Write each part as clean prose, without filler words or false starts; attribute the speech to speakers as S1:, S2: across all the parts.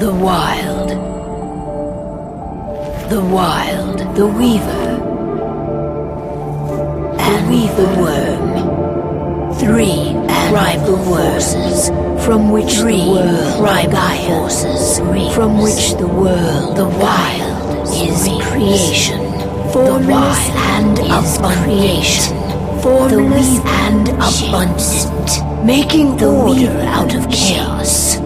S1: The wild. The wild. The weaver. And the worm. Three rival forces from which the world rival forces from which the world, the wild, is creation. formless and abundant, formless and abundant, making order out of chaos,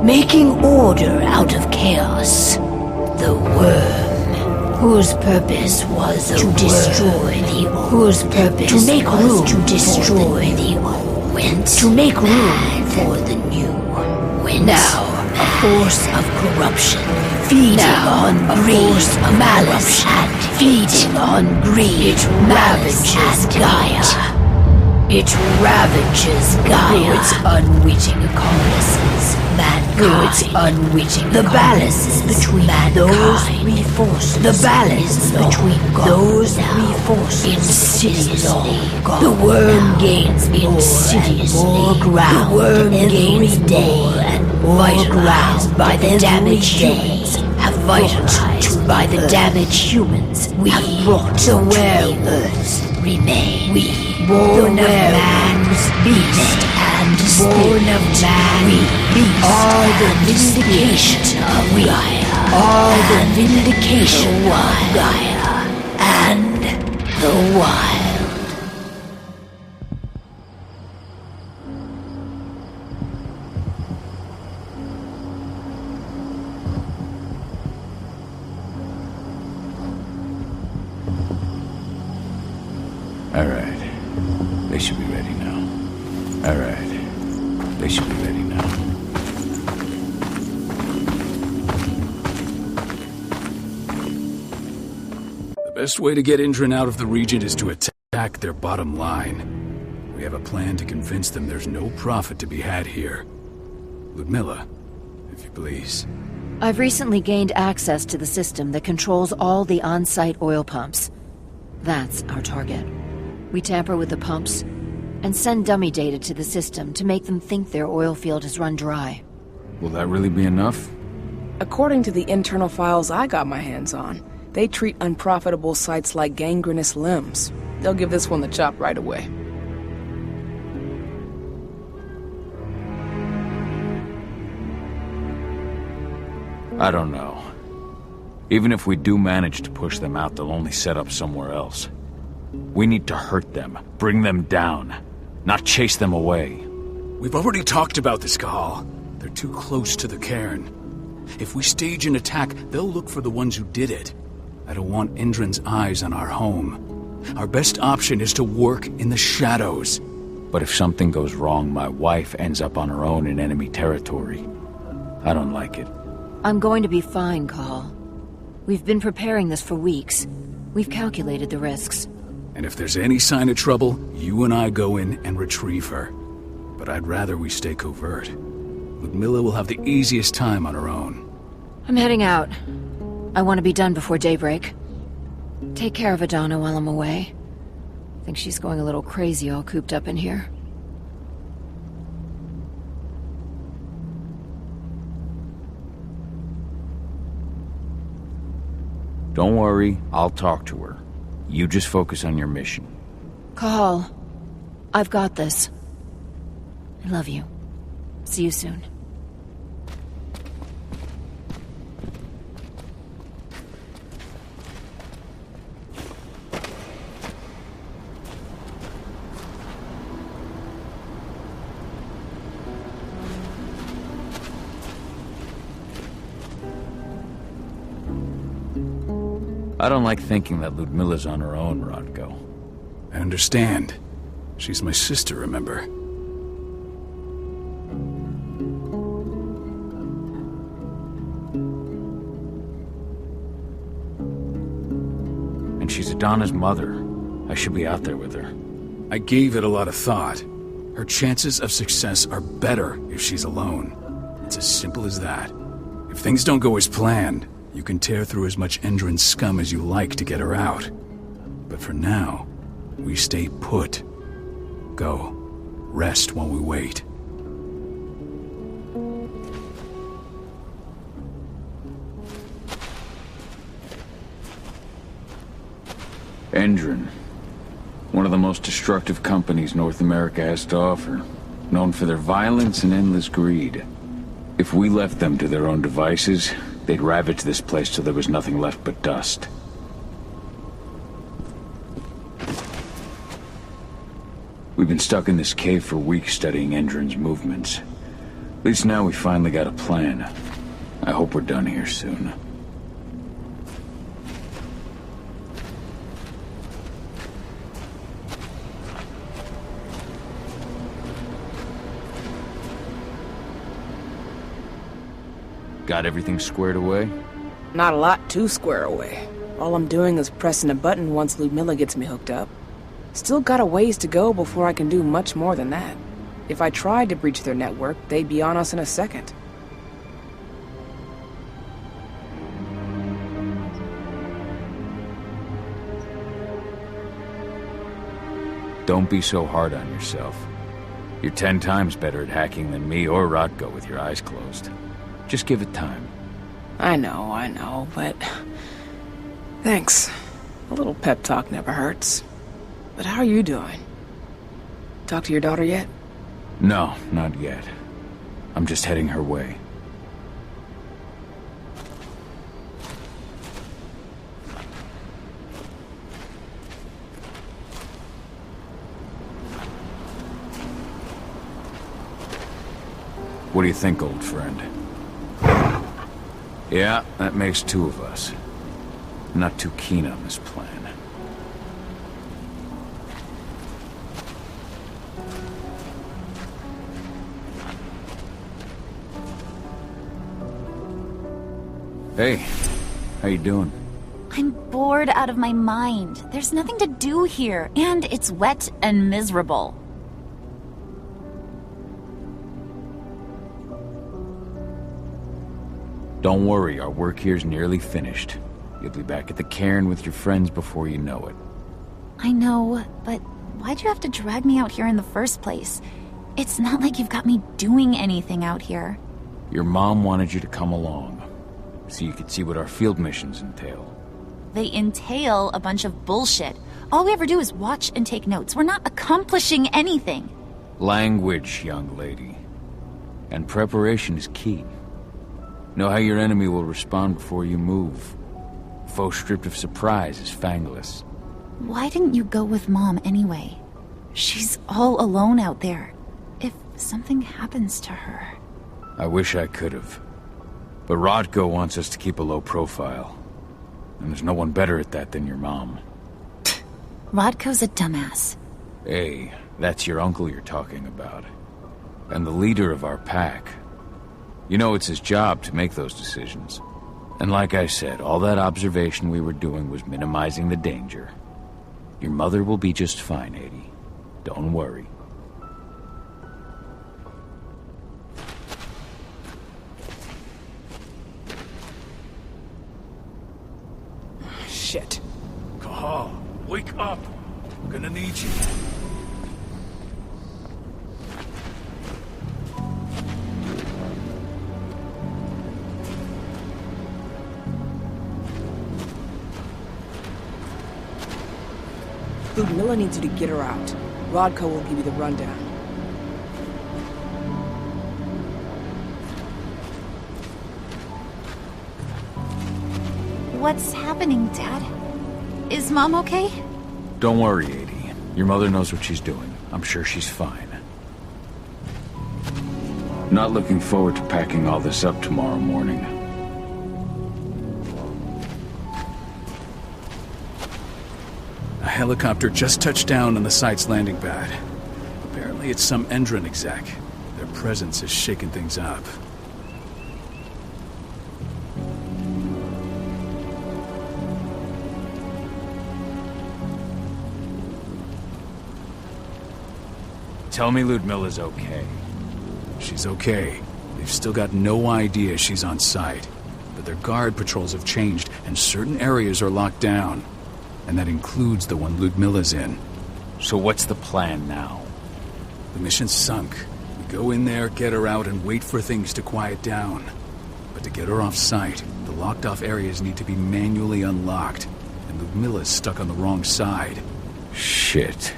S1: making order out of chaos. The worm, whose purpose was to destroy the old, whose purpose to make room to destroy the old, went to make room for the new. Now, a force of corruption, feeding on greed, force of malice, and feeding on greed, it ravages Gaia. It ravages Gaia. Its unwitting accomplices, mankind. Through its unwitting the balance between those three forces. The balance between those three forces. Insidiously, the worm gains more ground. The worm gains more and more ground by the damaged humans. Have vitalized by the damaged humans. We have brought the werewolves remain. We born of man's beast and born of man. We are the vindication of Gaia. Are the vindication of Gaia and the wild.
S2: Alright. They should be ready now. Alright. They should be ready now.
S3: The best way to get Indran out of the region is to attack their bottom line. We have a plan to convince them there's no profit to be had here. Ludmilla, if you please.
S4: I've recently gained access to the system that controls all the on-site oil pumps. That's our target. We tamper with the pumps and send dummy data to the system to make them think their oil field has run dry.
S2: Will that really be enough?
S5: According to the internal files I got my hands on, they treat unprofitable sites like gangrenous limbs. They'll give this one the chop right away.
S2: I don't know. Even if we do manage to push them out, they'll only set up somewhere else. We need to hurt them, bring them down, not chase them away.
S3: We've already talked about this, Cahal. They're too close to the cairn. If we stage an attack, they'll look for the ones who did it. I don't want Indran's eyes on our home. Our best option is to work in the shadows.
S2: But if something goes wrong, my wife ends up on her own in enemy territory. I don't like it.
S4: I'm going to be fine, Cahal. We've been preparing this for weeks. We've calculated the risks.
S3: And if there's any sign of trouble, you and I go in and retrieve her. But I'd rather we stay covert. Ludmilla will have the easiest time on her own.
S4: I'm heading out. I want to be done before daybreak. Take care of Adana while I'm away. I think she's going a little crazy all cooped up in here.
S2: Don't worry, I'll talk to her. You just focus on your mission.
S4: Cahal, I've got this. I love you. See you soon.
S2: I don't like thinking that Ludmilla's on her own, Rodko.
S3: I understand. She's my sister, remember?
S2: And she's Adana's mother. I should be out there with her.
S3: I gave it a lot of thought. Her chances of success are better if she's alone. It's as simple as that. If things don't go as planned, you can tear through as much Indran scum as you like to get her out. But for now, we stay put. Go. Rest while we wait.
S2: Indran. One of the most destructive companies North America has to offer. Known for their violence and endless greed. If we left them to their own devices, they'd ravage this place till there was nothing left but dust. We've been stuck in this cave for weeks studying Endron's movements. At least now we finally got a plan. I hope we're done here soon. Got everything squared away?
S5: Not a lot to square away. All I'm doing is pressing a button once Ludmilla gets me hooked up. Still got a ways to go before I can do much more than that. If I tried to breach their network, they'd be on us in a second.
S2: Don't be so hard on yourself. You're 10 times better at hacking than me or Rotko with your eyes closed. Just give it time.
S5: I know, but... Thanks. A little pep talk never hurts. But how are you doing? Talk to your daughter yet?
S2: No, not yet. I'm just heading her way. What do you think, old friend? Yeah, that makes 2 of us. I'm not too keen on this plan. Hey, how you doing?
S6: I'm bored out of my mind. There's nothing to do here, and it's wet and miserable.
S2: Don't worry, our work here's nearly finished. You'll be back at the cairn with your friends before you know it.
S6: I know, but why'd you have to drag me out here in the first place? It's not like you've got me doing anything out here.
S2: Your mom wanted you to come along, so you could see what our field missions entail.
S6: They entail a bunch of bullshit. All we ever do is watch and take notes. We're not accomplishing anything.
S2: Language, young lady. And preparation is key. Know how your enemy will respond before you move. Faux stripped of surprise is fangless.
S6: Why didn't you go with Mom anyway? She's all alone out there. If something happens to her...
S2: I wish I could have. But Rodko wants us to keep a low profile. And there's no one better at that than your mom.
S6: Rodko's a dumbass.
S2: Hey, that's your uncle you're talking about. And the leader of our pack. You know it's his job to make those decisions. And like I said, all that observation we were doing was minimizing the danger. Your mother will be just fine, Adie. Don't worry.
S5: Shit.
S3: Cahal, wake up! I'm gonna need you.
S5: Ludmilla needs you to get her out. Rodko will give you the rundown.
S6: What's happening, Dad? Is Mom okay?
S2: Don't worry, Adie. Your mother knows what she's doing. I'm sure she's fine. Not looking forward to packing all this up tomorrow morning.
S3: A helicopter just touched down on the site's landing pad. Apparently it's some Endron exec. Their presence is shaking things up.
S2: Tell me Ludmilla's okay.
S3: She's okay. They've still got no idea she's on site. But their guard patrols have changed, and certain areas are locked down. And that includes the one Ludmilla's in.
S2: So what's the plan now?
S3: The mission's sunk. We go in there, get her out, and wait for things to quiet down. But to get her off site, the locked-off areas need to be manually unlocked. And Ludmilla's stuck on the wrong side.
S2: Shit.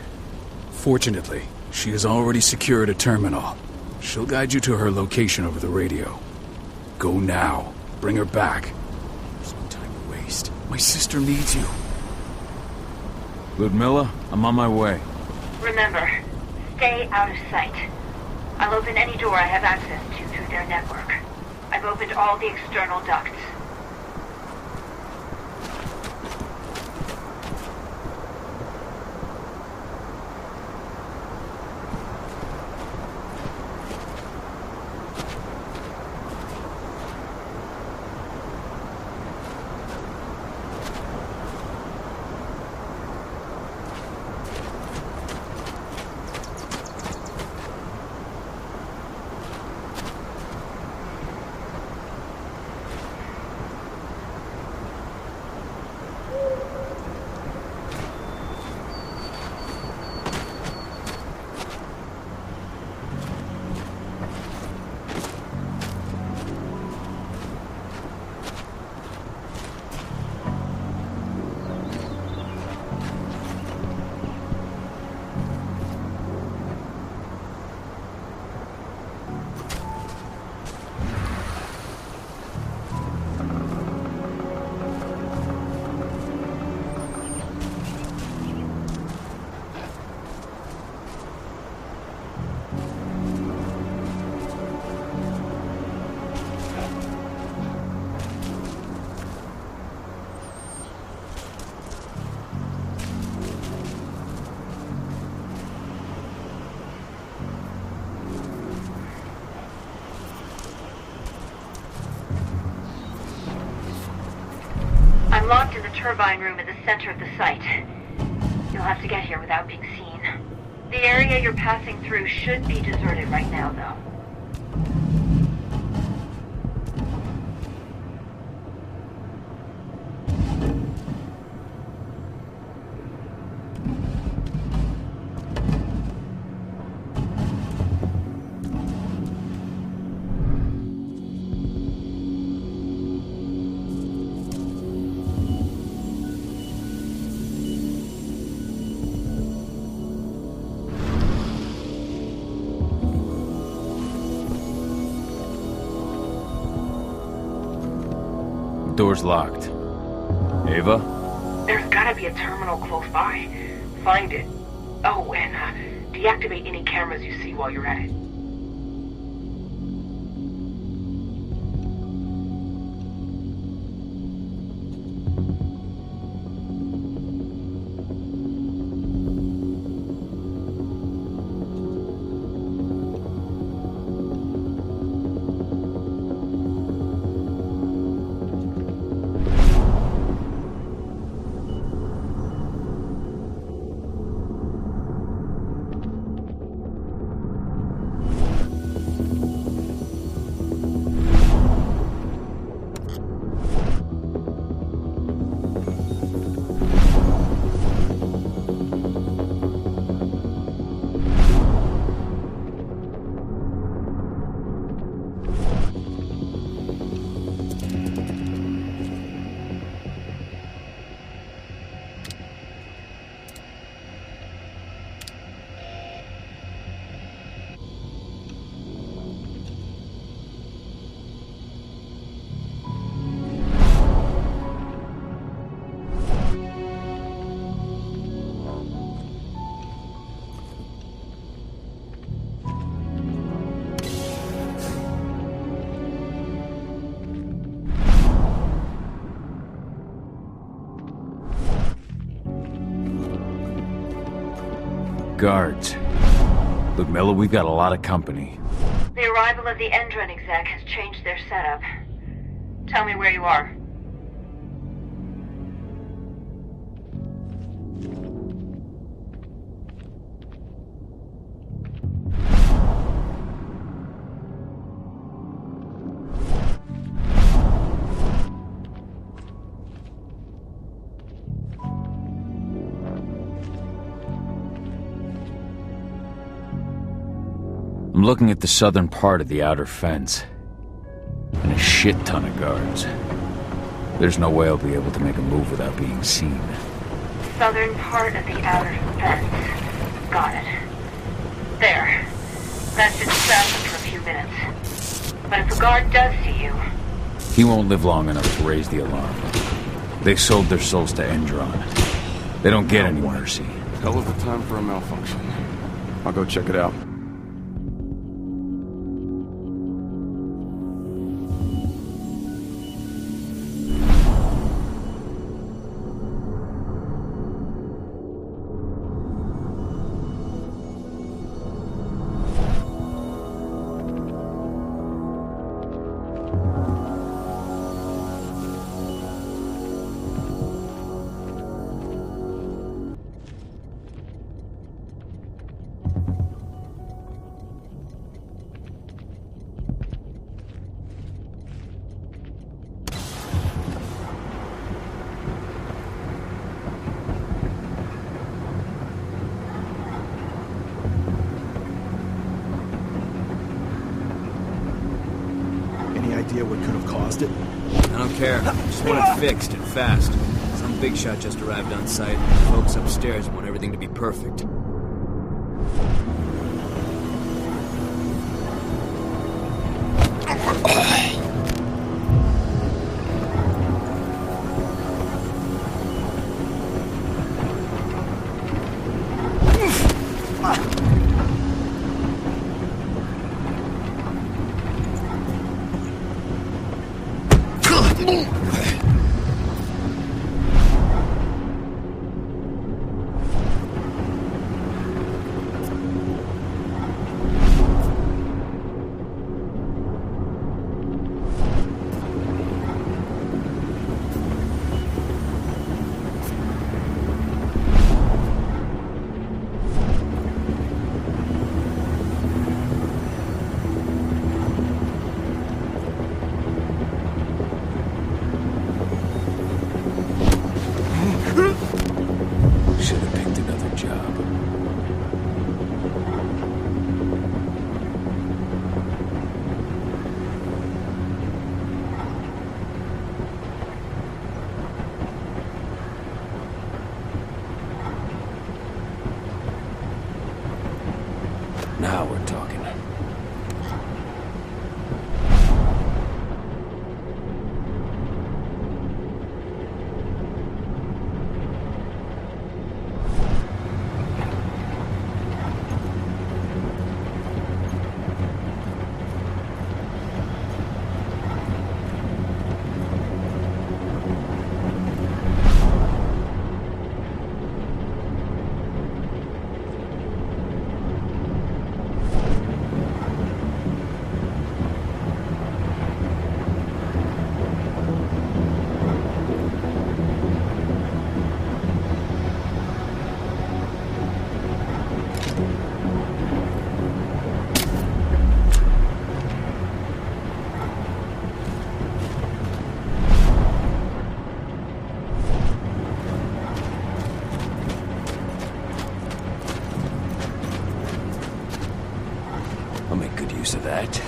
S3: Fortunately, she has already secured a terminal. She'll guide you to her location over the radio. Go now. Bring her back. There's no time to waste. My sister needs you.
S2: Ludmilla, I'm on my way.
S7: Remember, Stay out of sight. I'll open any door I have access to through their network. I've opened all the external ducts. I'm locked in the turbine room in the center of the site. You'll have to get here without being seen. The area you're passing through should be deserted right now, though.
S2: Door's locked. Ava?
S5: There's gotta be a terminal close by. Find it. Oh, and deactivate any cameras you see while you're at it.
S2: Guards. Look, Miller, we've got a lot of company.
S7: The arrival of the Endron exec has changed their setup. Tell me where you are.
S2: I'm looking at the southern part of the outer fence. And a shit ton of guards. There's no way I'll be able to make a move without being seen.
S7: Southern part of the outer fence. Got it. There. That should stop them for a few minutes. But if a guard does see you...
S2: He won't live long enough to raise the alarm. They sold their souls to Endron. They don't get any mercy.
S8: Hell of a time for a malfunction. I'll go check it out.
S9: Idea what could have caused it?
S10: I don't care. Just want it fixed and fast. Some big shot just arrived on site. Folks upstairs want everything to be perfect.
S2: Now we're talking. I'll make good use of that.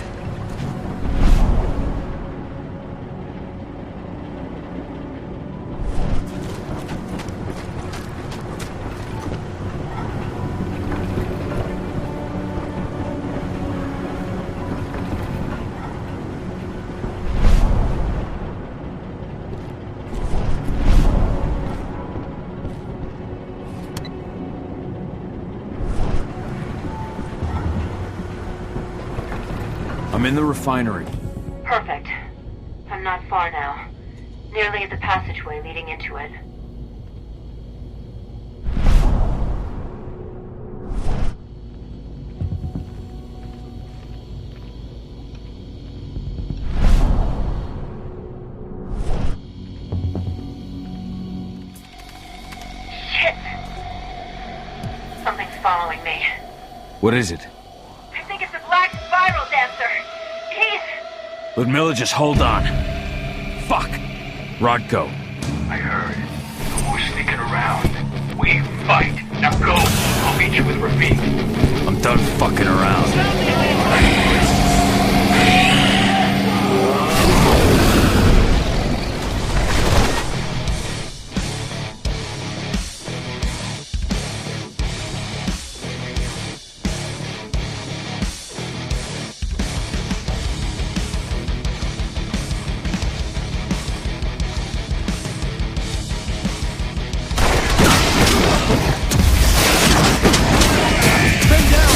S2: I'm in the refinery.
S7: Perfect. I'm not far now. Nearly at the passageway leading into it. Shit! Something's following me.
S2: What is it?
S7: I think it's a black spiral dancer. He's...
S2: Ludmilla, just hold on. Fuck. Rodko.
S11: I heard. No more sneaking around. We fight. Now go. I'll meet you with Rafik.
S2: I'm done fucking around.
S9: Bend down!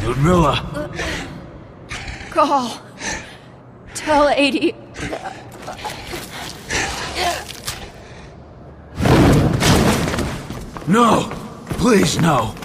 S2: Ludmilla!
S4: Call. Tell 80.
S2: No! Please, no!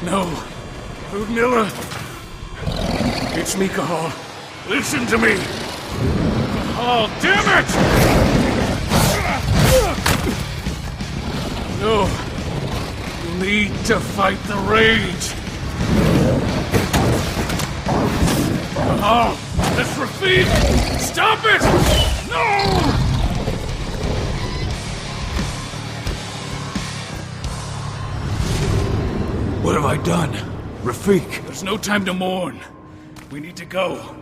S3: No. Ludmilla. It's me, Cahal. Listen to me. Cahal, damn it! No. You need to fight the rage. Cahal, that's Rafik! Stop it! No!
S2: What have I done? Rafik!
S3: There's no time to mourn. We need to go.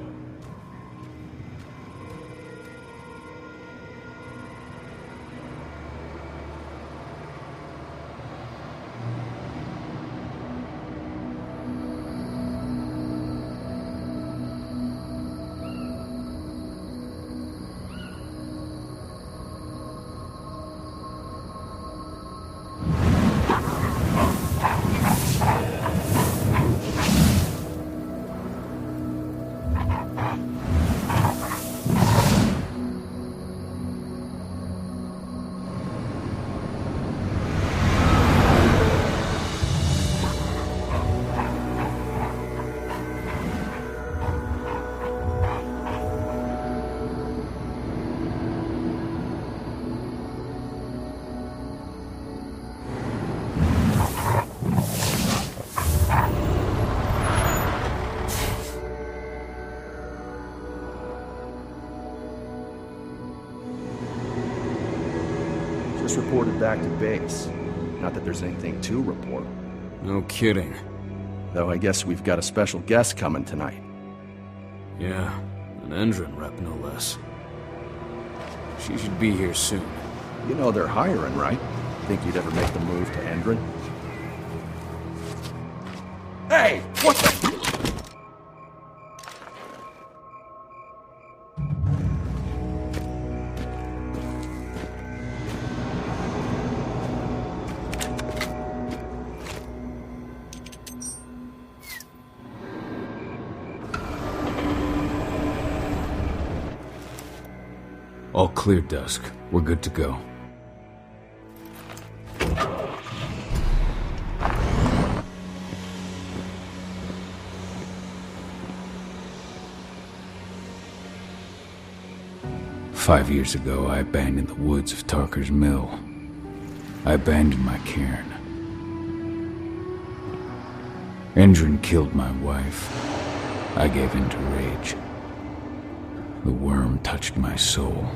S9: Just reported back to base. Not that there's anything to report.
S10: No kidding.
S9: Though I guess we've got a special guest coming tonight.
S10: Yeah, an Endron rep no less. She should be here soon.
S9: You know they're hiring, right? Think you'd ever make the move to Endron? Hey! What the...
S2: All clear, Dusk. We're good to go. "5 years ago, I abandoned the woods of Tarker's Mill. I abandoned my cairn. Endron killed my wife. I gave in to rage. The worm touched my soul.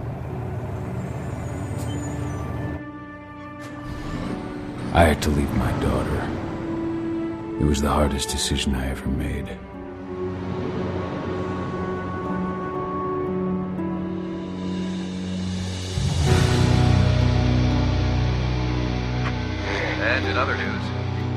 S2: I had to leave my daughter. It was the hardest decision I ever made.
S8: And in other news,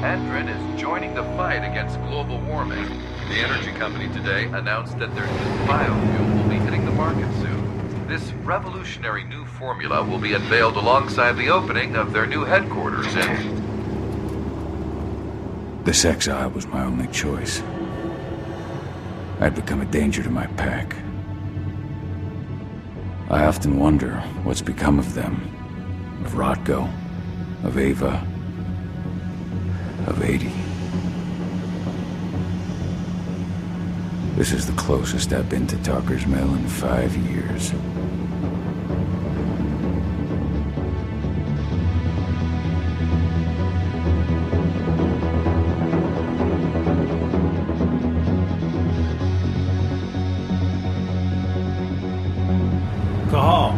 S8: Andrin is joining the fight against global warming. The energy company today announced that their new biofuel will be hitting the market soon. This revolutionary new formula will be unveiled alongside the opening of their new headquarters in...
S2: This exile was my only choice. I'd become a danger to my pack. I often wonder what's become of them. Of Rotko, of Ava, of 80. This is the closest I've been to Talker's Mill in 5 years.
S3: Cahal,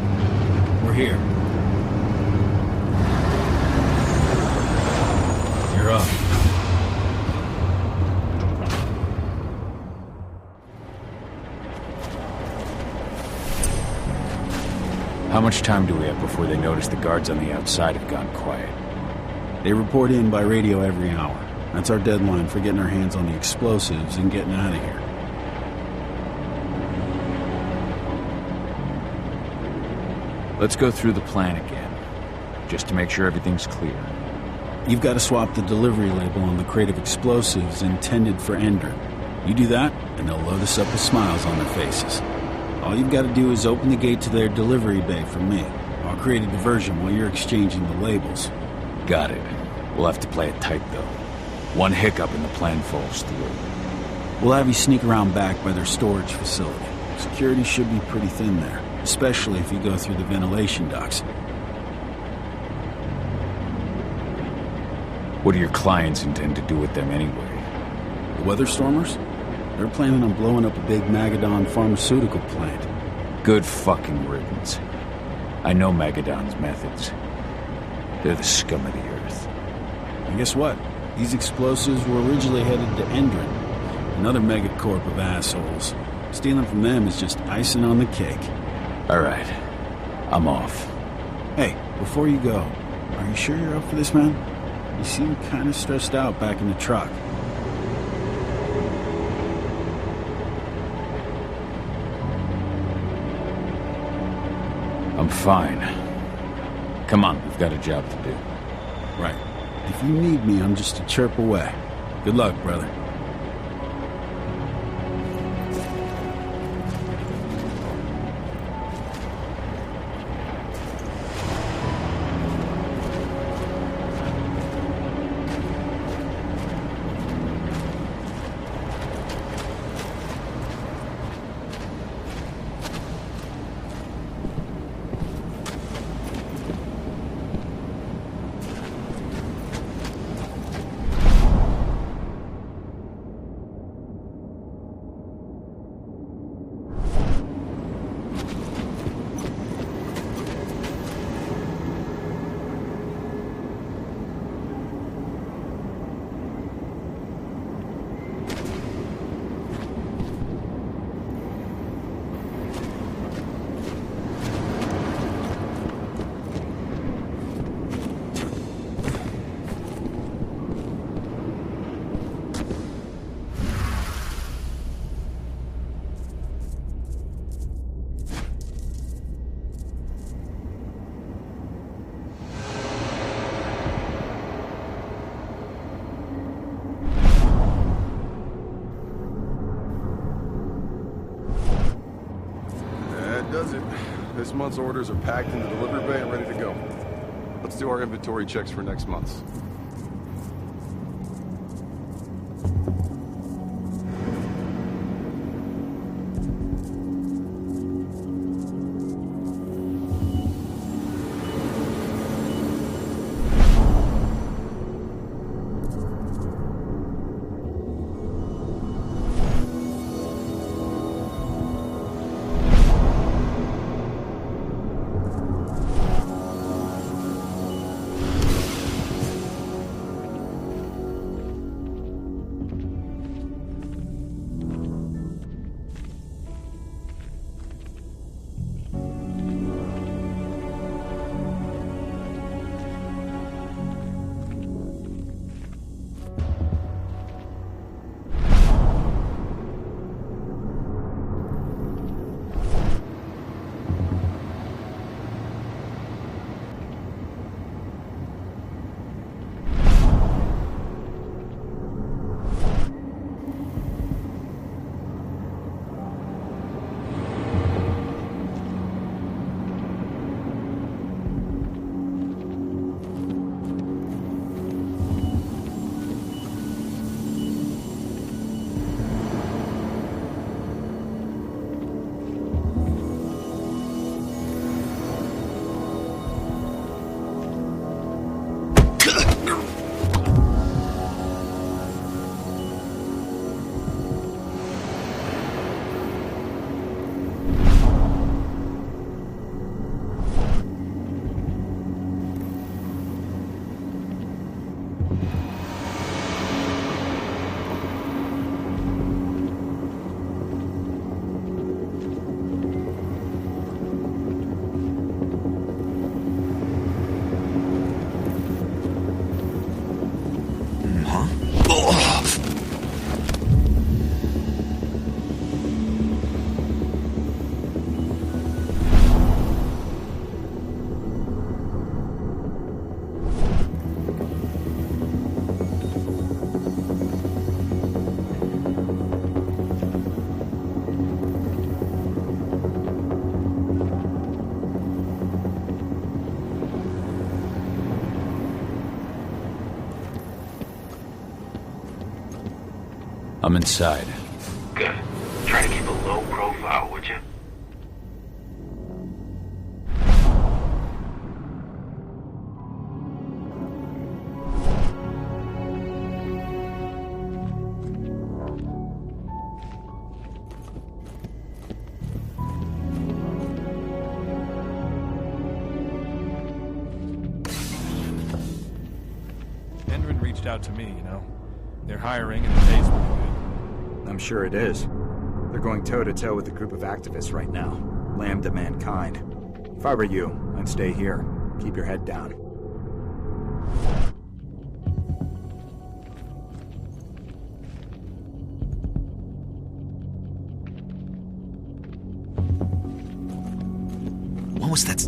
S3: we're here. You're up.
S2: How much time do we have before they notice the guards on the outside have gone quiet?
S12: They report in by radio every hour. That's our deadline for getting our hands on the explosives and getting out of here.
S2: Let's go through the plan again, just to make sure everything's clear.
S12: You've got to swap the delivery label on the crate of explosives intended for Endrin. You do that, and they'll load us up with smiles on their faces. All you've got to do is open the gate to their delivery bay for me. I'll create a diversion while you're exchanging the labels.
S2: Got it. We'll have to play it tight, though. One hiccup and the plan falls through.
S12: We'll have you sneak around back by their storage facility. Security should be pretty thin there, especially if you go through the ventilation ducts.
S2: What do your clients intend to do with them anyway?
S12: The Weatherstormers? They're planning on blowing up a big Magadon pharmaceutical plant.
S2: Good fucking riddance. I know Magadon's methods. They're the scum of the earth.
S12: And guess what? These explosives were originally headed to Endrin, another megacorp of assholes. Stealing from them is just icing on the cake.
S2: All right. I'm off.
S12: Hey, before you go, are you sure you're up for this, man? You seem kind of stressed out back in the truck.
S2: I'm fine. Come on, we've got a job to do.
S12: Right. If you need me, I'm just a chirp away. Good luck, brother.
S9: Does it. This month's orders are packed in the delivery bay and ready to go. Let's do our inventory checks for next month's.
S2: I'm inside.
S11: Good. Try to keep a low profile, would you?
S13: Endrin reached out to me, you know. They're hiring and the pay's pretty good.
S14: I'm sure it is. They're going toe-to-toe with a group of activists right now. Lambda mankind. If I were you, I'd stay here. Keep your head down.
S15: What was that?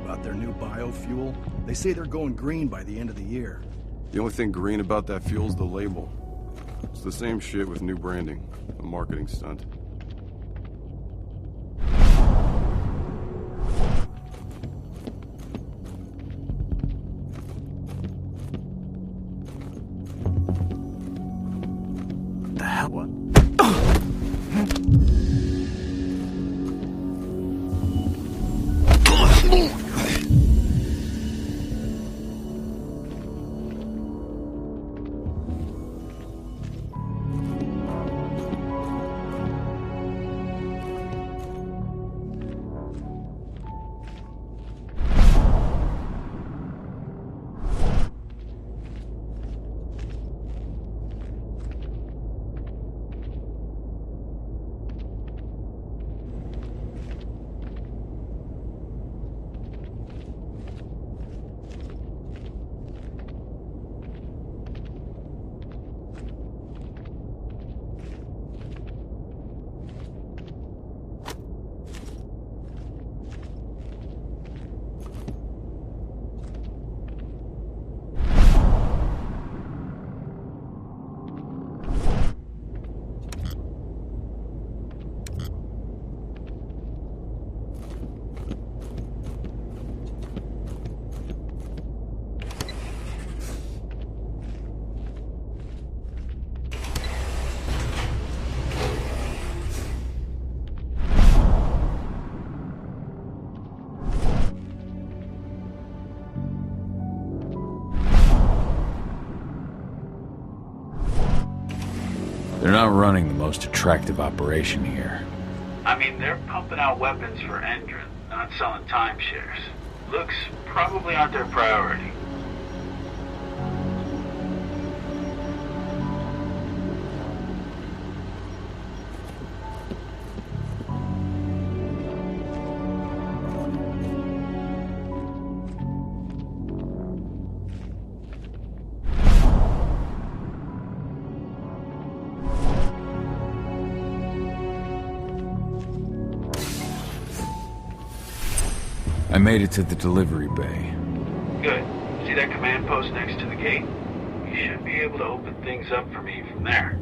S16: About their new biofuel. They say they're going green by the end of the year.
S9: The only thing green about that fuel's the label. It's the same shit with new branding. A marketing stunt.
S15: The hell? What?
S2: They're not running the most attractive operation here.
S11: I mean, they're pumping out weapons for Endron, not selling timeshares. Looks probably aren't their priority.
S2: I made it to the delivery bay.
S11: Good. See that command post next to the gate? You should be able to open things up for me from there.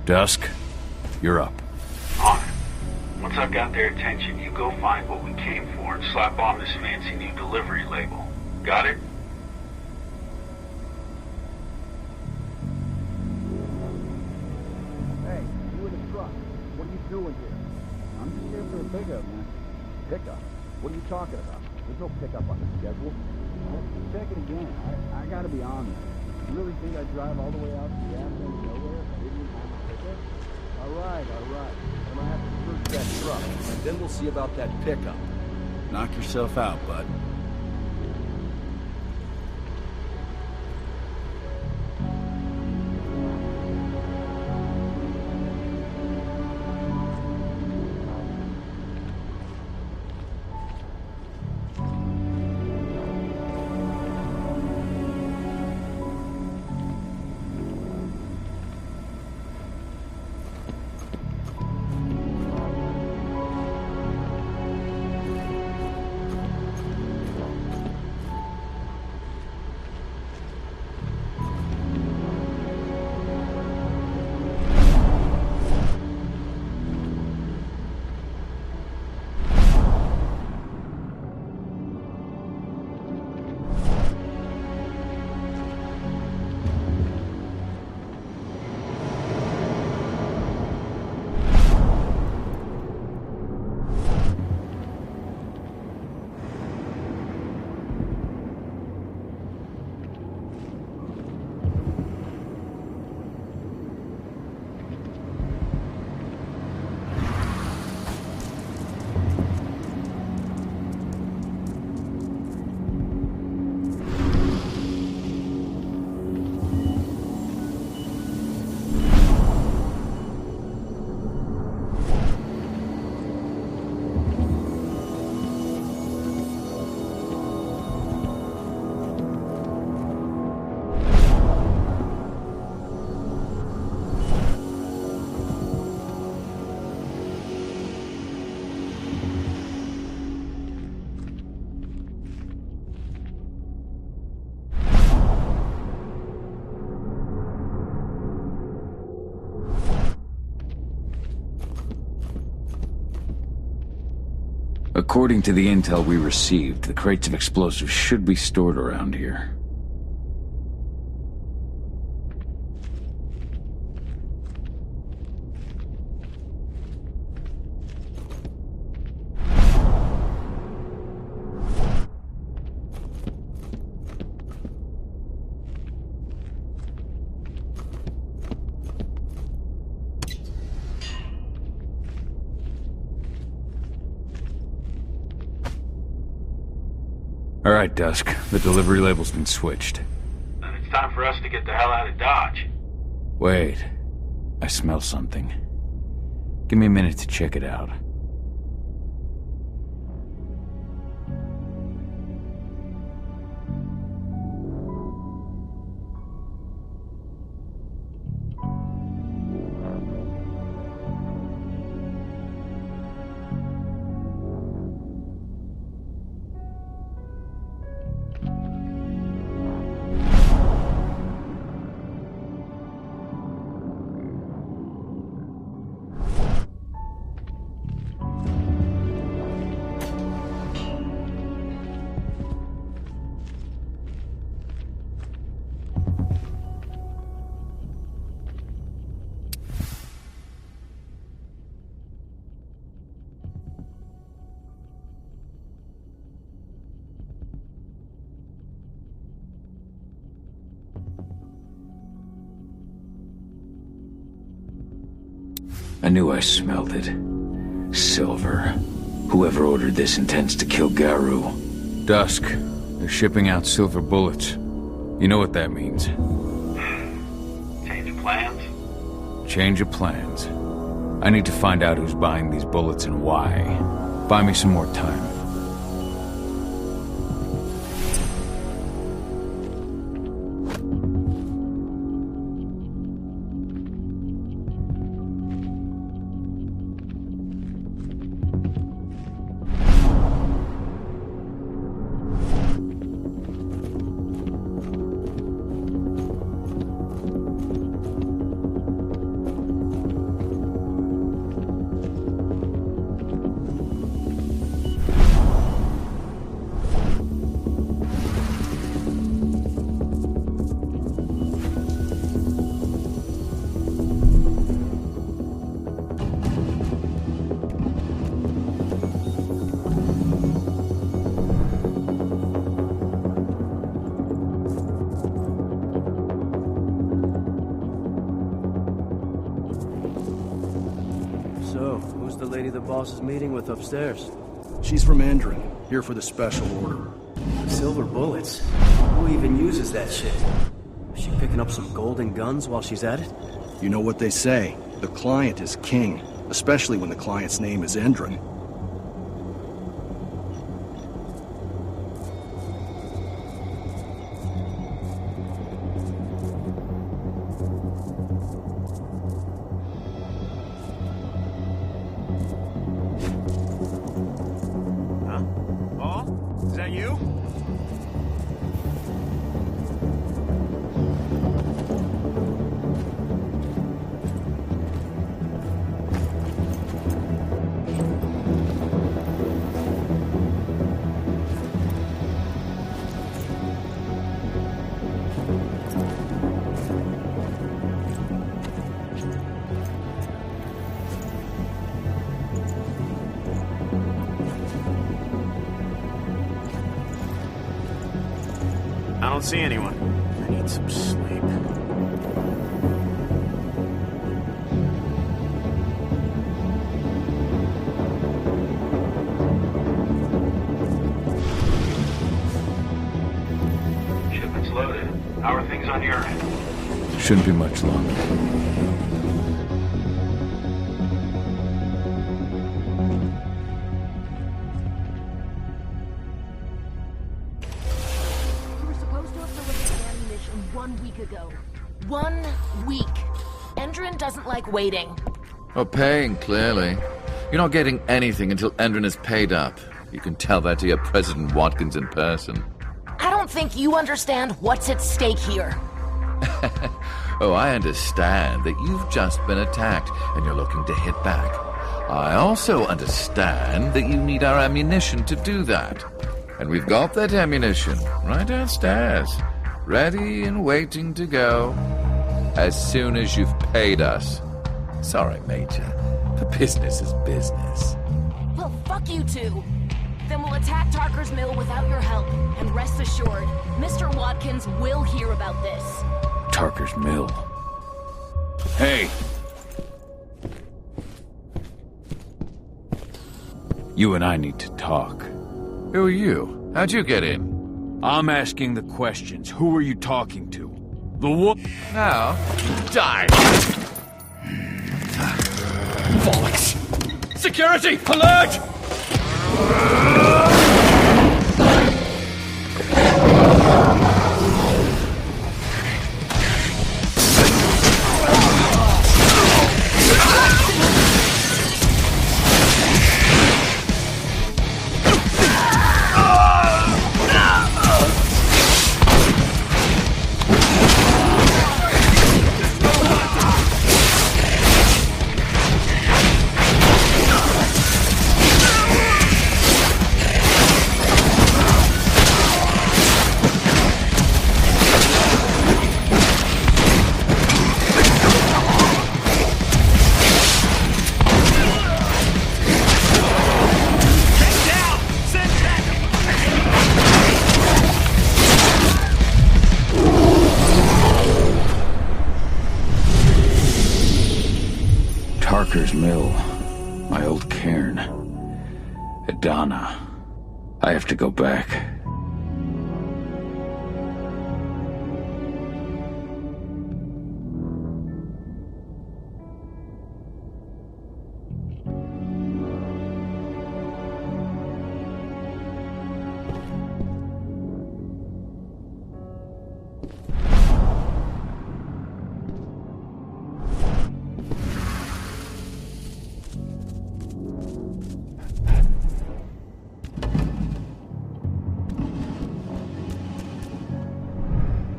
S2: Dusk, you're up.
S11: On it. Once I've got their attention, you go find what we came for and slap on this fancy new delivery label. Got it?
S16: Hey, you in the truck. What are you doing here? I'm just here for a pickup, man. Pickup? What are you talking about? There's no pickup on the schedule. Check it again. I gotta be honest. You really think I'd drive all the way out to the ass end of nowhere if I didn't have a pickup? Alright. I'm gonna have to search that truck, and then we'll see about that pickup.
S12: Knock yourself out, bud.
S2: According to the intel we received, the crates of explosives should be stored around here. All right, Dusk. The delivery label's been switched.
S11: Then it's time for us to get the hell out of Dodge.
S2: Wait. I smell something. Give me a minute to check it out. I knew I smelled it. Silver. Whoever ordered this intends to kill Garou. Dusk. They're shipping out silver bullets. You know what that means.
S11: Change of plans?
S2: Change of plans. I need to find out who's buying these bullets and why. Buy me some more time.
S17: boss is meeting with upstairs?
S16: She's from Endron, here for the special order.
S17: Silver bullets? Who even uses that shit? Is she picking up some golden guns while she's at it?
S16: You know what they say, the client is king, especially when the client's name is Endron.
S15: I don't see anyone. I need some sleep.
S11: Shipment's loaded. How are things on your end?
S2: Shouldn't be much longer.
S18: Ago. 1 week. Endron doesn't like waiting.
S8: Well, paying, clearly. You're not getting anything until Endron is paid up. You can tell that to your President Watkins in person.
S18: I don't think you understand what's at stake here.
S8: Oh, I understand that you've just been attacked and you're looking to hit back. I also understand that you need our ammunition to do that. And we've got that ammunition right downstairs. Ready and waiting to go as soon as you've paid us. Sorry, Major, but business is business.
S18: Well, fuck you two. Then we'll attack Tarker's Mill without your help. And rest assured, Mr. Watkins will hear about this.
S2: Tarker's Mill. Hey! You and I need to talk.
S8: Who are you? How'd you get in?
S2: I'm asking the questions. Who are you talking to? The wolf?
S8: Now, die!
S2: Bollocks! Security! Alert! Mill, my old cairn. Adana. I have to go back.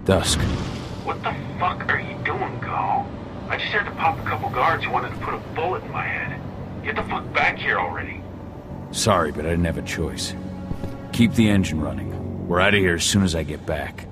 S2: Dusk.
S11: What the fuck are you doing, Go? I just had to pop a couple guards who wanted to put a bullet in my head. Get the fuck back here already.
S2: Sorry, but I didn't have a choice. Keep the engine running. We're out of here as soon as I get back.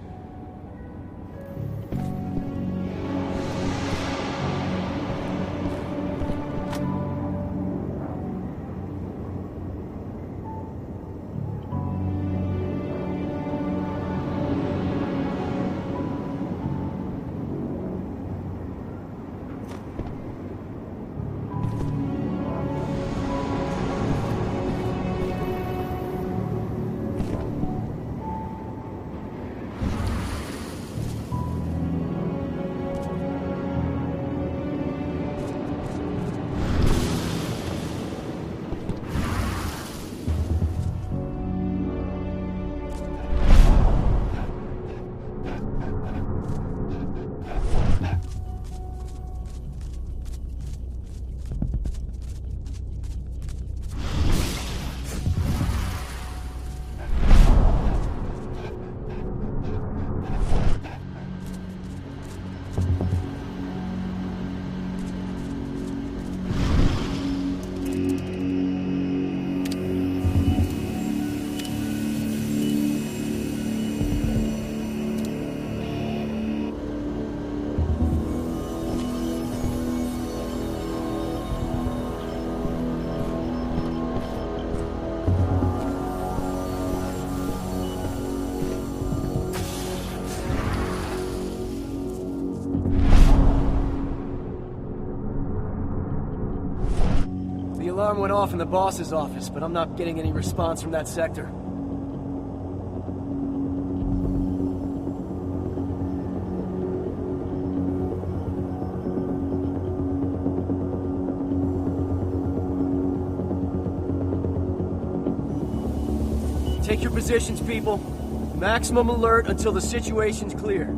S17: alarm went off in the boss's office, but I'm not getting any response from that sector. Take your positions, people. Maximum alert until the situation's clear.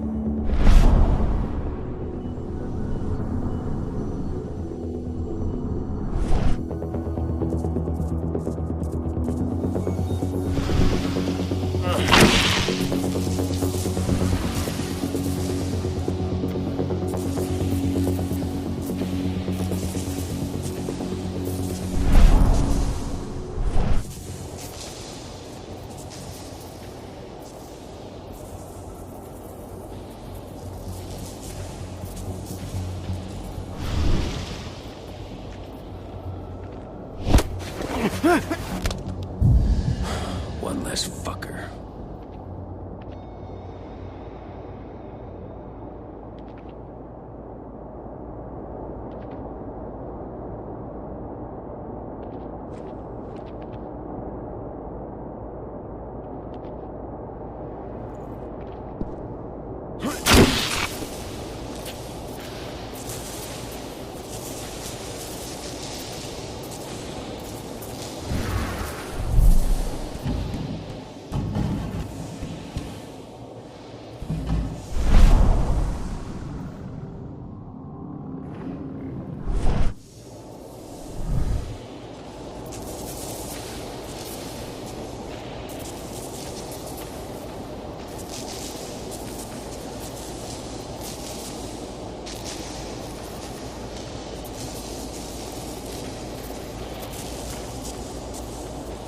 S3: One less fucker.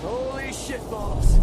S3: Holy shitballs!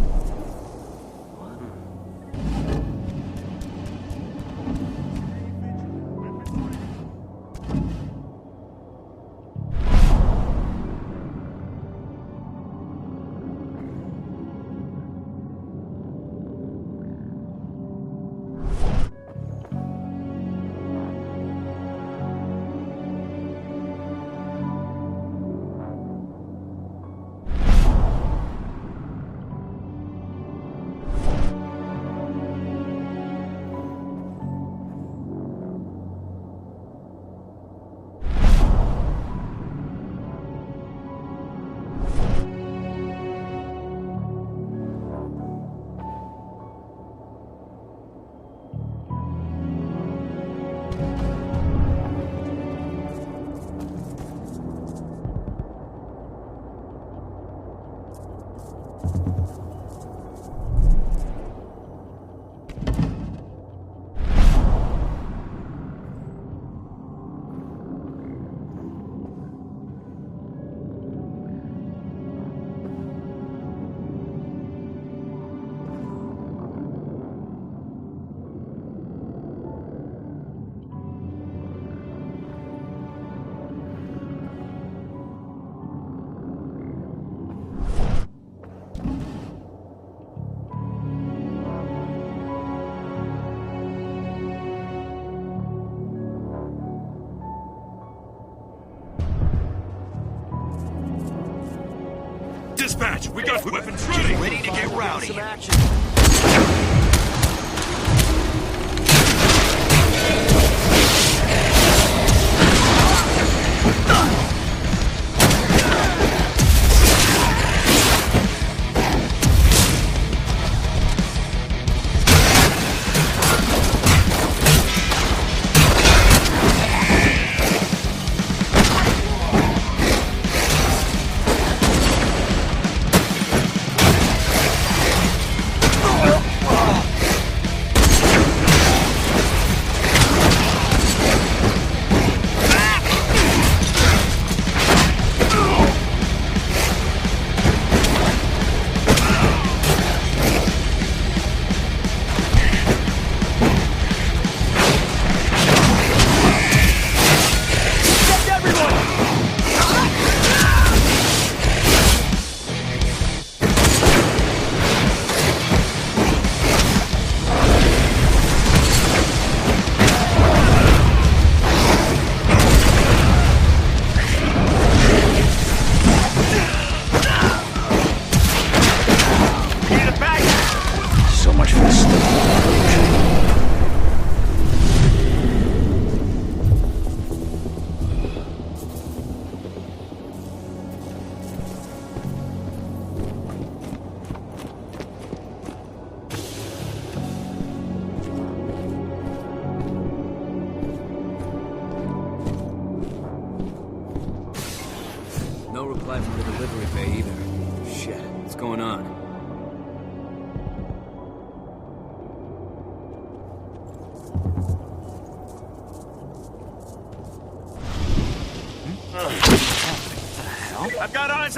S19: Dispatch, we got weapons ready!
S17: Ready to get rowdy! Some action!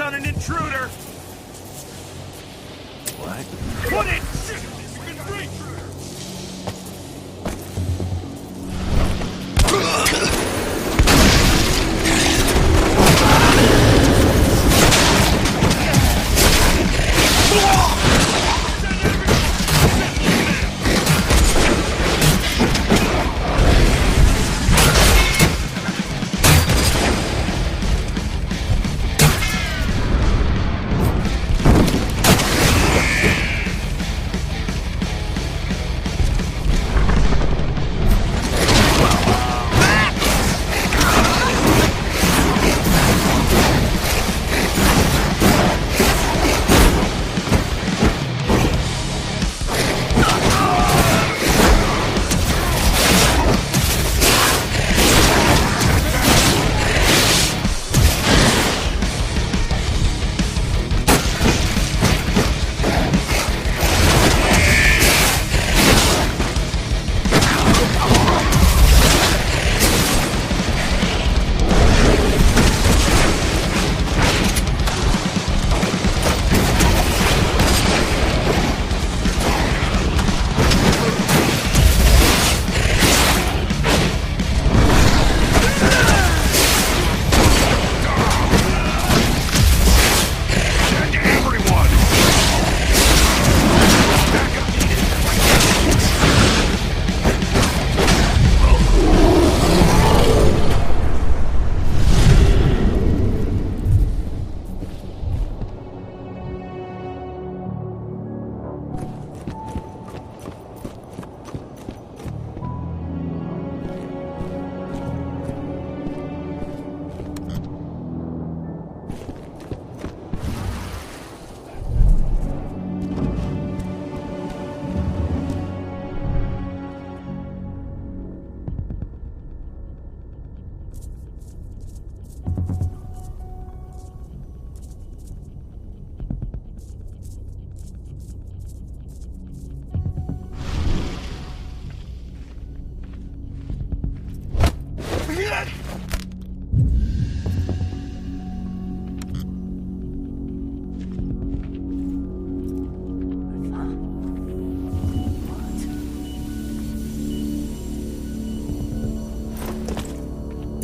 S19: eyes on an intruder!
S15: What?
S19: Put it! Shit! It's been great!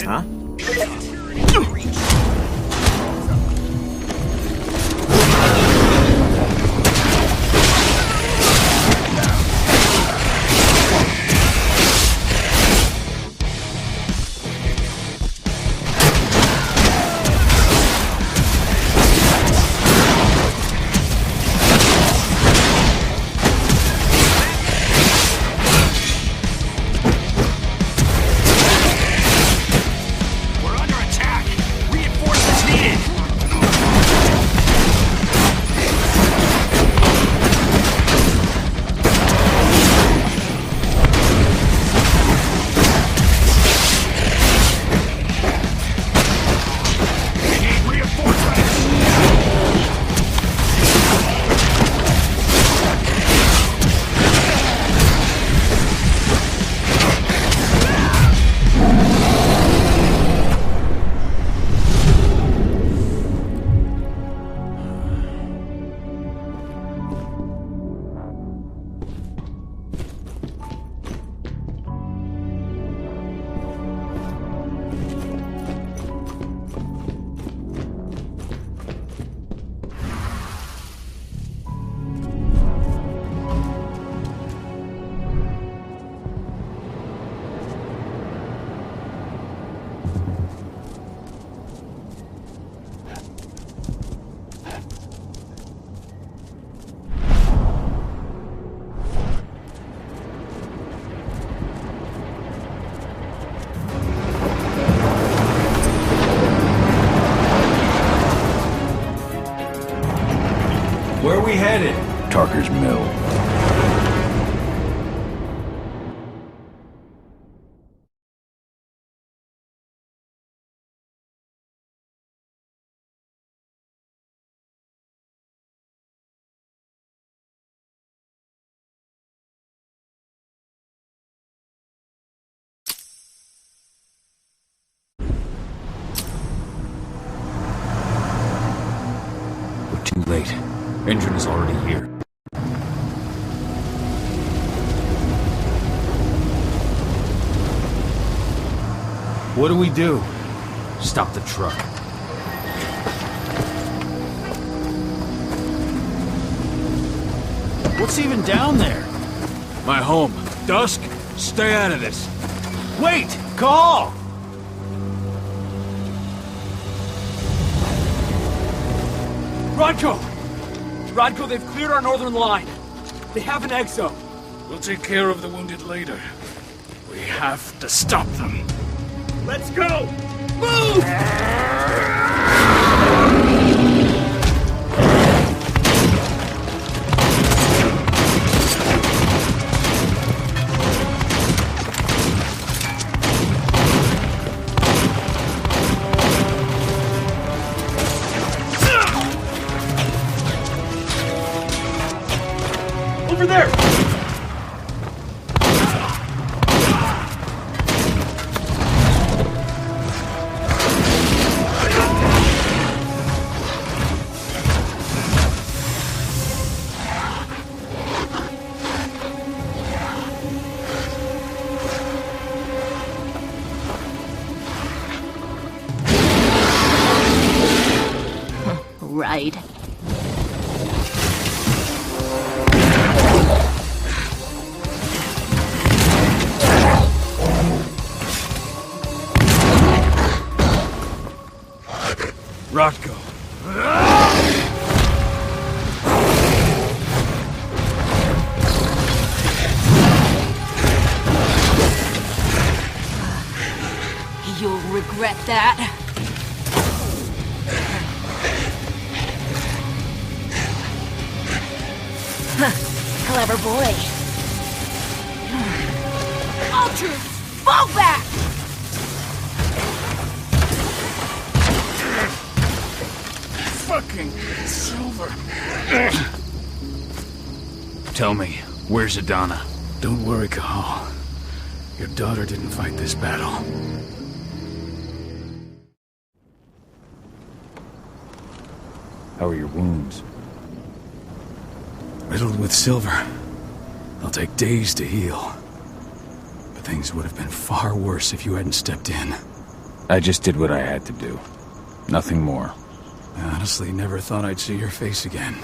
S15: Huh?
S2: Where are we headed? Tarker's Mill. Engine is already here.
S12: What do we do?
S2: Stop the truck.
S12: What's even down there?
S2: My home. Dusk, stay out of this.
S12: Wait! Call!
S10: Rodko! Rodko, they've cleared our northern line. They have an exo.
S3: We'll take care of the wounded later. We have to stop them.
S10: Let's go! Move! Over there!
S1: Right.
S3: Rodko.
S18: You'll regret that. Clever boy. All troops, fall back!
S3: Fucking Silver.
S2: Tell me, where's Adana?
S3: Don't worry, Cahal. Your daughter didn't fight this battle.
S2: How are your wounds?
S3: Riddled with silver. They'll take days to heal. But things would have been far worse if you hadn't stepped in.
S2: I just did what I had to do. Nothing more.
S3: I honestly never thought I'd see your face again.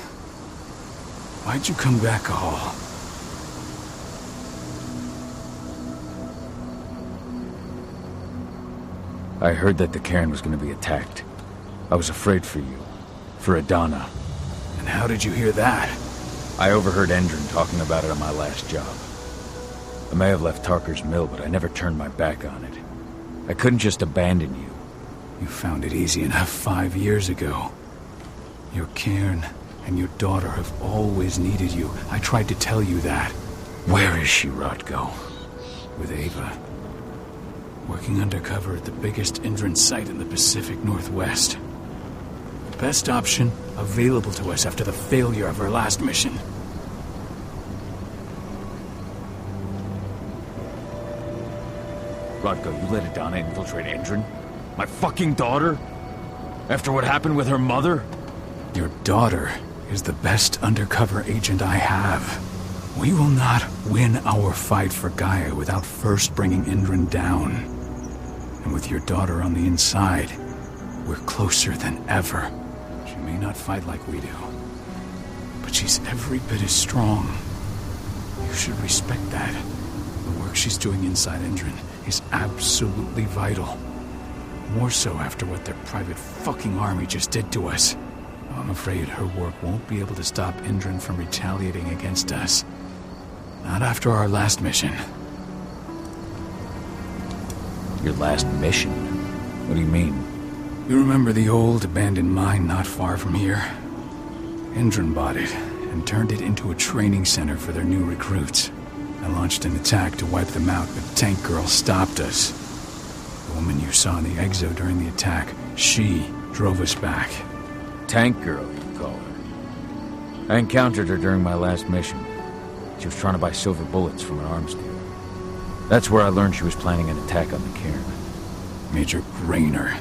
S3: Why'd you come back, Cahal?
S2: I heard that the cairn was going to be attacked. I was afraid for you. For Adana.
S3: And how did you hear that?
S2: I overheard Endron talking about it on my last job. I may have left Tarker's mill, but I never turned my back on it. I couldn't just abandon you.
S3: You found it easy enough 5 years ago. Your cairn and your daughter have always needed you. I tried to tell you that.
S2: Where is she, Rodko?
S3: With Ava. Working undercover at the biggest Indran site in the Pacific Northwest. The best option available to us after the failure of our last mission.
S2: Rodko, you let Adana infiltrate Endron? My fucking daughter? After what happened with her mother?
S3: Your daughter is the best undercover agent I have. We will not win our fight for Gaia without first bringing Indran down. And with your daughter on the inside, we're closer than ever. She may not fight like we do, but she's every bit as strong. You should respect that. The work she's doing inside Indran is absolutely vital. More so after what their private fucking army just did to us. I'm afraid her work won't be able to stop Indran from retaliating against us. Not after our last mission.
S2: Your last mission? What do you mean?
S3: You remember the old abandoned mine not far from here? Indran bought it and turned it into a training center for their new recruits. I launched an attack to wipe them out, but Tank Girl stopped us. The woman you saw in the exo during the attack, she drove us back.
S2: Tank Girl, you call her. I encountered her during my last mission. She was trying to buy silver bullets from an arms dealer. That's where I learned she was planning an attack on the cairn.
S3: Major Grainer.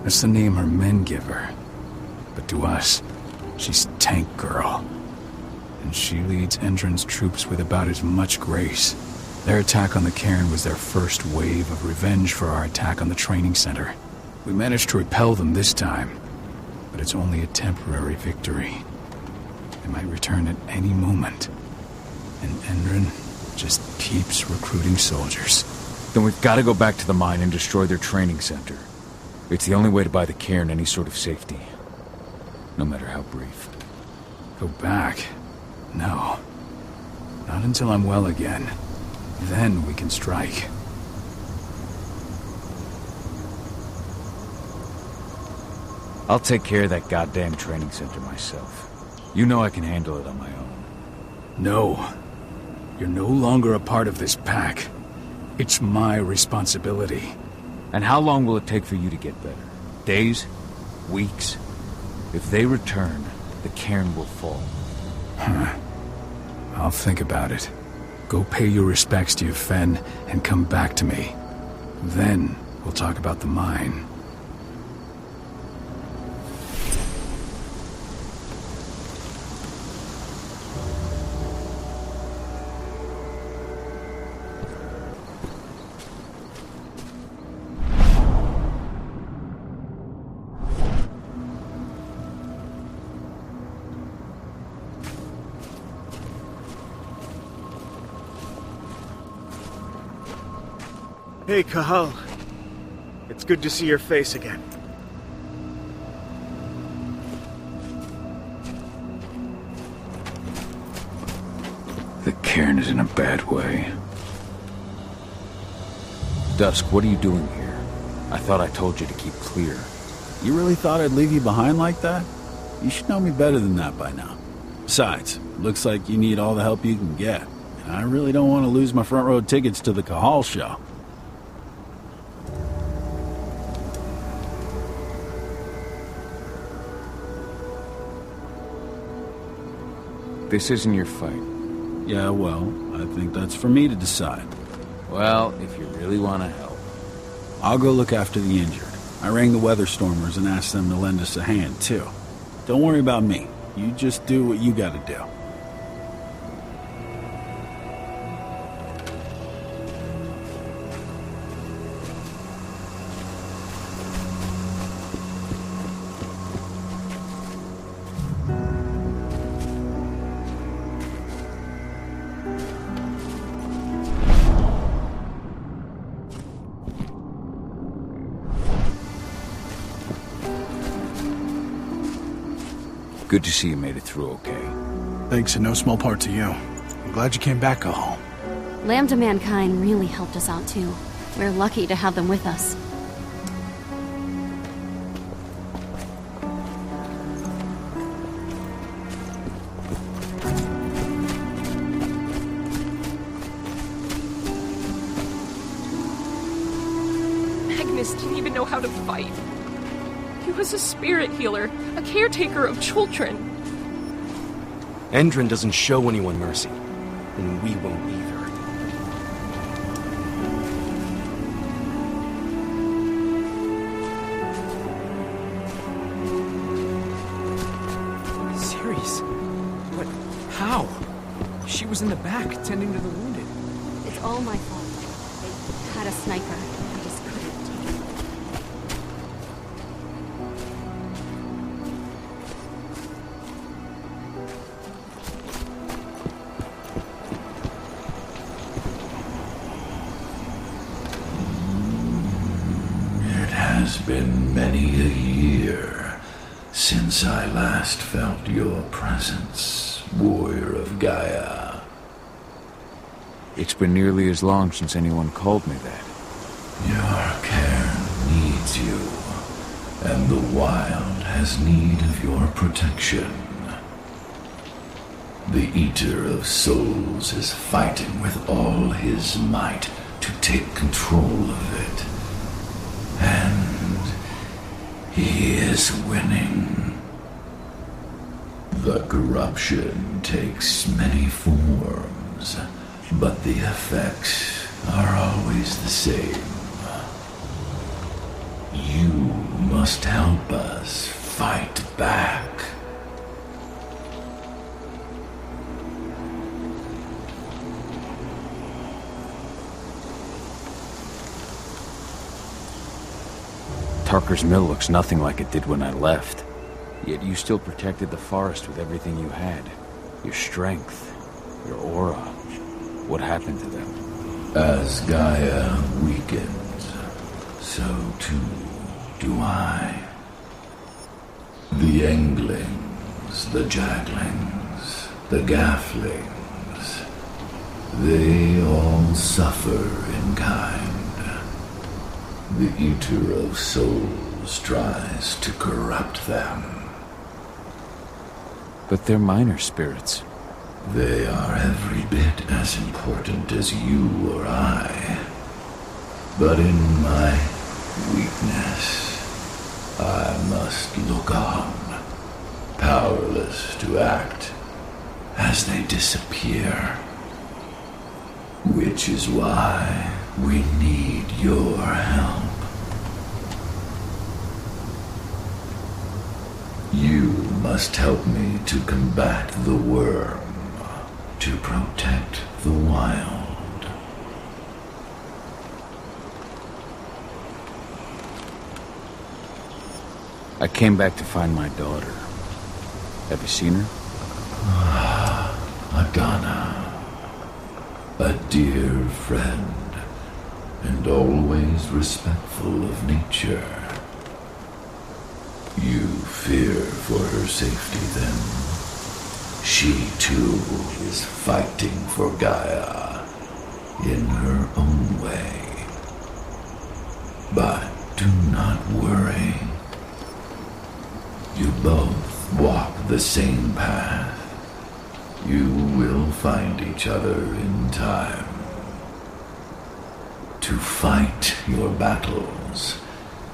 S3: That's the name her men give her. But to us, She's Tank Girl. And she leads Endron's troops with about as much grace. Their attack on the cairn was their first wave of revenge for our attack on the training center. We managed to repel them this time, but it's only a temporary victory. They might return at any moment. And Endron just keeps recruiting soldiers.
S2: Then we've got to go back to the mine and destroy their training center. It's the only way to buy the cairn any sort of safety. No matter how brief.
S3: Go back? No. Not until I'm well again. Then we can strike.
S2: I'll take care of that goddamn training center myself. You know I can handle it on my own.
S3: No. You're no longer a part of this pack. It's my responsibility.
S2: And how long will it take for you to get better? Days? Weeks? If they return, the cairn will fall.
S3: Huh. I'll think about it. Go pay your respects to your Fen and come back to me. Then we'll talk about the mine.
S15: Hey, Cahal. It's good to see your face again.
S2: The cairn is in a bad way. Dusk, what are you doing here? I thought I told you to keep clear.
S12: You really thought I'd leave you behind like that? You should know me better than that by now. Besides, looks like you need all the help you can get. And I really don't want to lose my front row tickets to the Cahal show.
S2: This isn't your fight.
S12: Yeah, well, I think that's for me to decide.
S2: Well, if you really want to help.
S12: I'll go look after the injured. I rang the Weatherstormers and asked them to lend us a hand, too. Don't worry about me. You just do what you gotta do.
S2: Good to see you made it through okay.
S20: Thanks in no small part to you. I'm glad you came back, Cahal.
S21: Lambda Mankind really helped us out too. We're lucky to have them with us.
S22: Magnus didn't even know how to fight. He was a spirit healer, a caretaker of children.
S17: Endron doesn't show anyone mercy, and we won't either.
S5: Serious? What? How? She was in the back, tending to the wounded.
S21: It's all my fault. They had a sniper. I just couldn't take it.
S23: It has been many a year since I last felt your presence, warrior of Gaia.
S2: It's been nearly as long since anyone called me that.
S23: Your cairn needs you, and the wild has need of your protection. The Eater of Souls is fighting with all his might to take control of it. And he is winning. The corruption takes many forms, but the effects are always the same. You must help us fight back.
S2: Tarker's Mill looks nothing like it did when I left. Yet you still protected the forest with everything you had. Your strength, your aura. What happened to them?
S23: As Gaia weakens, so too do I. The Englings, the Jaglings, the Gafflings, they all suffer in kind. The Eater of Souls tries to corrupt them.
S2: But they're minor spirits.
S23: They are every bit as important as you or I. But in my weakness, I must look on, powerless to act as they disappear. Which is why we need your help. You must help me to combat the worm, to protect the wild.
S2: I came back to find my daughter. Have you seen her?
S23: Agana. A dear friend, and always respectful of nature. You fear for her safety, then? She, too, is fighting for Gaia in her own way. But do not worry. You both walk the same path. You will find each other in time. To fight your battles,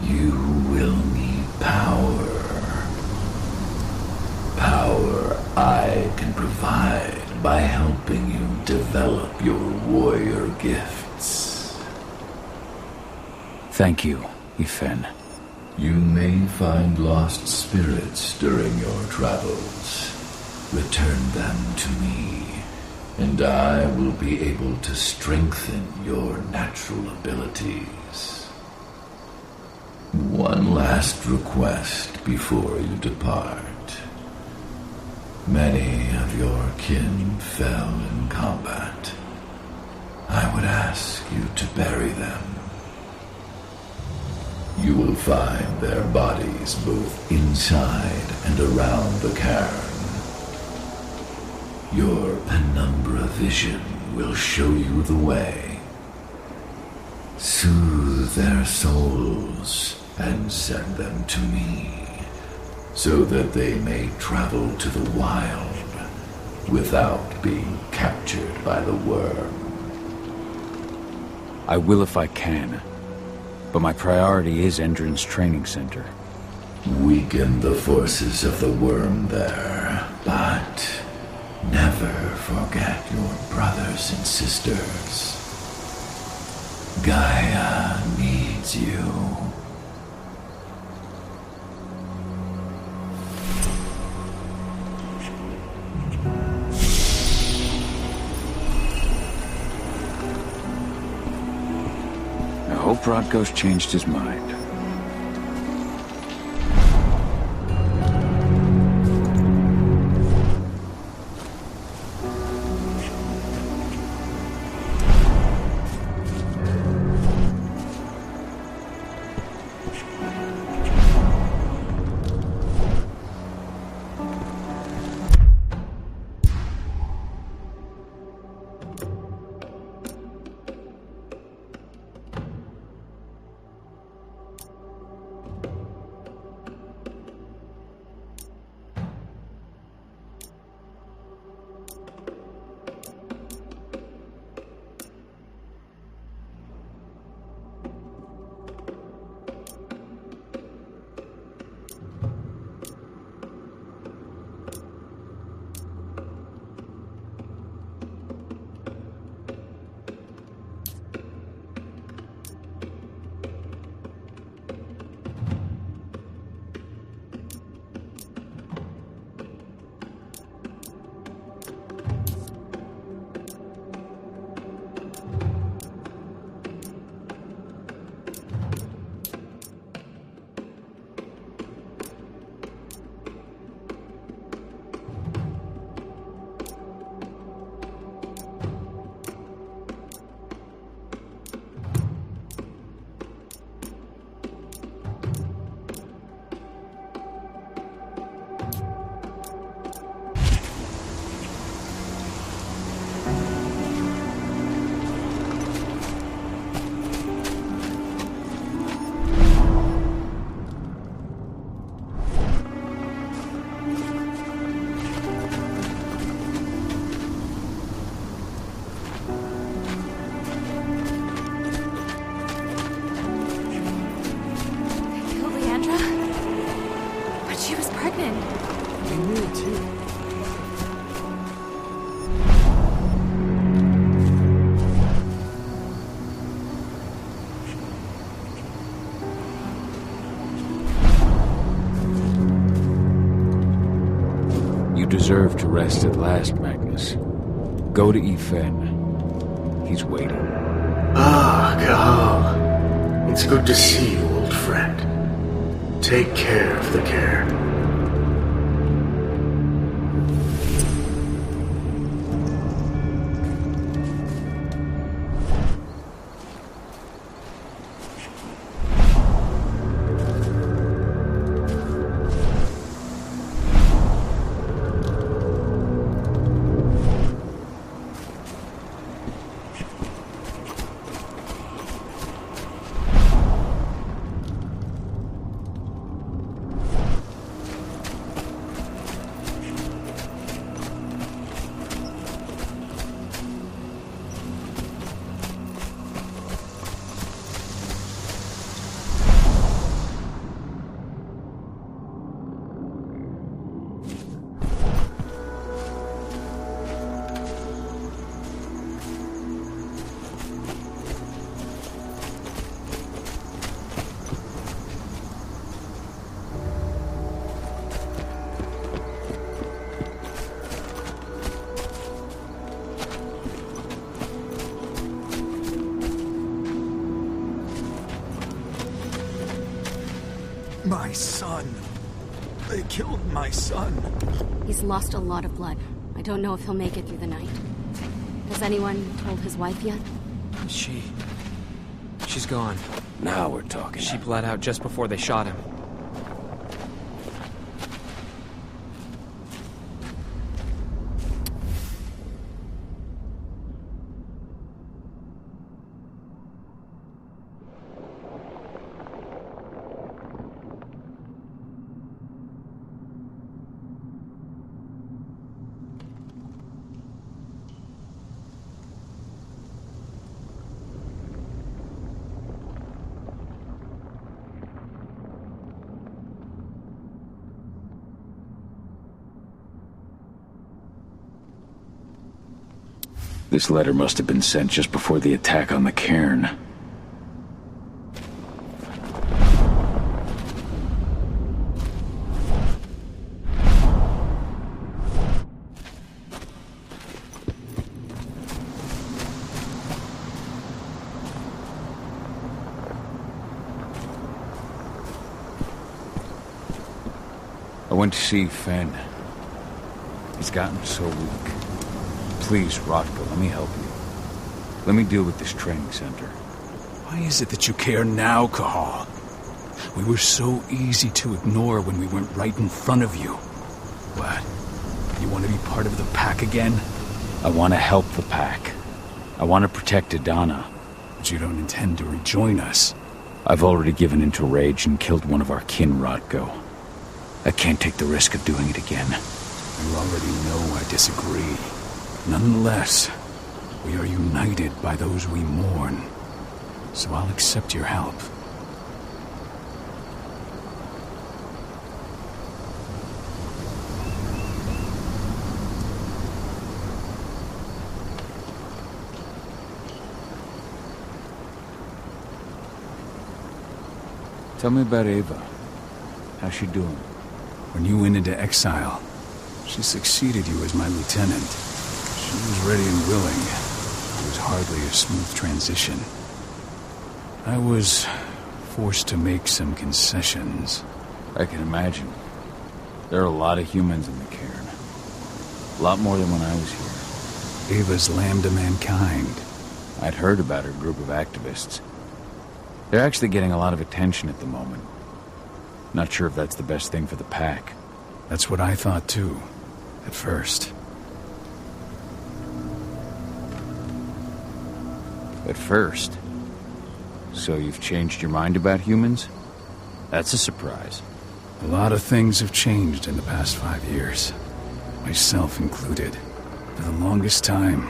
S23: you will need power. Power I can provide by helping you develop your warrior gifts.
S2: Thank you, Ifen.
S23: You may find lost spirits during your travels. Return them to me, and I will be able to strengthen your natural abilities. One last request before you depart. Many of your kin fell in combat. I would ask you to bury them. You will find their bodies both inside and around the cairn. Your penumbra vision will show you the way. Soothe their souls and send them to me, so that they may travel to the wild without being captured by the worm.
S2: I will if I can, but my priority is Endron's training center.
S23: Weaken the forces of the worm there, but never forget your brothers and sisters. Gaia needs you.
S2: I hope Rodko's changed his mind. rest at last, Magnus. Go to Efen. He's waiting.
S15: Ah, Cahal. It's good to see you, old friend. Take care of the care.
S3: My son. They killed my son.
S21: He's lost a lot of blood. I don't know if he'll make it through the night. Has anyone told his wife yet?
S4: She's gone.
S10: Now we're talking.
S4: She bled out just before they shot him.
S2: This letter must have been sent just before the attack on the cairn. I went to see Fen. He's gotten so weak. Please, Rotko, let me help you. Let me deal with this training center.
S3: Why is it that you care now, Cahal? We were so easy to ignore when we went right in front of you. What? You want to be part of the pack again?
S2: I want to help the pack. I want to protect Adana.
S3: But you don't intend to rejoin us.
S2: I've already given into rage and killed one of our kin, Rotko. I can't take the risk of doing it again.
S3: You already know I disagree. Nonetheless, we are united by those we mourn, so I'll accept your help.
S2: Tell me about Ava. How's she doing?
S3: When you went into exile, she succeeded you as my lieutenant. She was ready and willing. It was hardly a smooth transition. I was forced to make some concessions.
S2: I can imagine. There are a lot of humans in the cairn. A lot more than when I was here.
S3: Ava's Lambda Mankind.
S2: I'd heard about her group of activists. They're actually getting a lot of attention at the moment. Not sure if that's the best thing for the pack.
S3: That's what I thought too, at first.
S2: At first? So you've changed your mind about humans? That's a surprise.
S3: A lot of things have changed in the past 5 years. Myself included. For the longest time,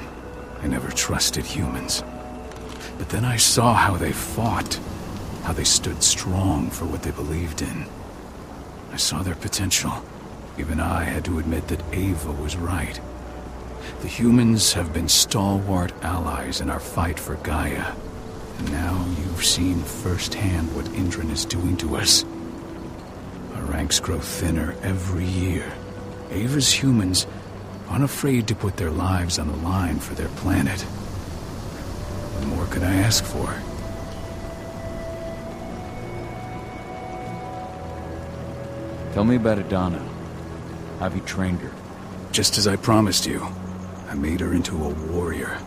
S3: I never trusted humans. But then I saw how they fought. How they stood strong for what they believed in. I saw their potential. Even I had to admit that Ava was right. The humans have been stalwart allies in our fight for Gaia. And now you've seen firsthand what Indran is doing to us. Our ranks grow thinner every year. Ava's humans unafraid to put their lives on the line for their planet. What more could I ask for?
S2: Tell me about Adana. Have you trained her?
S3: Just as I promised you, I made her into a warrior.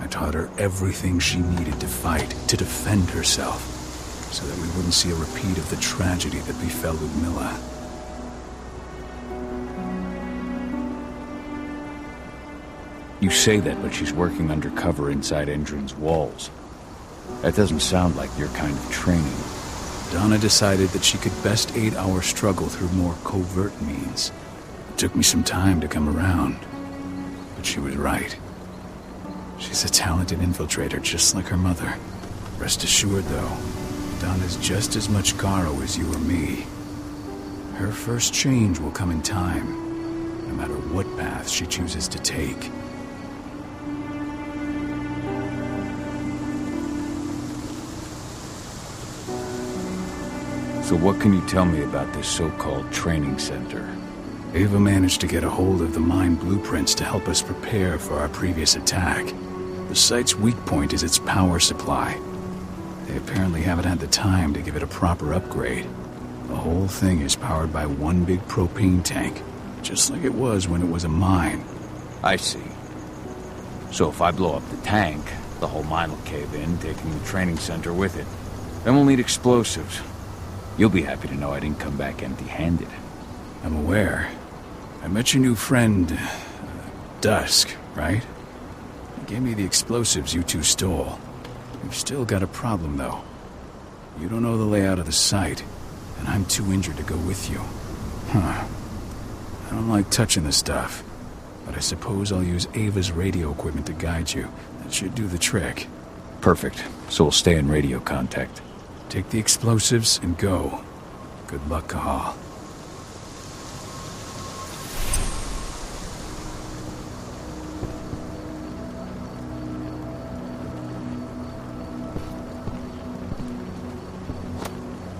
S3: I taught her everything she needed to fight, to defend herself, so that we wouldn't see a repeat of the tragedy that befell Ludmilla.
S2: You say that, but she's working undercover inside Endron's walls. That doesn't sound like your kind of training.
S3: Donna decided that she could best aid our struggle through more covert means. It took me some time to come around, but she was right. She's a talented infiltrator, just like her mother. Rest assured, though, Donna's just as much Garo as you or me. Her first change will come in time, no matter what path she chooses to take.
S2: So what can you tell me about this so-called training center?
S3: Ava managed to get a hold of the mine blueprints to help us prepare for our previous attack. The site's weak point is its power supply. They apparently haven't had the time to give it a proper upgrade. The whole thing is powered by one big propane tank, just like it was when it was a mine.
S2: I see. So if I blow up the tank, the whole mine will cave in, taking the training center with it. Then we'll need explosives. You'll be happy to know I didn't come back empty-handed.
S3: I'm aware. I met your new friend, Dusk, right? He gave me the explosives you two stole. We've still got a problem, though. You don't know the layout of the site, and I'm too injured to go with you. Huh. I don't like touching the stuff, but I suppose I'll use Ava's radio equipment to guide you. That should do the trick.
S2: Perfect. So we'll stay in radio contact.
S3: Take the explosives and go. Good luck, Kahal.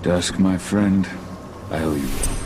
S2: Dusk, my friend, I owe you one.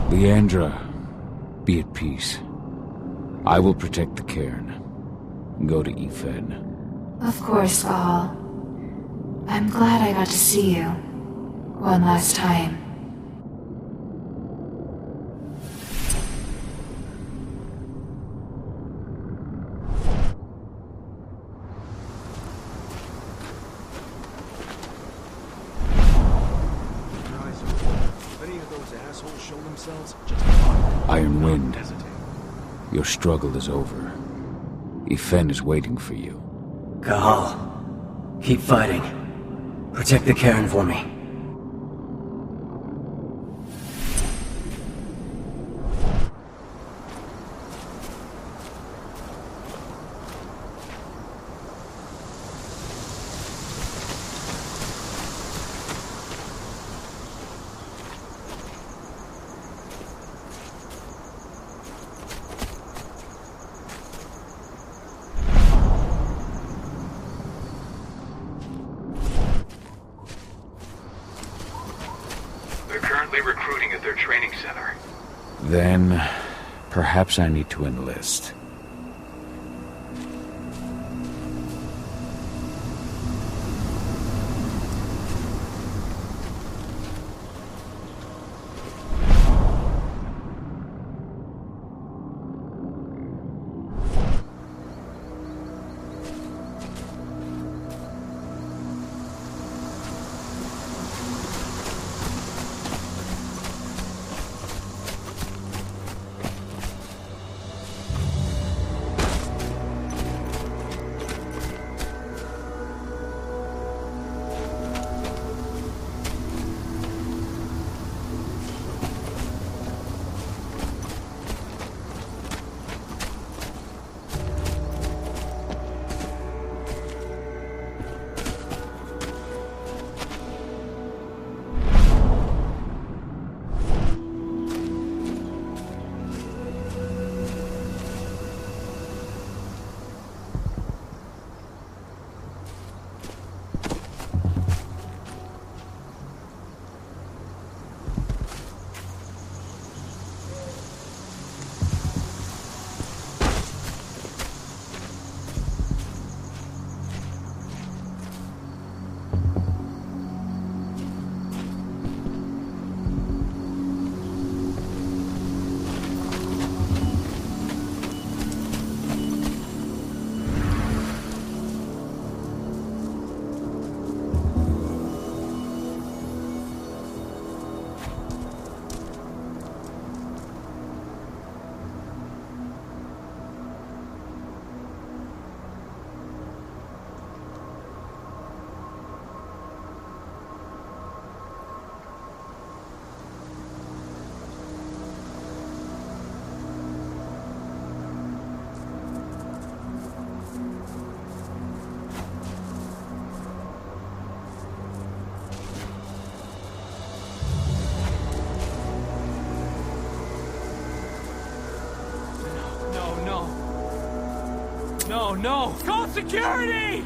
S2: Leandra, be at peace. I will protect the cairn. Go to Efen.
S6: Of course, Val. I'm glad I got to see you. One last time.
S2: Iron Wind, your struggle is over. Efen is waiting for you.
S17: Kahal, keep fighting. Protect the cairn for me.
S2: Then, perhaps I need to enlist.
S19: No, no! Call security!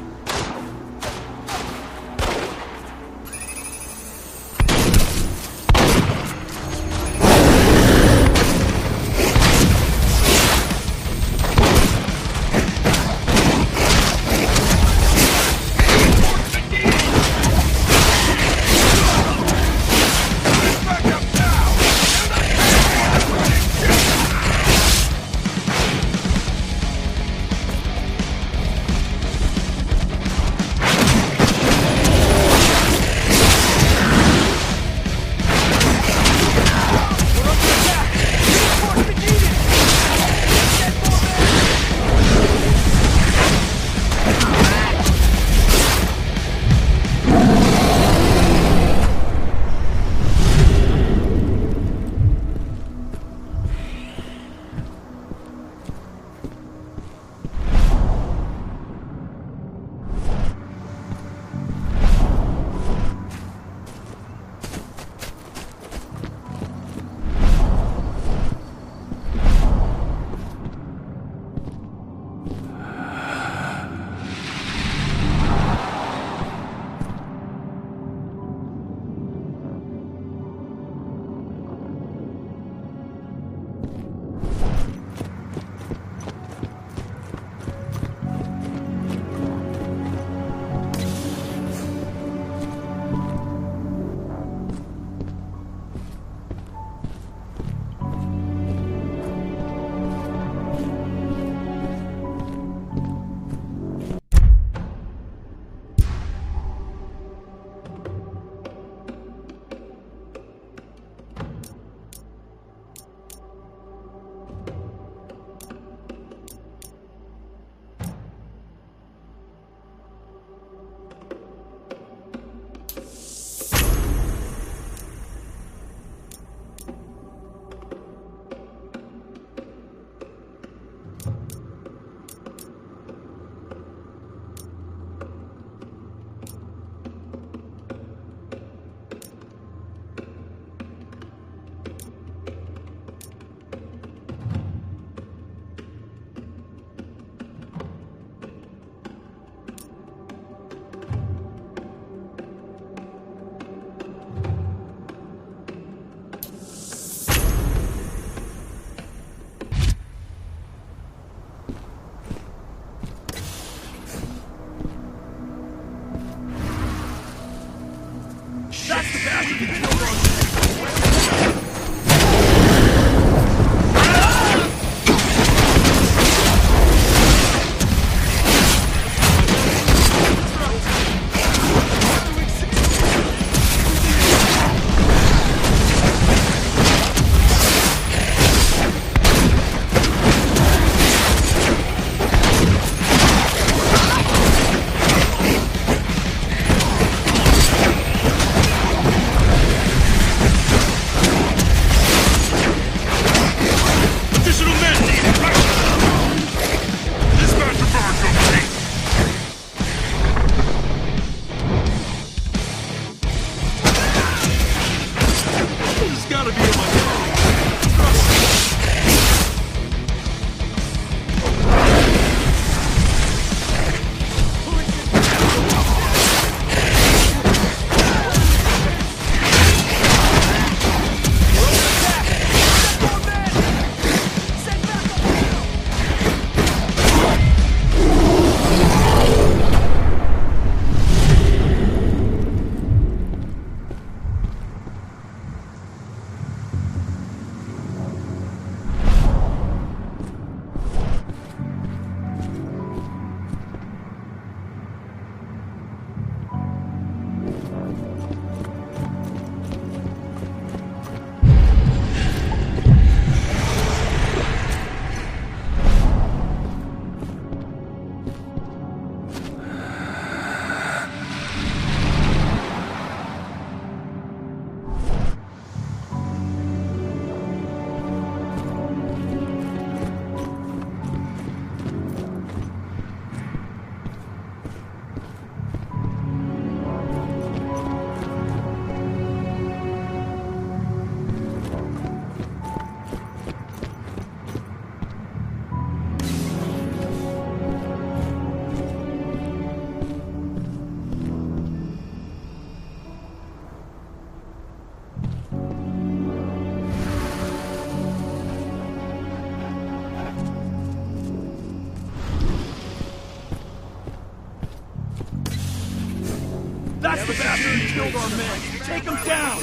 S19: That's the bastard who killed our men! Take him down!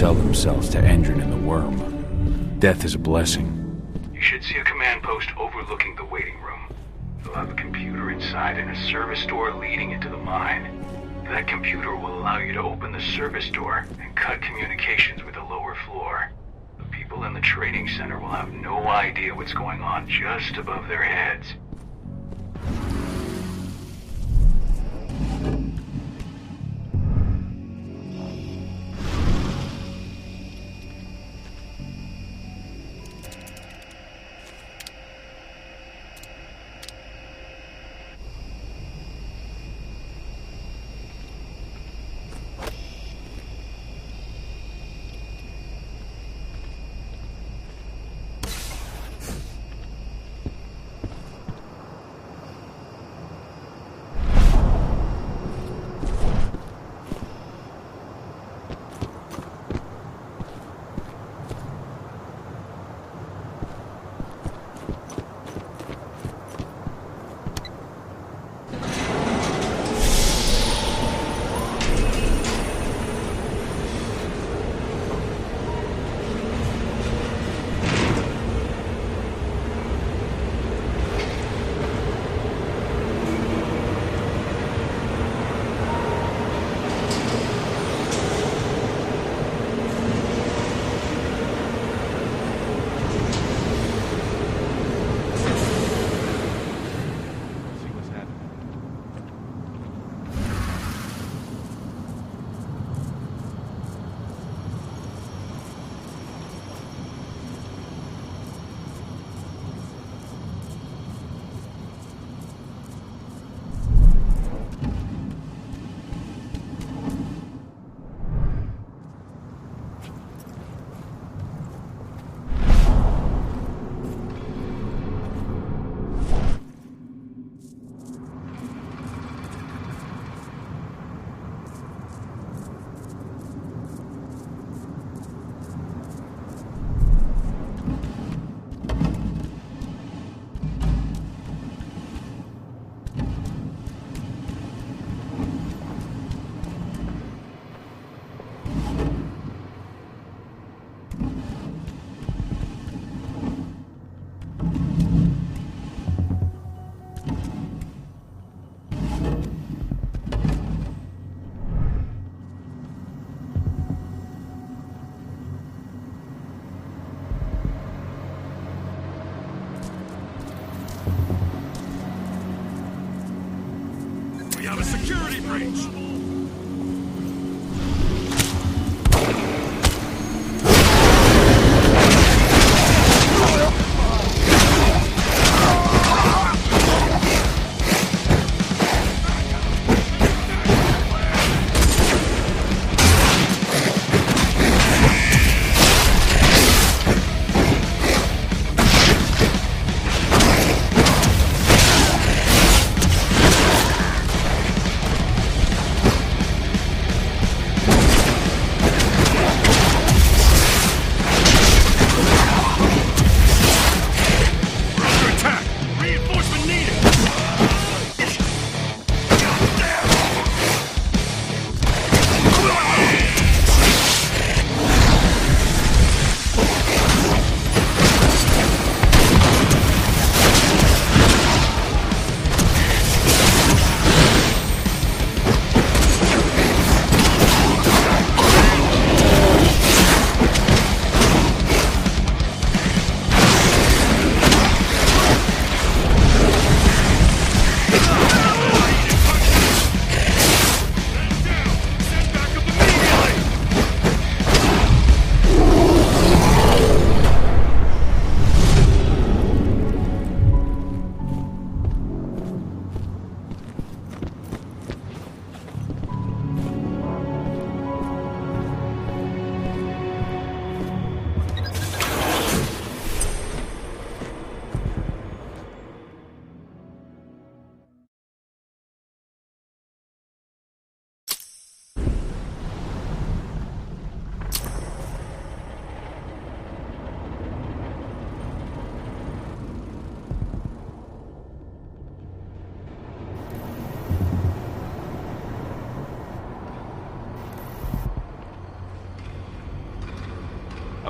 S2: Sell themselves to Endrin and the Worm. Death is a blessing.
S11: You should see a command post overlooking the waiting room. They'll have a computer inside and a service door leading into the mine. That computer will allow you to open the service door and cut communications with the lower floor. The people in the trading center will have no idea what's going on just above their heads.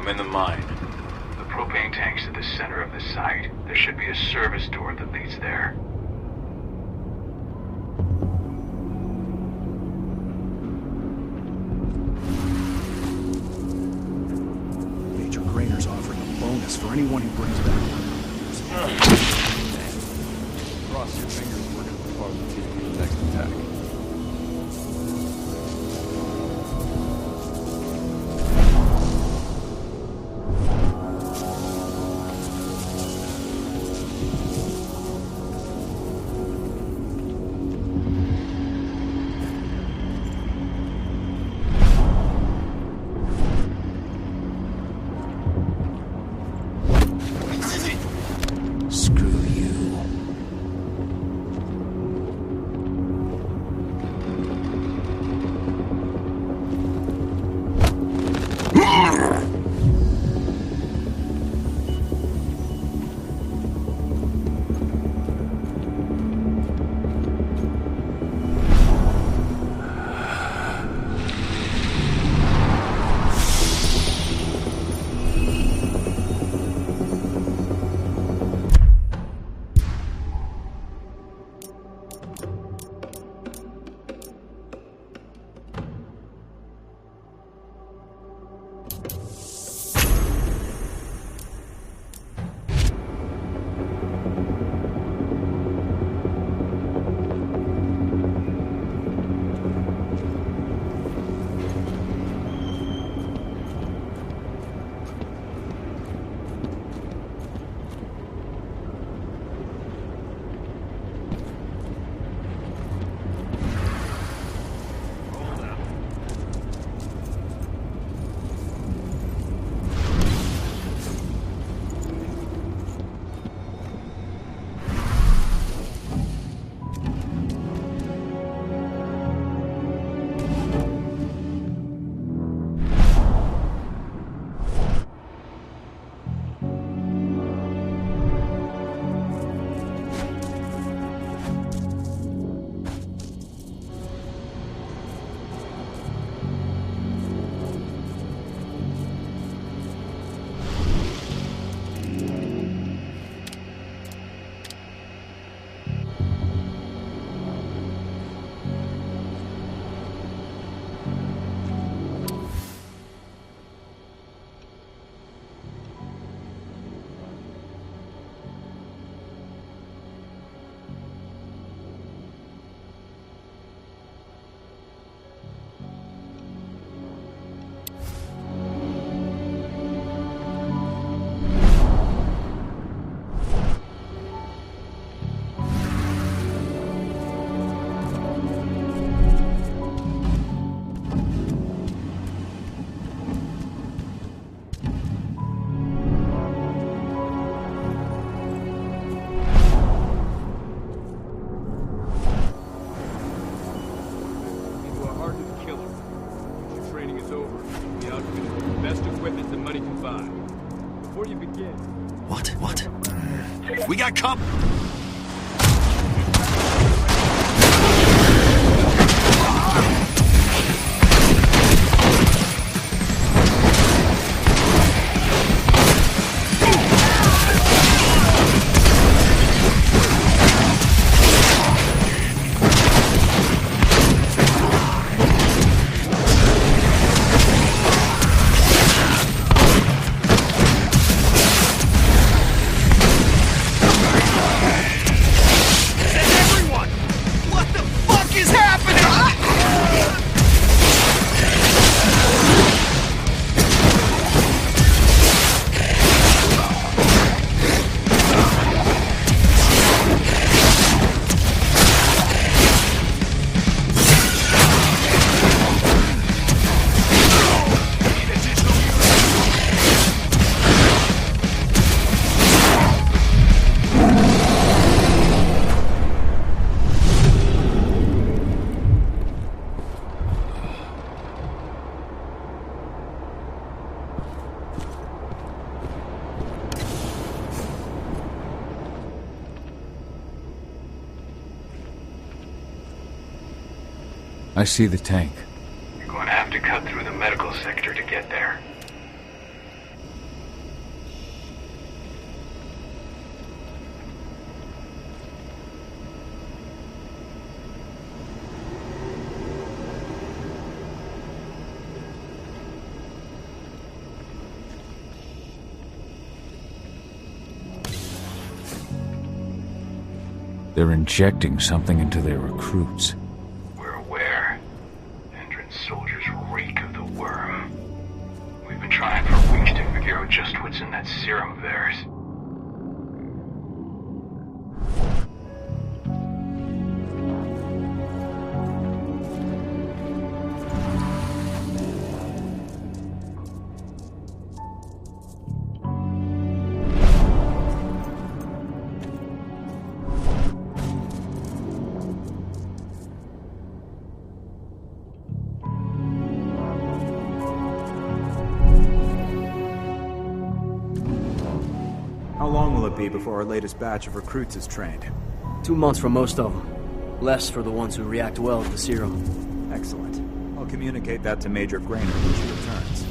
S2: I'm in the mine.
S11: The propane tank's at the center of the site. There should be a service door that leads there.
S20: Major Grainer's offering a bonus for anyone who brings back.
S9: Cross your fingers, we're gonna propose the team for the next attack.
S19: We got company.
S2: I see the tank.
S11: You're going to have to cut through the medical sector to get there.
S2: They're injecting something into their recruits.
S11: We're aware. Endron's soldiers reek of the worm. We've been trying for weeks to figure out just what's in that serum of theirs.
S7: How long will it be before our latest batch of recruits is trained?
S17: 2 months for most of them. Less for the ones who react well to the serum.
S7: Excellent. I'll communicate that to Major Grainer when she returns.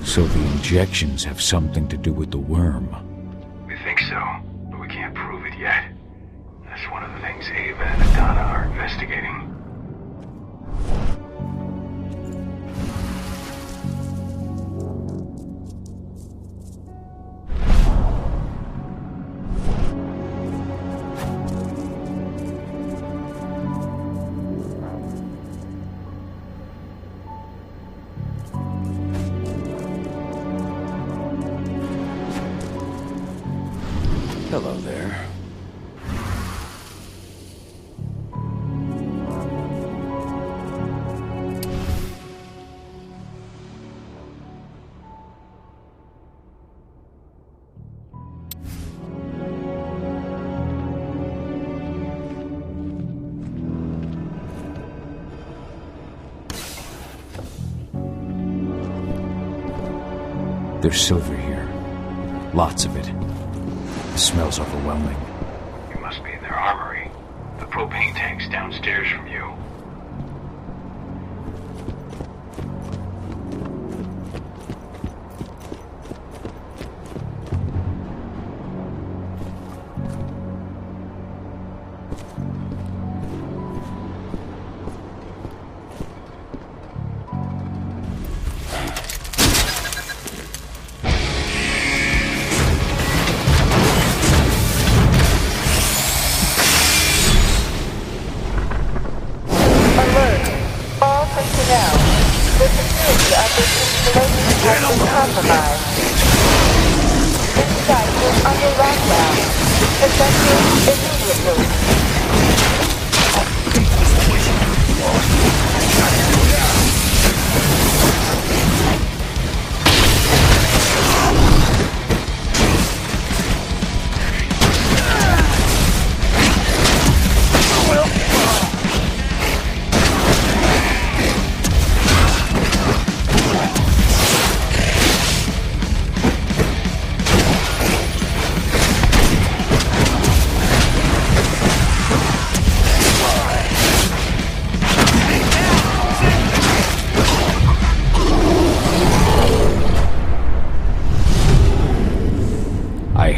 S2: So the injections have something to do with the worm.
S11: We think so, but we can't prove it yet. That's one of the things Ava and Adana are investigating.
S2: Hello there. There's silver here. Lots of it. The smell's overwhelming.
S11: You must be in their armory. The propane tank's downstairs from you.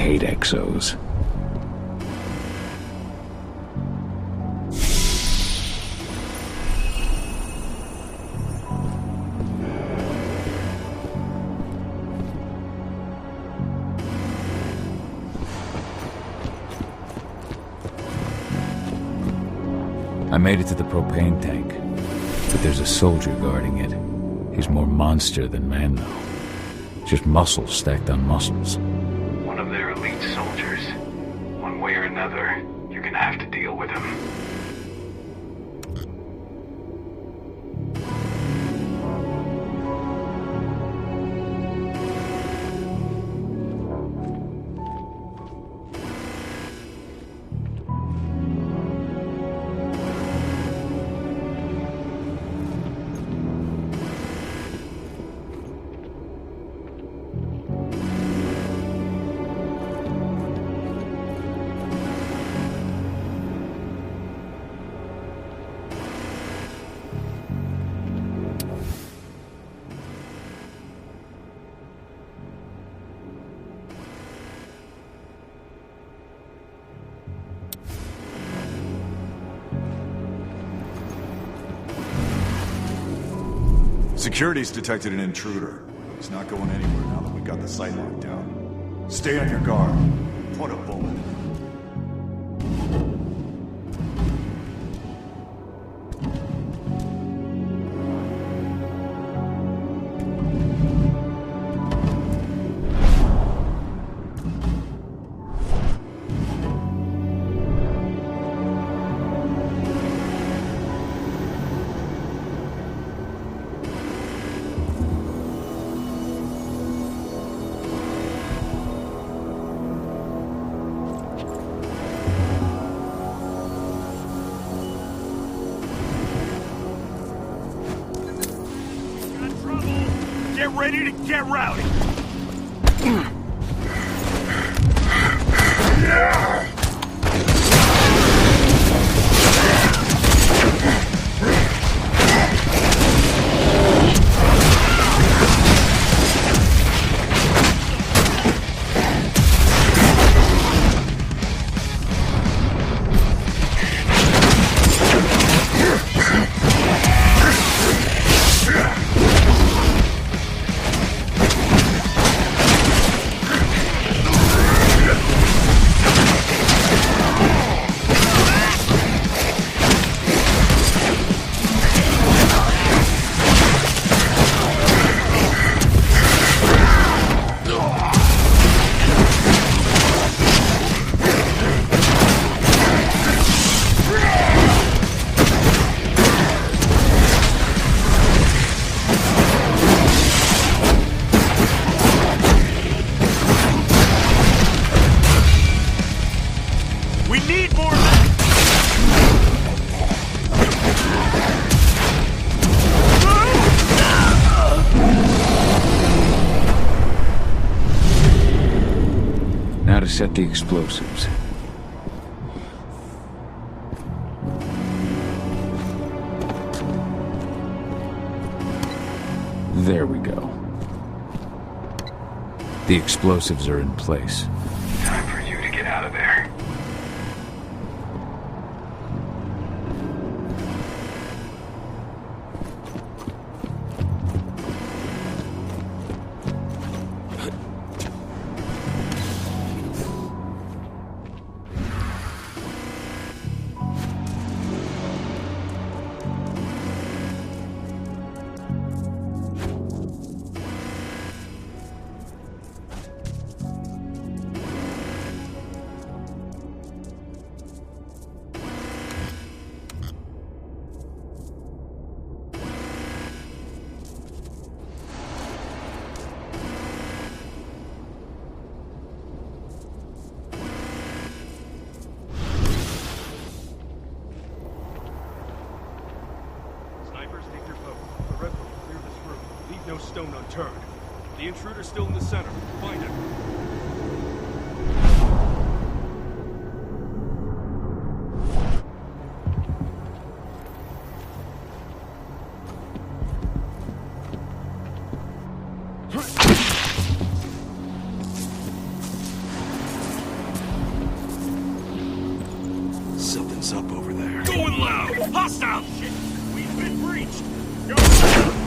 S2: hate exos. I made it to the propane tank, but there's a soldier guarding it. He's more monster than man, though. Just muscles stacked on muscles.
S11: One of their elite soldiers. One way or another, you're gonna have to deal with him.
S7: Security's detected an intruder. He's not going anywhere now that we got the site locked down. Stay on your guard. Put a bullet in him.
S19: Get ready to get rowdy!
S2: Now to set the explosives. There we go. The explosives are in place.
S11: Time for you to get out of there.
S19: No stone unturned. The intruder's still in the center. Find him. loud! Hostile! Shit! We've been breached! Go!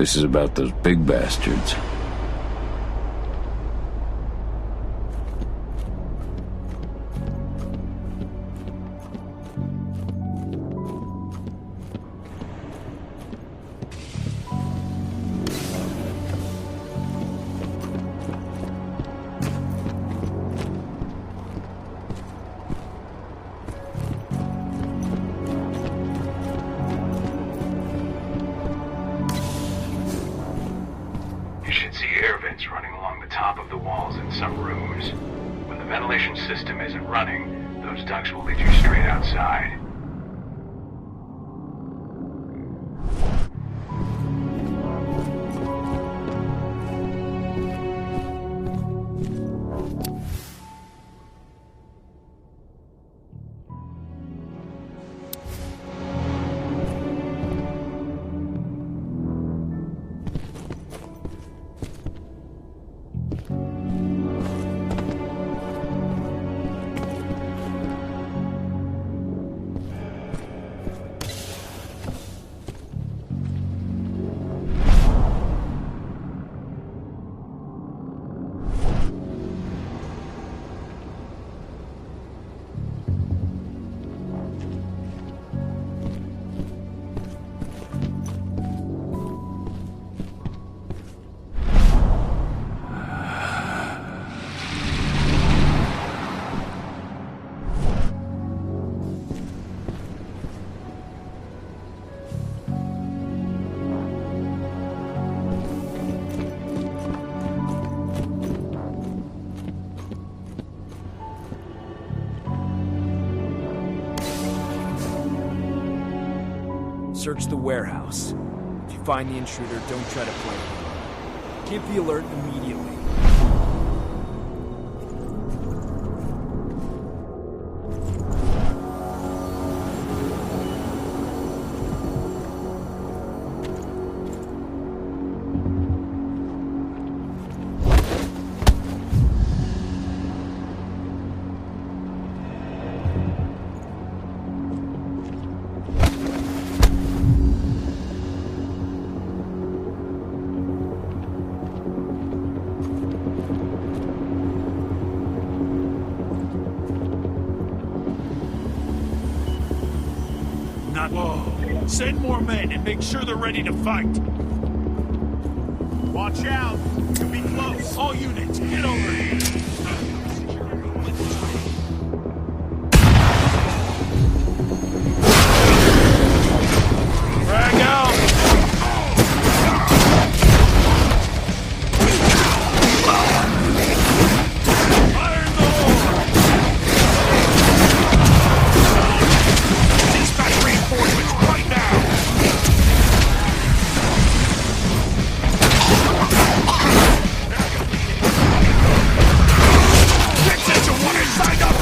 S2: This is about those big bastards.
S13: Search the warehouse. If you find the intruder, don't try to play it. Give the alert immediately.
S14: Whoa. Send more men and make sure they're ready to fight. Watch out. You'll be close. All units, get over here. Frag out. Fire in the hole. Dispatch reinforcements right now. This isn't what I signed up for.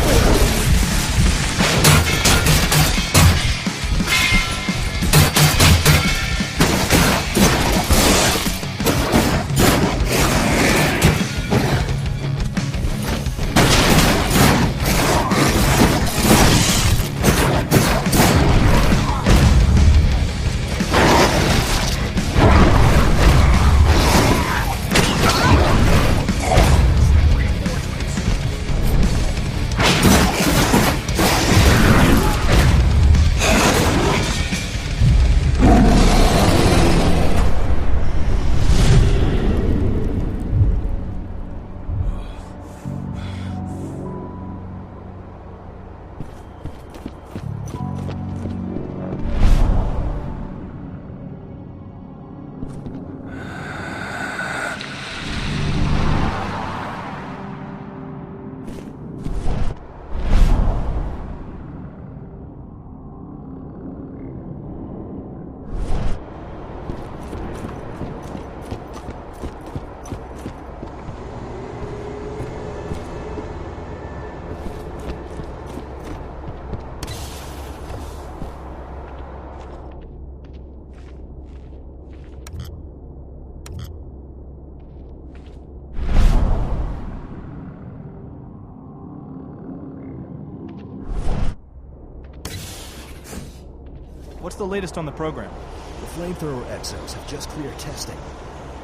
S16: What's the latest on the program?
S20: The flamethrower exos have just cleared testing.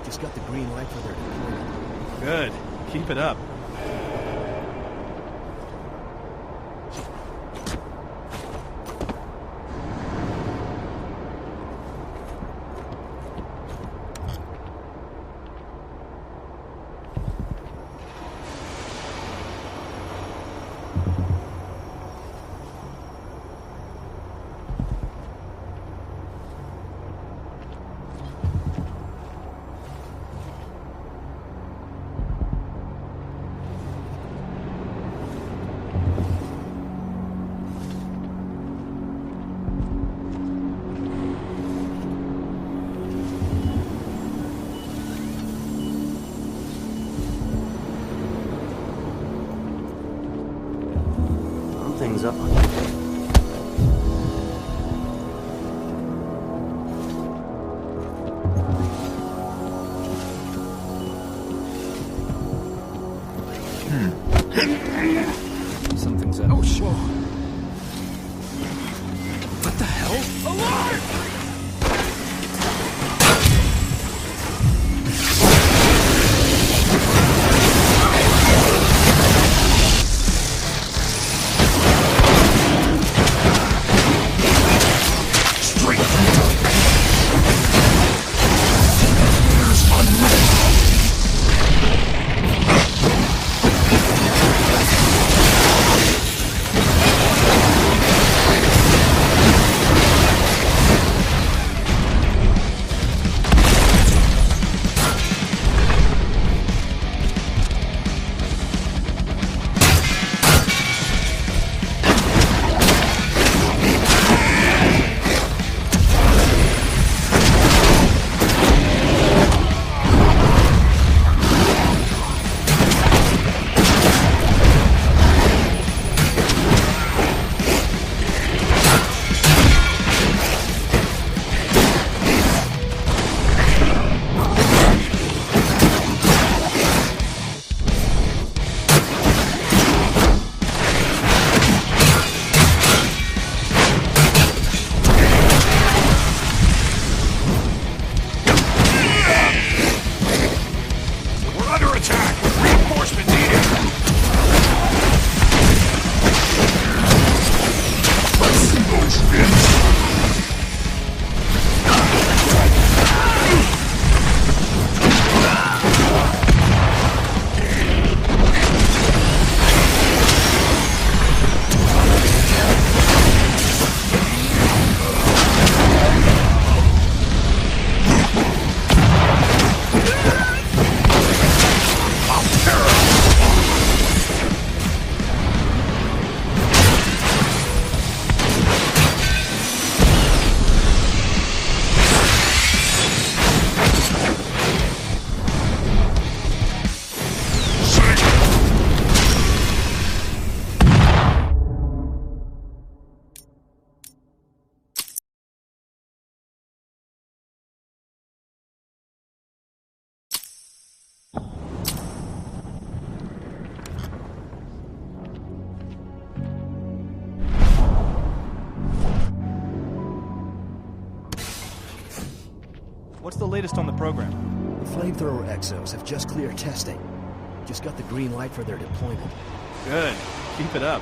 S20: Just got the green light for their deployment.
S16: Good. Keep it up. What's the latest on the program?
S20: The flamethrower exos have just cleared testing. Just got the green light for their deployment.
S16: Good. Keep it up.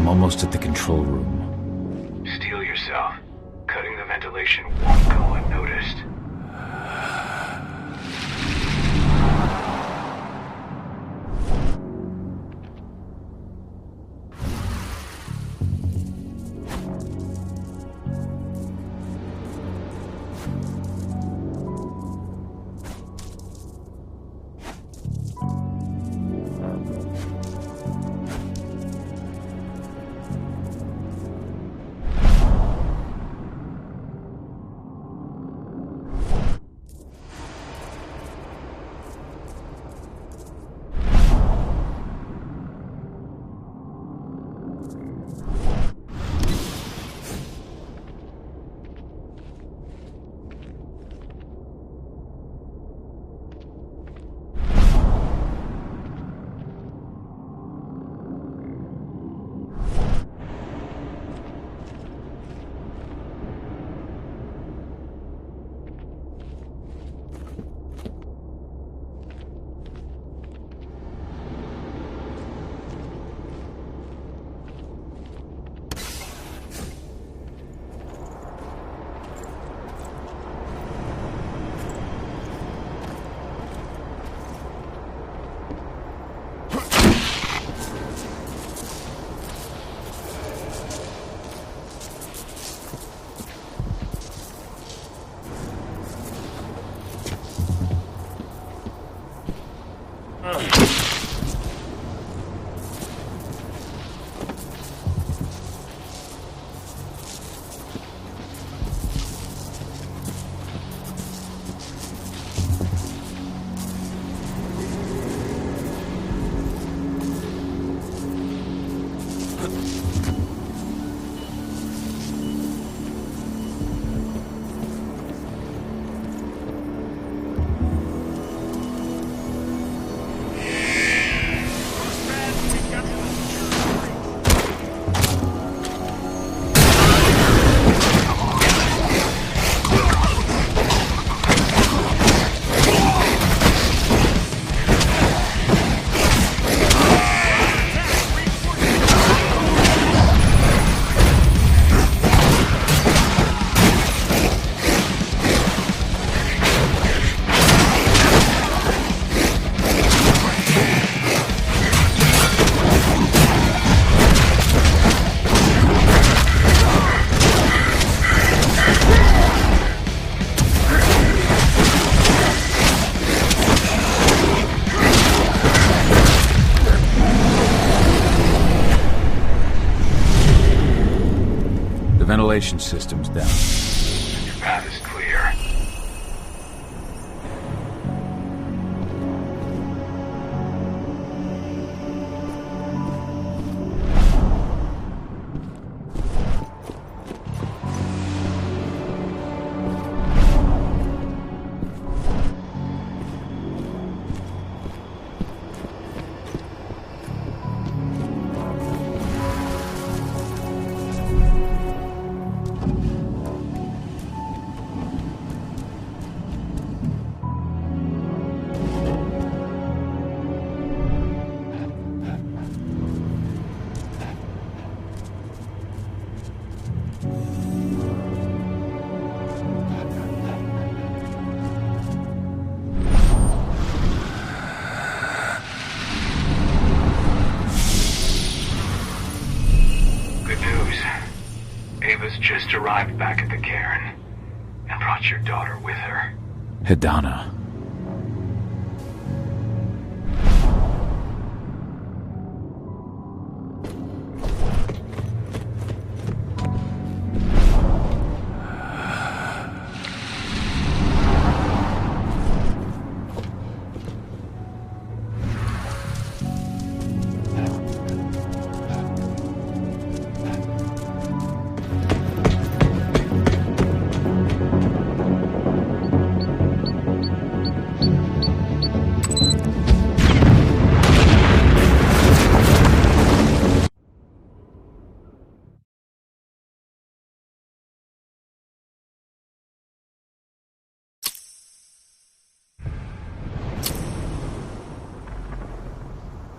S2: I'm almost at the control room.
S11: Steel yourself. Cutting the ventilation won't go unnoticed.
S2: Ventilation system's down.
S11: Your path is clear. Just arrived back at the cairn and brought your daughter with her.
S2: Hidana.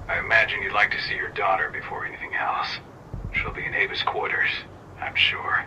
S11: I imagine you'd like to see your daughter before anything else. She'll be in Ava's quarters, I'm sure.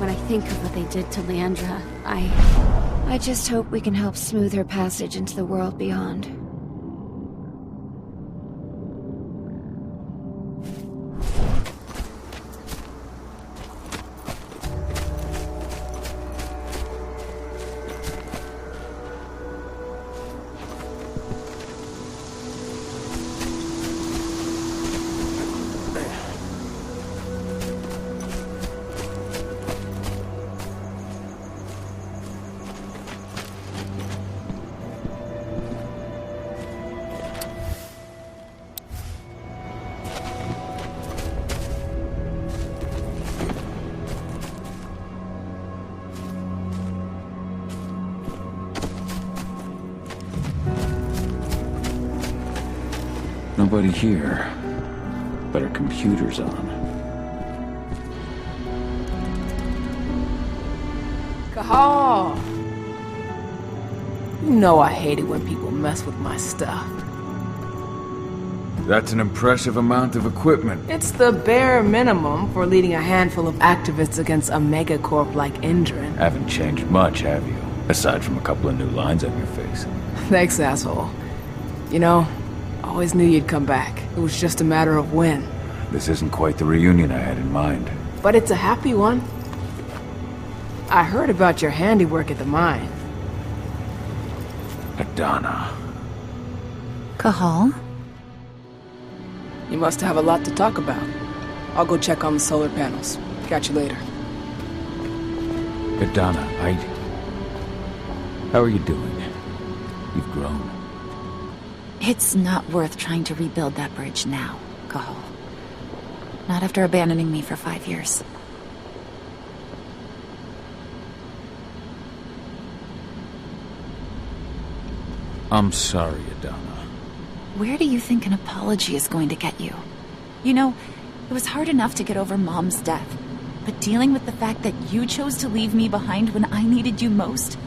S21: when I think of what they did to Leandra. I just hope we can help smooth her passage into the world beyond.
S2: Nobody here, but our computer's on.
S5: Cahal! You know I hate it when people mess with my stuff.
S2: That's an impressive amount of equipment.
S5: It's the bare minimum for leading a handful of activists against a megacorp like Endrin.
S2: Haven't changed much, have you? Aside from a couple of new lines on your face.
S5: Thanks, asshole. You know, I always knew you'd come back. It was just a matter of when.
S2: This isn't quite the reunion I had in mind.
S5: But it's a happy one. I heard about your handiwork at the mine.
S2: Adana.
S21: Cahal?
S5: You must have a lot to talk about. I'll go check on the solar panels. Catch you later.
S2: Adana, how are you doing? You've grown.
S21: It's not worth trying to rebuild that bridge now, Cahal. Not after abandoning me for 5 years.
S2: I'm sorry, Adana.
S21: Where do you think an apology is going to get you? You know, it was hard enough to get over Mom's death, but dealing with the fact that you chose to leave me behind when I needed you most,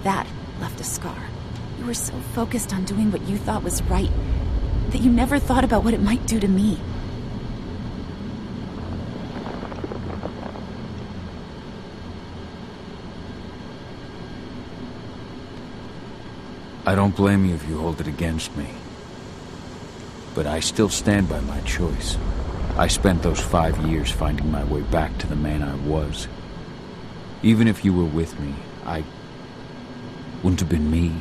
S21: that left a scar. You were so focused on doing what you thought was right that you never thought about what it might do to me.
S2: I don't blame you if you hold it against me. But I still stand by my choice. I spent those 5 years finding my way back to the man I was. Even if you were with me, I wouldn't have been me.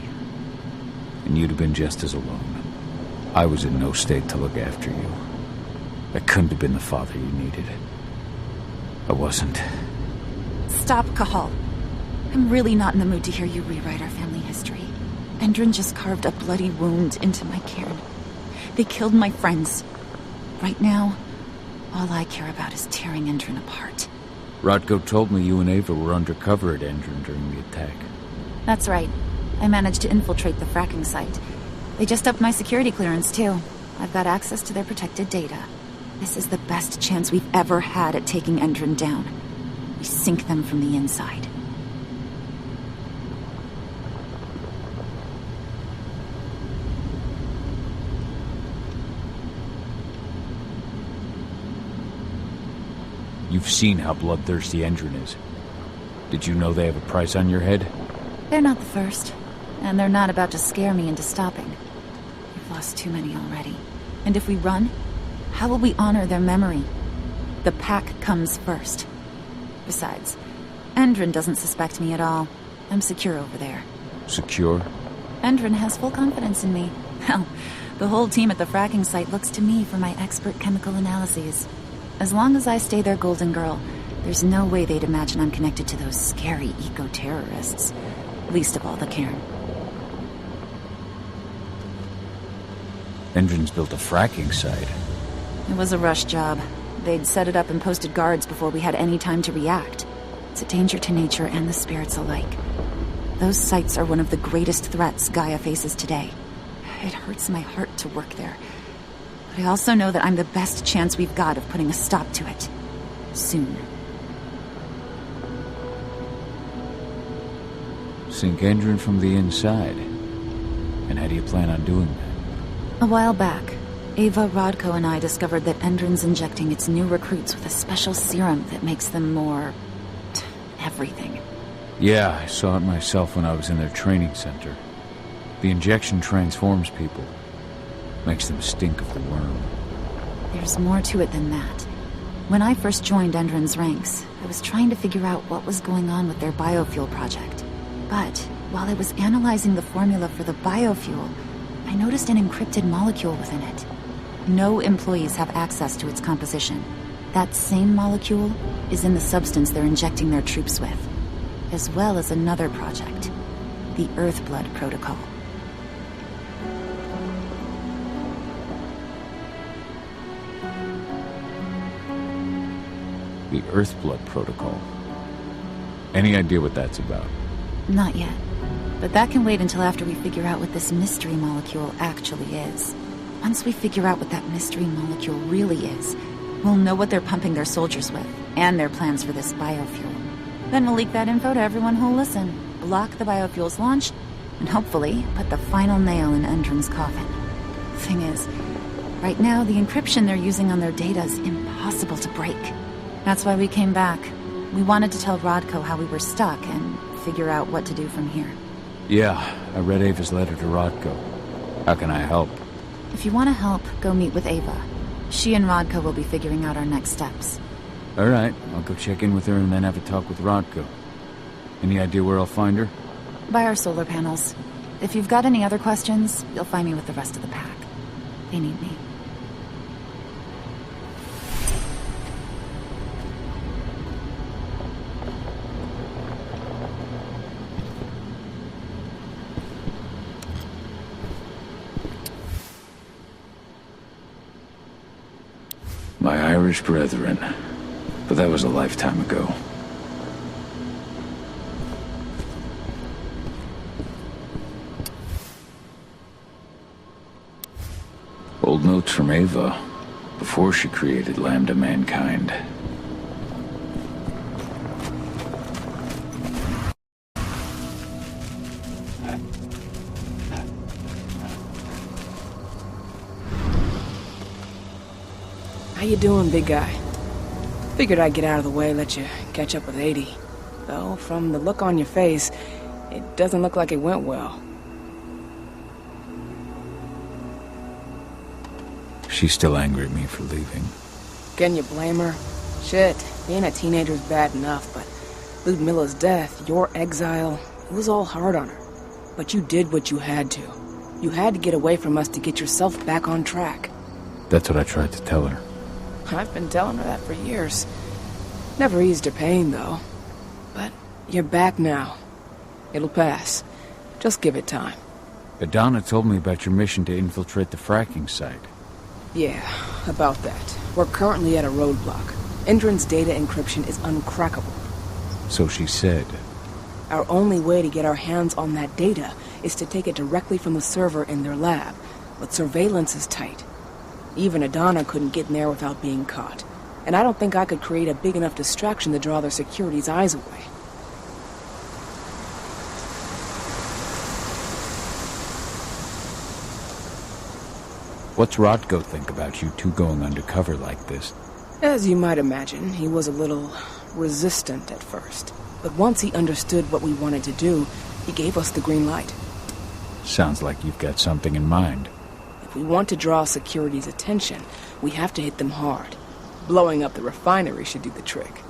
S2: And you'd have been just as alone. I was in no state to look after you. I couldn't have been the father you needed. I wasn't.
S21: Stop, Cahal. I'm really not in the mood to hear you rewrite our family history. Endrin just carved a bloody wound into my cairn. They killed my friends. Right now, all I care about is tearing Endrin apart.
S2: Rodko told me you and Ava were undercover at Endrin during the attack.
S21: That's right. I managed to infiltrate the fracking site. They just upped my security clearance, too. I've got access to their protected data. This is the best chance we've ever had at taking Endrin down. We sink them from the inside.
S2: You've seen how bloodthirsty Endrin is. Did you know they have a price on your head?
S21: They're not the first. And they're not about to scare me into stopping. We've lost too many already. And if we run, how will we honor their memory? The pack comes first. Besides, Endrin doesn't suspect me at all. I'm secure over there.
S2: Secure?
S21: Endrin has full confidence in me. Hell, the whole team at the fracking site looks to me for my expert chemical analyses. As long as I stay their golden girl, there's no way they'd imagine I'm connected to those scary eco-terrorists. Least of all the cairn.
S2: Endrin's built a fracking site.
S21: It was a rush job. They'd set it up and posted guards before we had any time to react. It's a danger to nature and the spirits alike. Those sites are one of the greatest threats Gaia faces today. It hurts my heart to work there. But I also know that I'm the best chance we've got of putting a stop to it. Soon.
S2: Sink Endrin from the inside. And how do you plan on doing that?
S21: A while back, Ava, Rodko, and I discovered that Endrin's injecting its new recruits with a special serum that makes them more everything.
S2: Yeah, I saw it myself when I was in their training center. The injection transforms people. Makes them stink of the worm.
S21: There's more to it than that. When I first joined Endron's ranks, I was trying to figure out what was going on with their biofuel project. But while I was analyzing the formula for the biofuel, I noticed an encrypted molecule within it. No employees have access to its composition. That same molecule is in the substance they're injecting their troops with, as well as another project, the Earthblood Protocol.
S2: The Earthblood Protocol. Any idea what that's about?
S21: Not yet. But that can wait until after we figure out what this mystery molecule actually is. Once we figure out what that mystery molecule really is, we'll know what they're pumping their soldiers with, and their plans for this biofuel. Then we'll leak that info to everyone who'll listen, block the biofuel's launch, and hopefully put the final nail in Endron's coffin. Thing is, right now the encryption they're using on their data is impossible to break. That's why we came back. We wanted to tell Rodko how we were stuck and figure out what to do from here.
S2: Yeah, I read Ava's letter to Rodko. How can I help?
S21: If you want to help, go meet with Ava. She and Rodko will be figuring out our next steps.
S2: Alright, I'll go check in with her and then have a talk with Rodko. Any idea where I'll find her?
S21: By our solar panels. If you've got any other questions, you'll find me with the rest of the pack. They need me.
S2: My Irish brethren. But that was a lifetime ago. Old notes from Ava, before she created Lambda Mankind.
S5: How you doing, big guy? Figured I'd get out of the way, let you catch up with 80. Though, from the look on your face, it doesn't look like it went well.
S2: She's still angry at me for leaving.
S5: Can you blame her? Shit, being a teenager's bad enough, but Ludmilla's death, your exile, it was all hard on her. But you did what you had to. You had to get away from us to get yourself back on track.
S2: That's what I tried to tell her.
S5: I've been telling her that for years. Never eased her pain, though. But you're back now. It'll pass. Just give it time.
S2: Adana told me about your mission to infiltrate the fracking site.
S5: Yeah, about that. We're currently at a roadblock. Endron's data encryption is uncrackable.
S2: So she said.
S5: Our only way to get our hands on that data is to take it directly from the server in their lab. But surveillance is tight. Even Adana couldn't get in there without being caught. And I don't think I could create a big enough distraction to draw their security's eyes away.
S2: What's Rodko think about you two going undercover like this?
S5: As you might imagine, he was a little resistant at first. But once he understood what we wanted to do, he gave us the green light.
S2: Sounds like you've got something in mind.
S5: If we want to draw security's attention, we have to hit them hard. Blowing up the refinery should do the trick.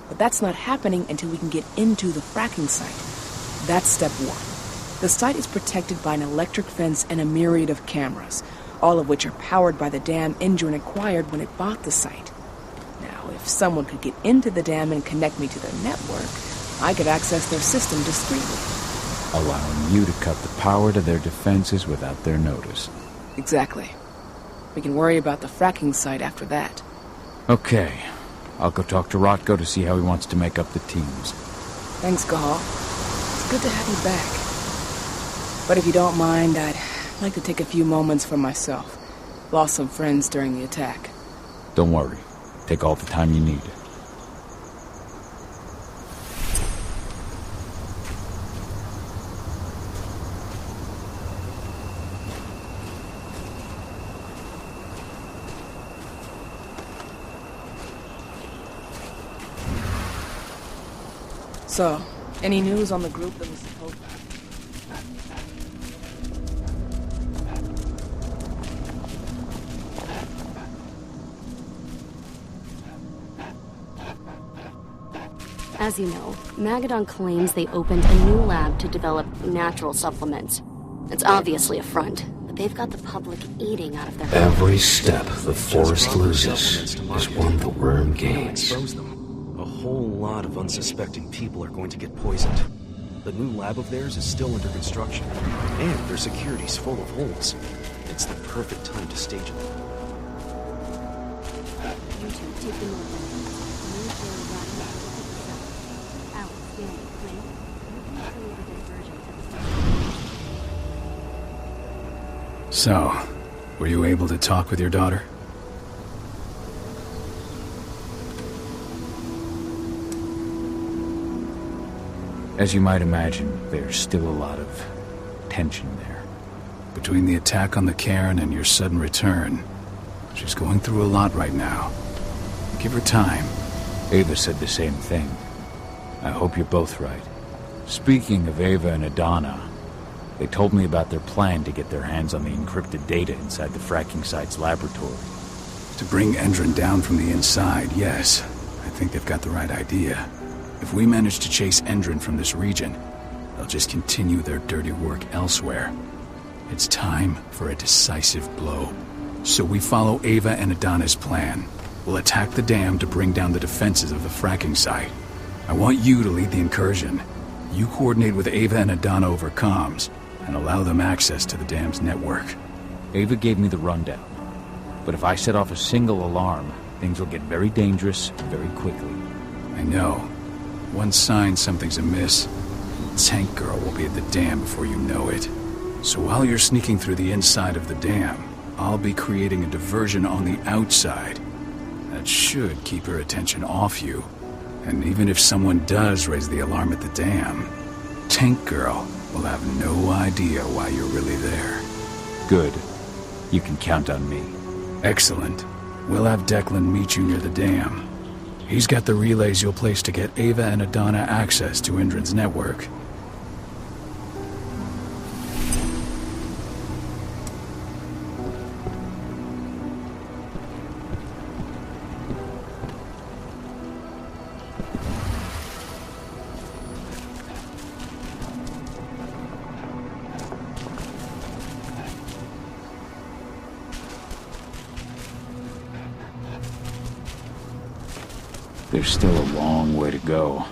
S5: But that's not happening until we can get into the fracking site. That's step one. The site is protected by an electric fence and a myriad of cameras, all of which are powered by the dam Endron acquired when it bought the site. Now, if someone could get into the dam and connect me to their network, I could access their system discreetly.
S2: Allowing you to cut the power to their defenses without their notice.
S5: Exactly. We can worry about the fracking site after that.
S2: Okay. I'll go talk to Rodko to see how he wants to make up the teams.
S5: Thanks, Gahal. It's good to have you back. But if you don't mind, I'd like to take a few moments for myself. Lost some friends during the attack.
S2: Don't worry. Take all the time you need.
S5: So, any news on the group that was supposed to...
S1: As you know, Magadon claims they opened a new lab to develop natural supplements. It's obviously a front, but they've got the public eating out of their...
S15: Every step the forest loses is one the worm gains.
S20: Expose them. A whole lot of unsuspecting people are going to get poisoned. The new lab of theirs is still under construction, and their security's full of holes. It's the perfect time to stage it.
S1: You two take them over.
S3: So, were you able to talk with your daughter?
S2: As you might imagine, there's still a lot of tension there.
S3: Between the attack on the cairn and your sudden return, she's going through a lot right now. Give her time.
S2: Ava said the same thing. I hope you're both right. Speaking of Ava and Adana, they told me about their plan to get their hands on the encrypted data inside the fracking site's laboratory.
S3: To bring Endron down from the inside, yes. I think they've got the right idea. If we manage to chase Endron from this region, they'll just continue their dirty work elsewhere. It's time for a decisive blow. So we follow Ava and Adana's plan. We'll attack the dam to bring down the defenses of the fracking site. I want you to lead the incursion. You coordinate with Ava and Adana over comms, and allow them access to the dam's network.
S2: Ava gave me the rundown. But if I set off a single alarm, things will get very dangerous very quickly.
S3: I know. One sign something's amiss, Tank Girl will be at the dam before you know it. So while you're sneaking through the inside of the dam, I'll be creating a diversion on the outside. That should keep her attention off you. And even if someone does raise the alarm at the dam, Tank Girl will have no idea why you're really there.
S2: Good. You can count on me.
S3: Excellent. We'll have Declan meet you near the dam. He's got the relays you'll place to get Ava and Adana access to Endron's network.
S2: There's still a long way to go.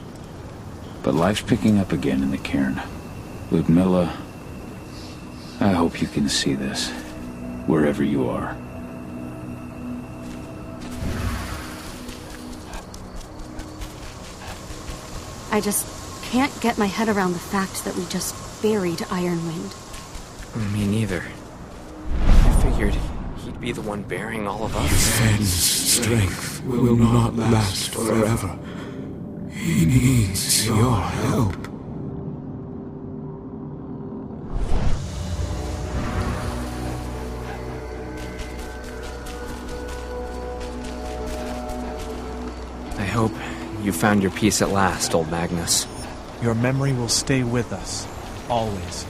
S2: But life's picking up again in the cairn. Ludmilla, I hope you can see this, wherever you are.
S1: I just can't get my head around the fact that we just buried Ironwind.
S4: Me neither. I figured he'd be the one bearing all of us.
S8: Defense strength will not last forever. He needs your help.
S4: I hope you found your peace at last, old Magnus.
S16: Your memory will stay with us, always.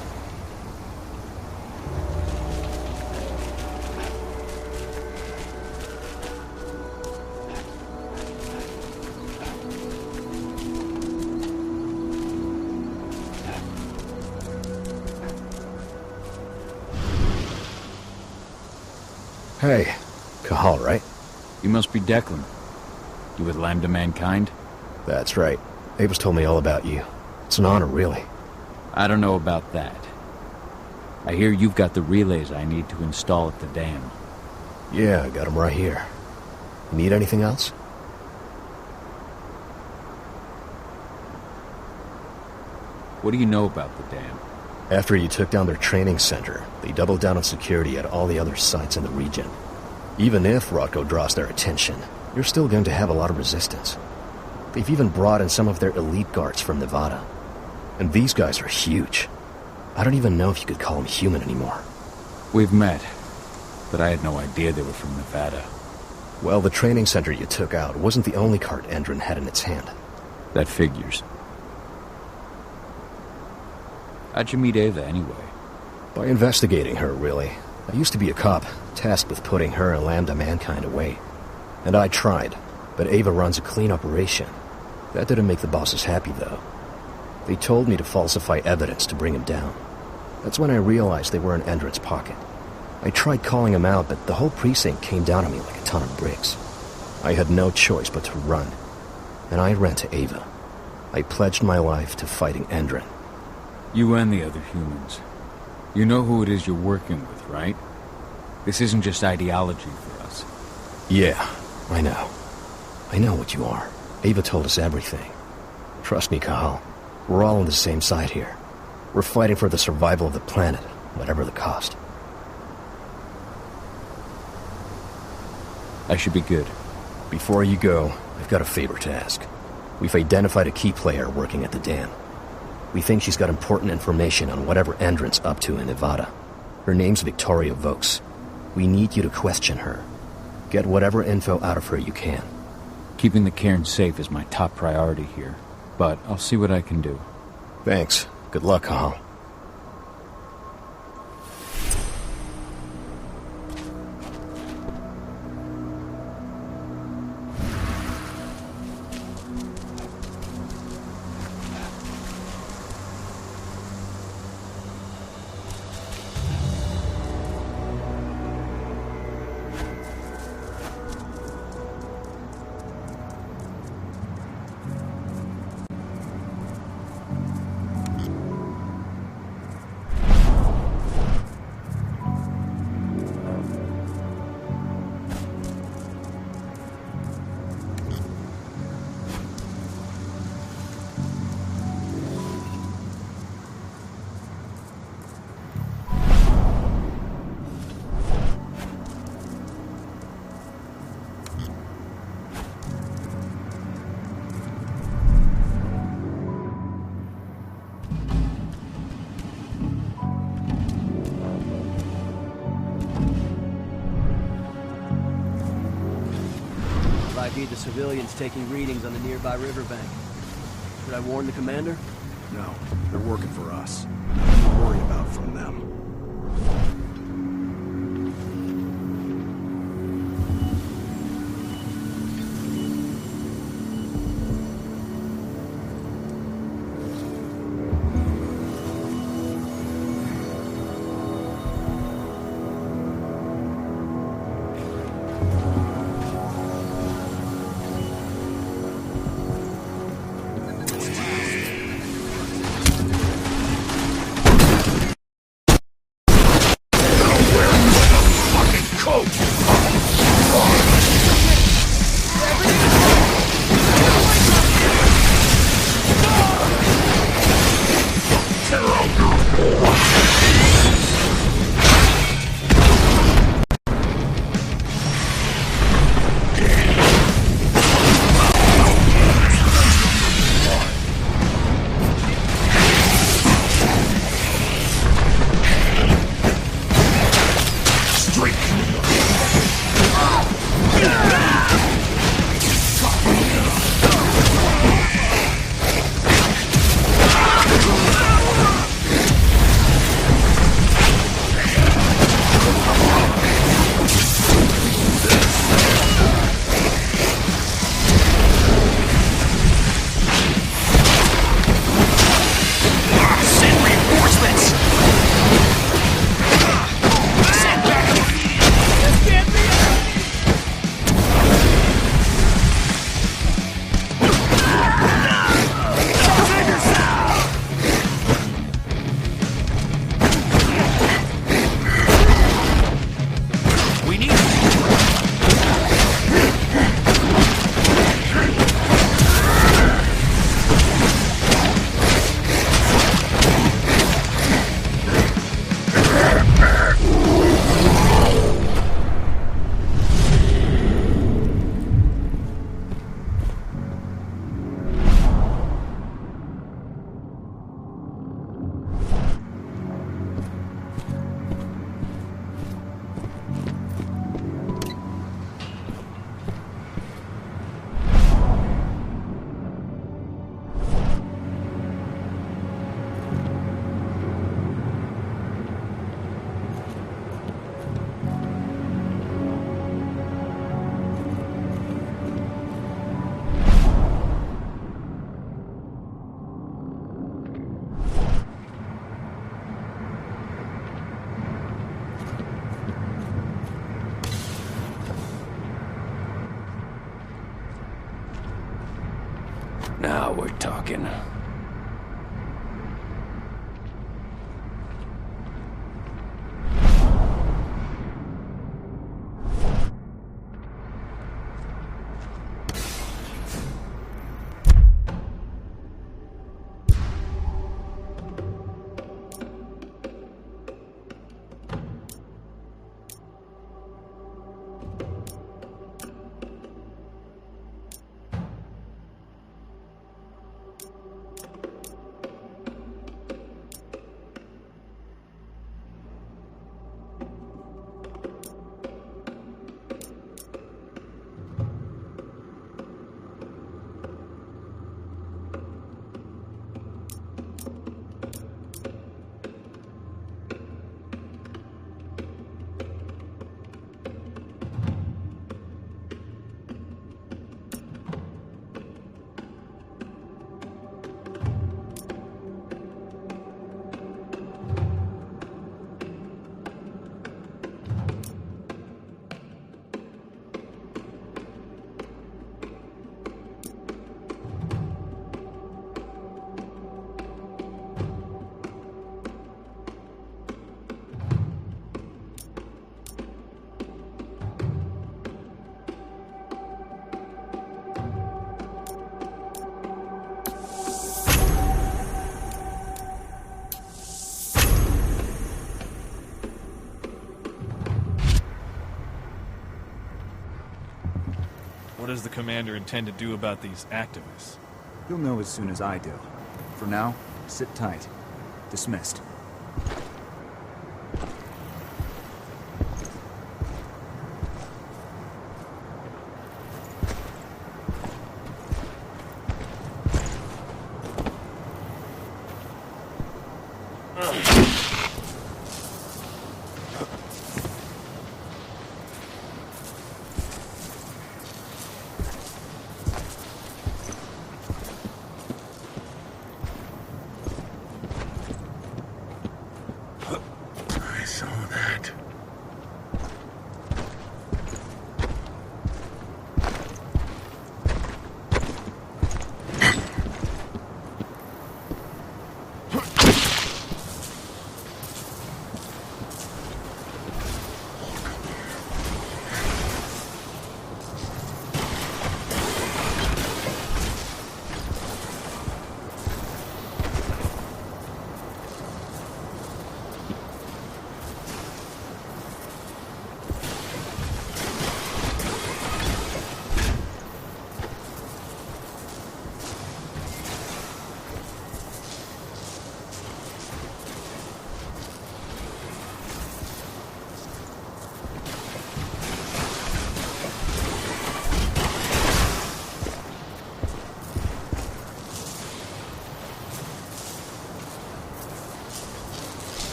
S20: Hey, Cahal, right?
S2: You must be Declan. You with Lambda Mankind?
S20: That's right. Ava's told me all about you. It's an honor, really.
S2: I don't know about that. I hear you've got the relays I need to install at the dam.
S20: Yeah, I got them right here. Need anything else?
S2: What do you know about the dam?
S20: After you took down their training center, they doubled down on security at all the other sites in the region. Even if Rotko draws their attention, you're still going to have a lot of resistance. They've even brought in some of their elite guards from Nevada. And these guys are huge. I don't even know if you could call them human anymore.
S2: We've met, but I had no idea they were from Nevada.
S20: Well, the training center you took out wasn't the only card Endron had in its hand.
S2: That figures. How'd you meet Ava, anyway?
S20: By investigating her, really. I used to be a cop, tasked with putting her and Lambda Mankind away. And I tried, but Ava runs a clean operation. That didn't make the bosses happy, though. They told me to falsify evidence to bring him down. That's when I realized they were in Endron's pocket. I tried calling him out, but the whole precinct came down on me like a ton of bricks. I had no choice but to run. And I ran to Ava. I pledged my life to fighting Endron.
S2: You and the other humans. You know who it is you're working with, right? This isn't just ideology for us.
S20: Yeah, I know. I know what you are. Ava told us everything. Trust me, Kahal. We're all on the same side here. We're fighting for the survival of the planet, whatever the cost.
S2: I should be good.
S20: Before you go, I've got a favor to ask. We've identified a key player working at the dam. We think she's got important information on whatever Endron's up to in Nevada. Her name's Victoria Vokes. We need you to question her. Get whatever info out of her you can.
S2: Keeping the cairn safe is my top priority here, but I'll see what I can do.
S20: Thanks. Good luck, Kahal.
S17: ID'd the civilians taking readings on the nearby riverbank. Should I warn the commander?
S3: No, they're working for us. Nothing to worry about from them.
S2: Now we're talking.
S12: What does the commander intend to do about these activists?
S18: You'll know as soon as I do. For now, sit tight. Dismissed.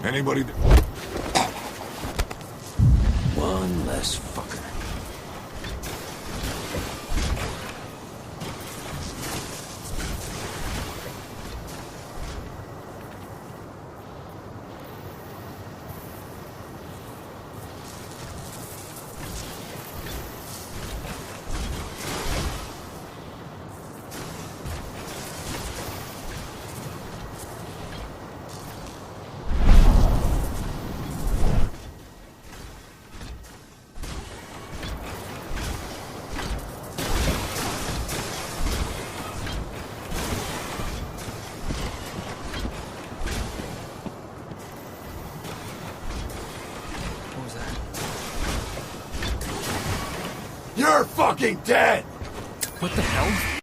S7: Anybody?
S2: One less fucker.
S7: You're fucking dead!
S12: What the hell?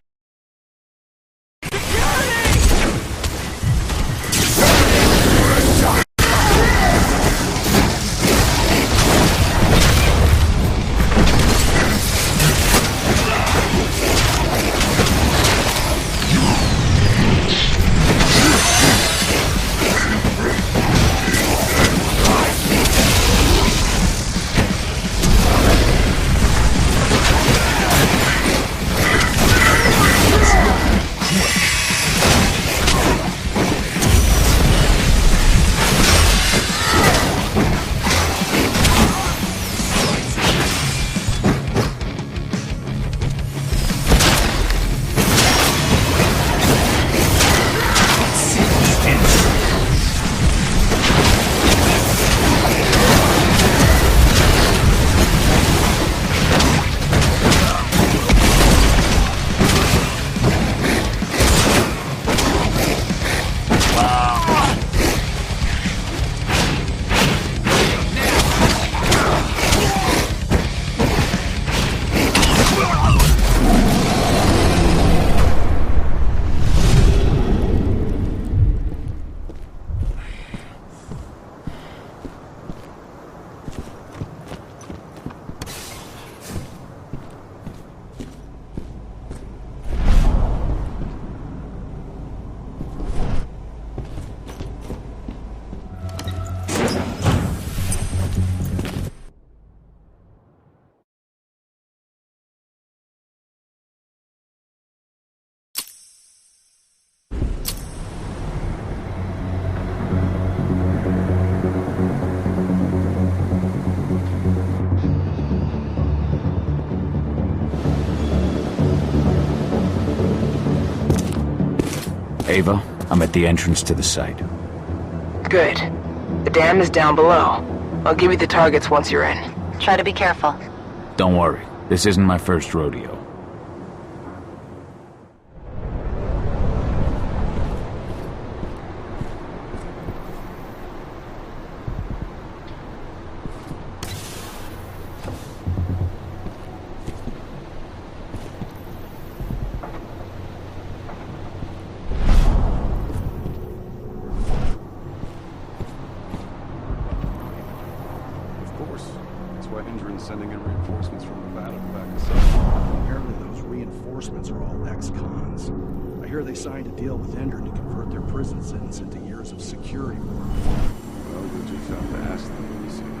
S2: Ava, I'm at the entrance to the site.
S5: Good. The dam is down below. I'll give you the targets once you're in.
S1: Try to be careful.
S2: Don't worry, this isn't my first rodeo.
S9: Sending in reinforcements from Nevada to back us up.
S10: Apparently those reinforcements are all ex-cons. I hear they signed a deal with Endron to convert their prison sentence into years of security work.
S9: Well, you'll just have to ask them when you see them.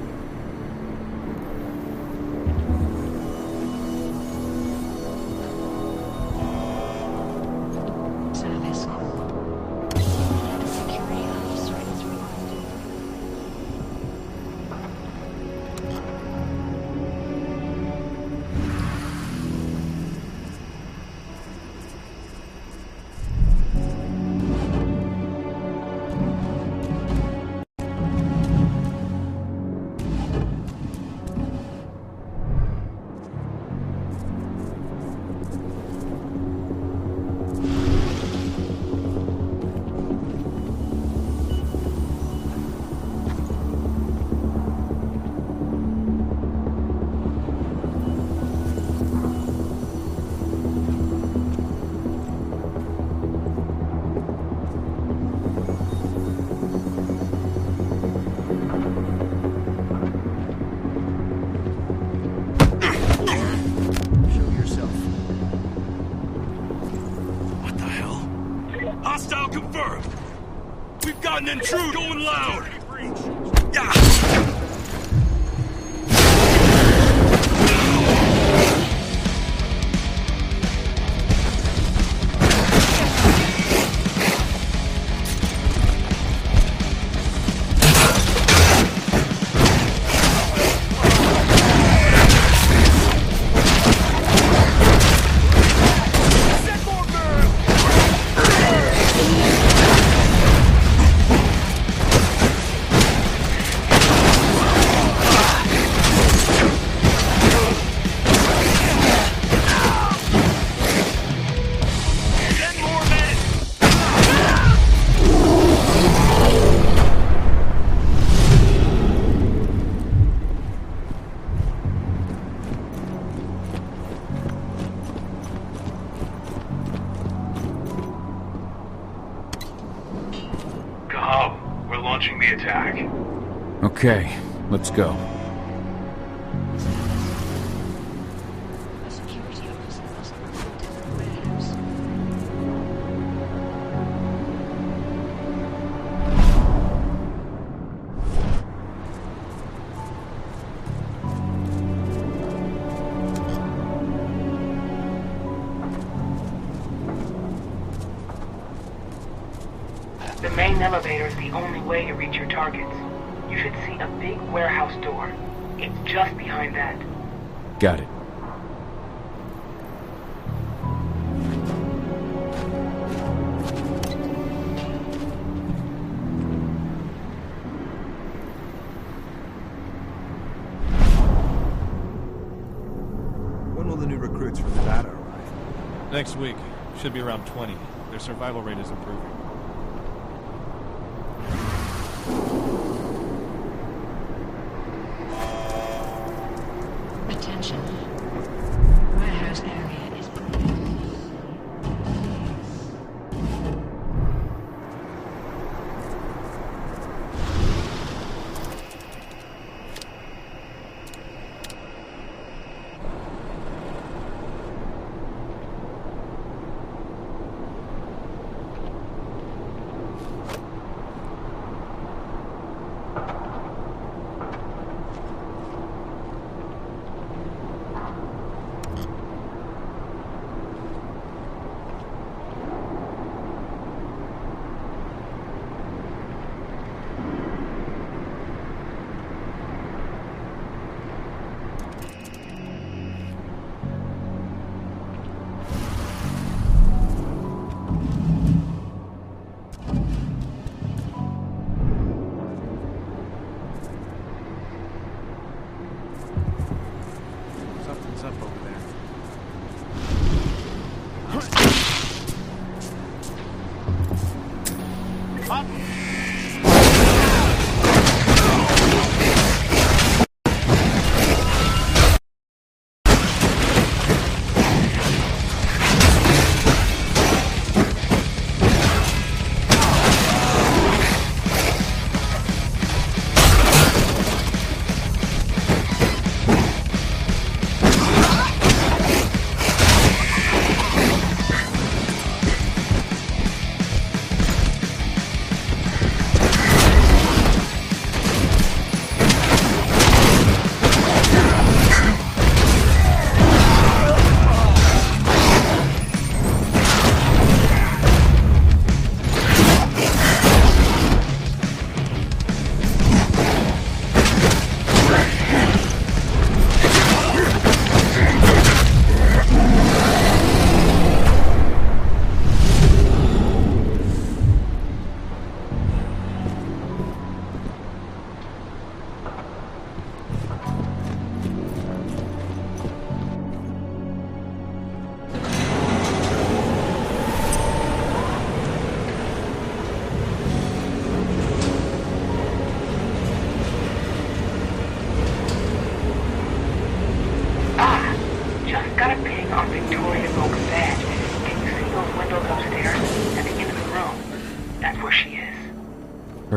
S14: Hostile confirmed! We've got an intruder going loud! Yeah.
S11: We're launching the attack.
S2: Okay, let's go.
S5: The main elevator is the only way to reach your targets. You should see a big warehouse door. It's just behind that.
S2: Got it.
S18: When will the new recruits from Nevada arrive?
S12: Next week. Should be around 20. Their survival rate is improving.
S22: Attention. Warehouse area is clear.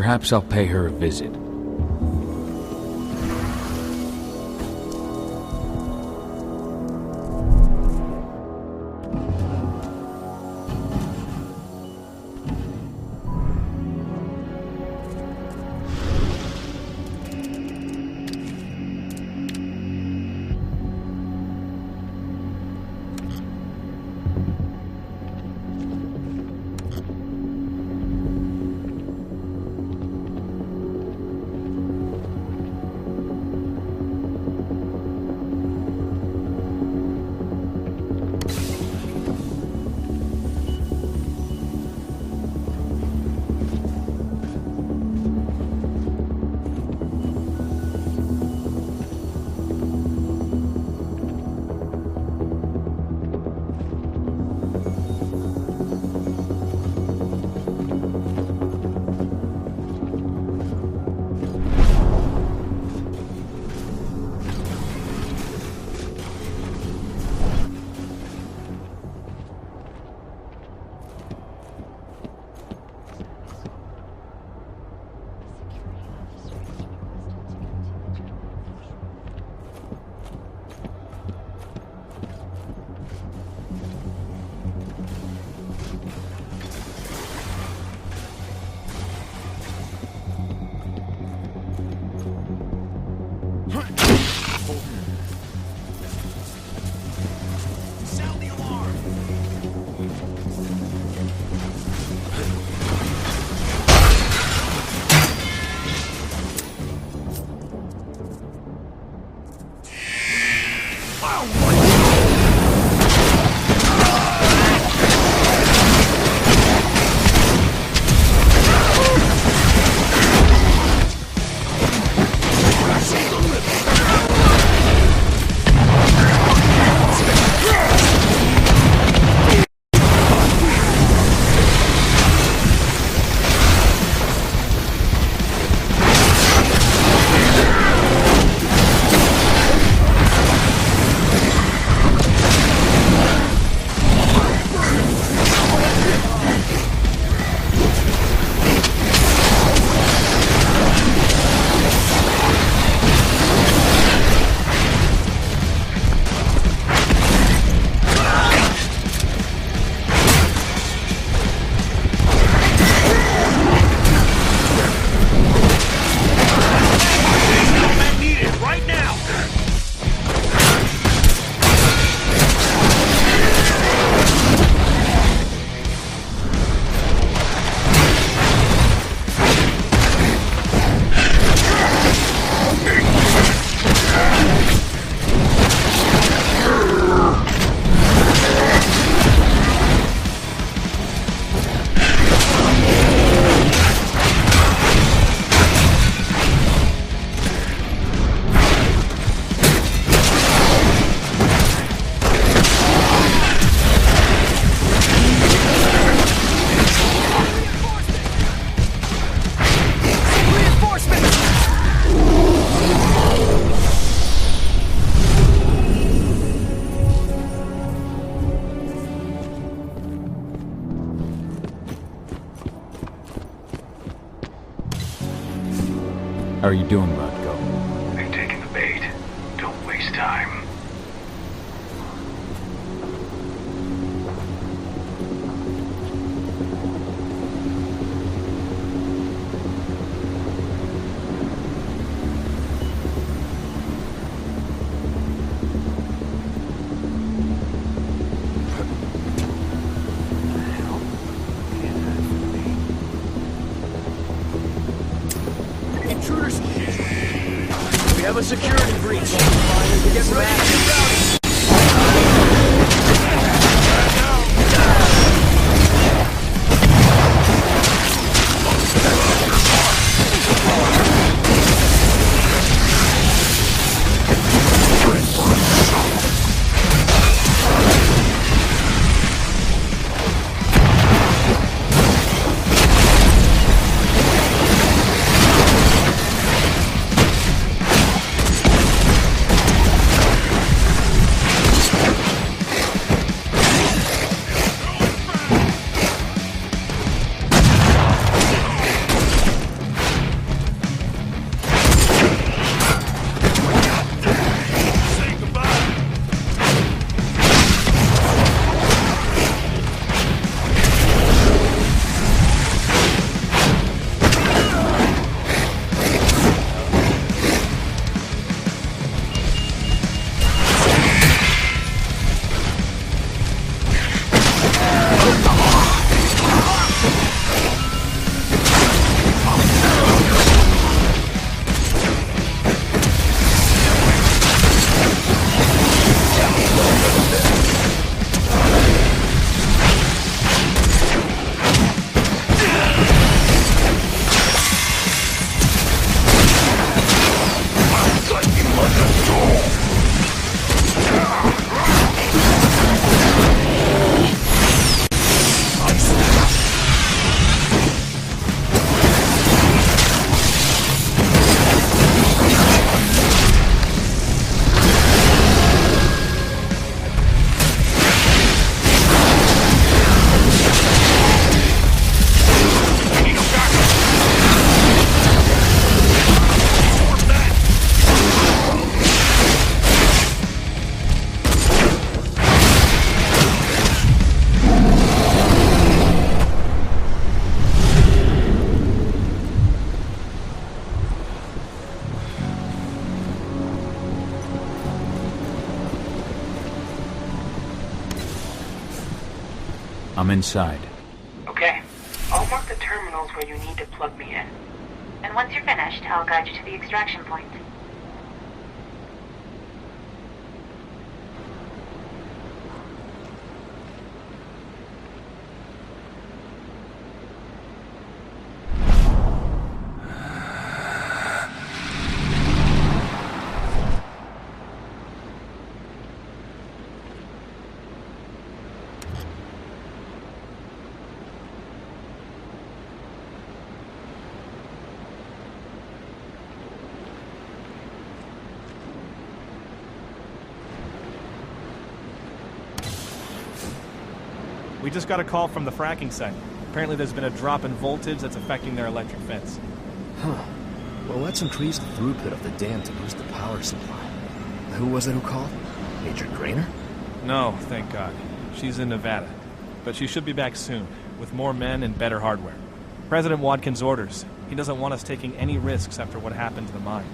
S2: Perhaps I'll pay her a visit. How are you doing, Rodko?
S11: They've taken the bait. Don't waste time.
S13: Intruders! We have a security breach. We get some action.
S2: I'm inside.
S22: Okay. I'll mark the terminals where you need to plug me in. And once you're finished, I'll guide you to the extraction point.
S12: We just got a call from the fracking site. Apparently there's been a drop in voltage that's affecting their electric fence.
S20: Huh. Well, let's increase the throughput of the dam to boost the power supply. Who was it who called? Major Grainer?
S12: No, thank God. She's in Nevada. But she should be back soon, with more men and better hardware. President Watkins' orders. He doesn't want us taking any risks after what happened to the mine.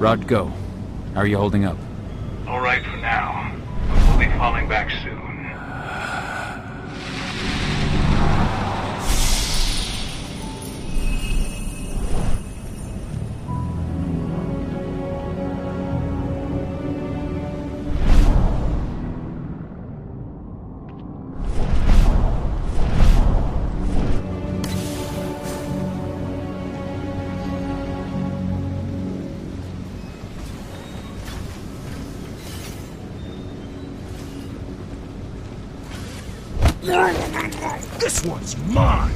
S2: Rod, go. How are you holding up?
S11: All right for now, but we'll be falling back soon.
S14: This one's mine!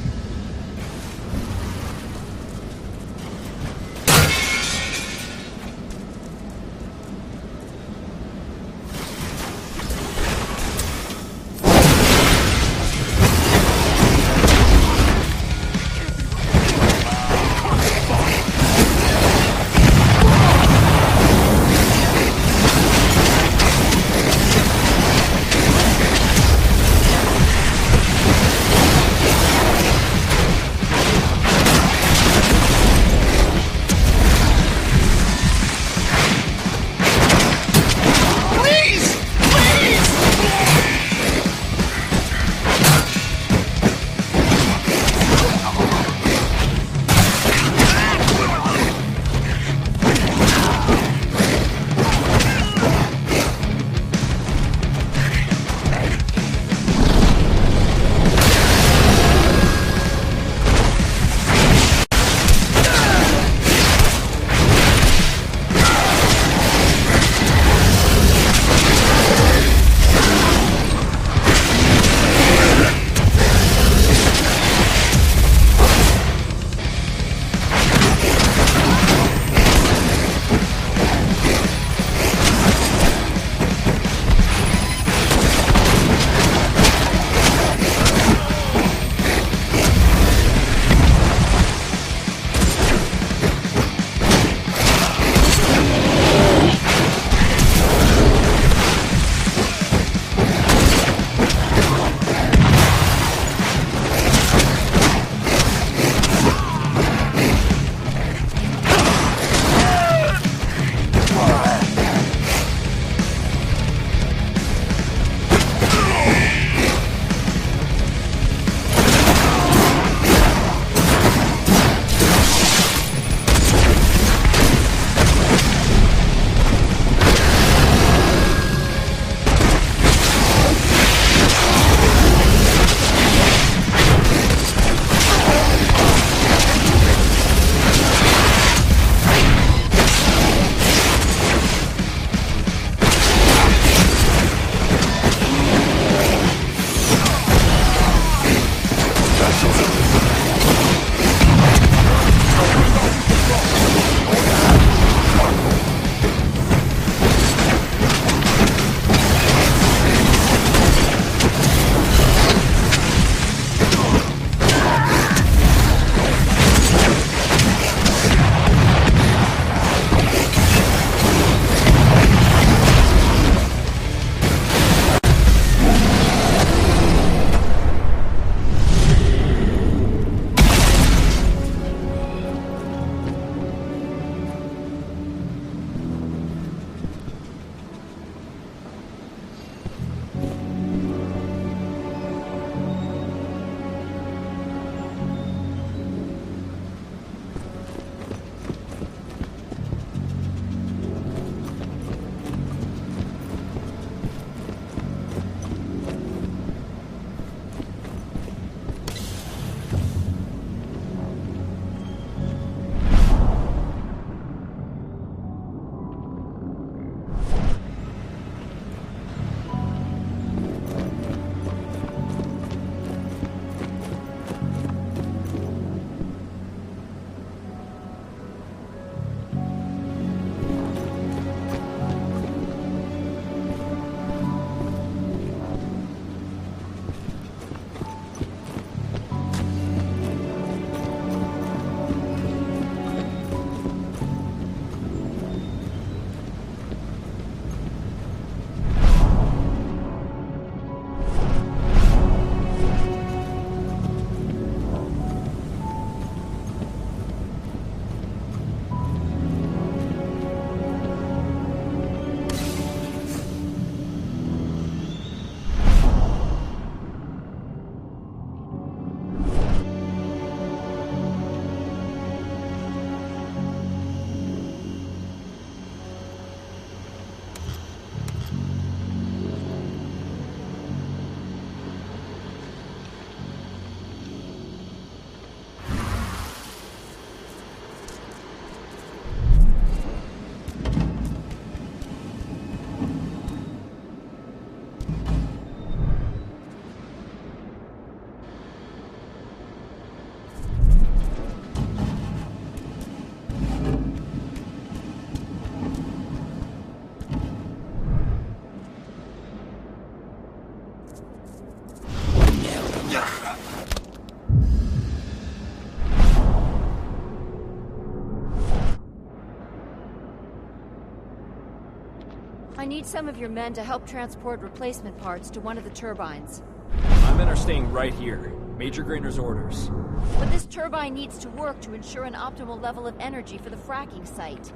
S6: I need some of your men to help transport replacement parts to one of the turbines.
S13: My men are staying right here. Major Grainer's orders.
S6: But this turbine needs to work to ensure an optimal level of energy for the fracking site.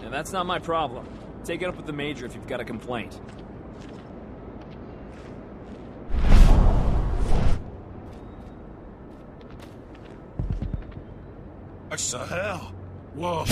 S13: And that's not my problem. Take it up with the Major if you've got a complaint.
S14: What the hell? Whoa.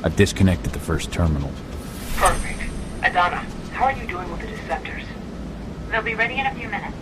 S2: I've disconnected the first terminal.
S22: Perfect. Adana, how are you doing with the Disceptors? They'll be ready in a few minutes.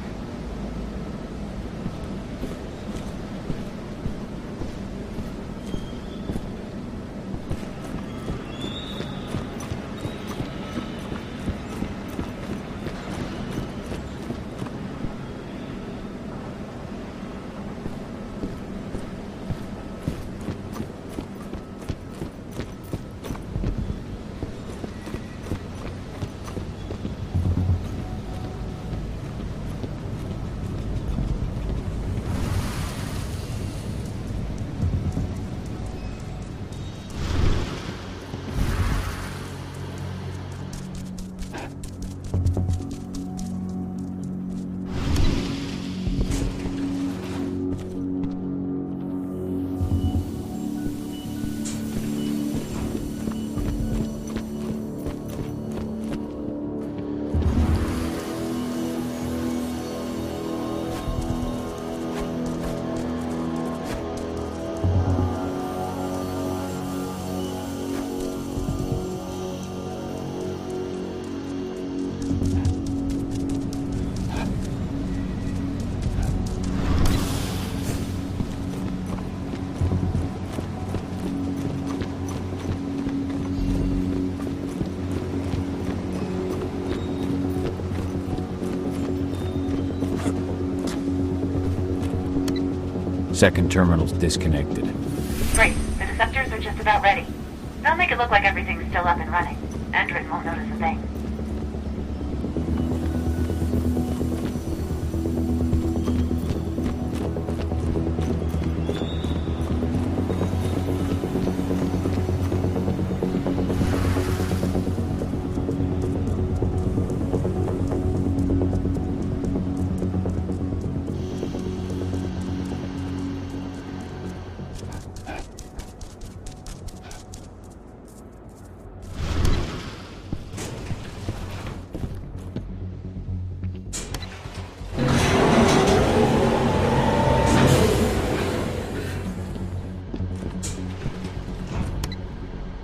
S2: Second terminal's disconnected.
S22: Great. The Disceptors are just about ready. They'll make it look like everything's still up and running. Endrin won't notice a thing.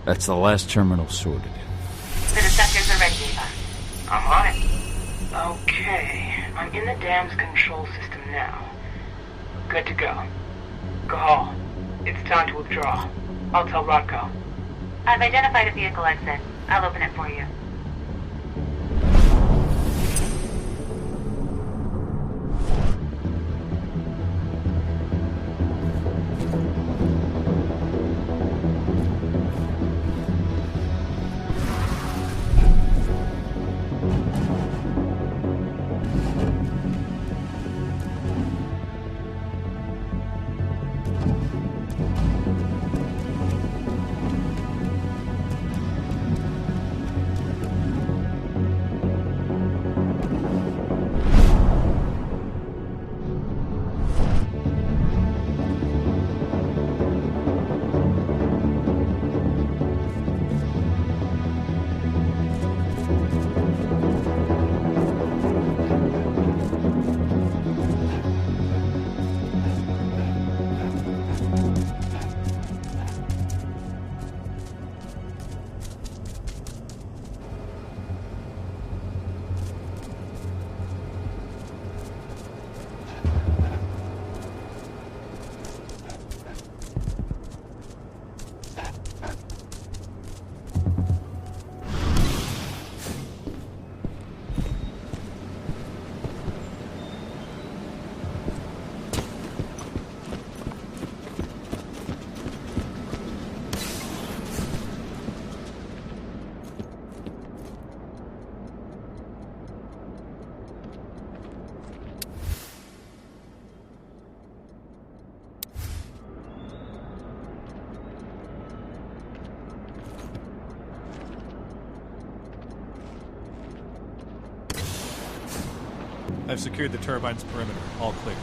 S2: That's the last terminal sorted.
S22: The Disceptors are ready, Ava. I'm on it. Okay, I'm in the dam's control system now. Good to go. Gahal, it's time to withdraw. I'll tell Rodko. I've identified a vehicle exit. I'll open it for you.
S12: I've secured the turbine's perimeter. All clear.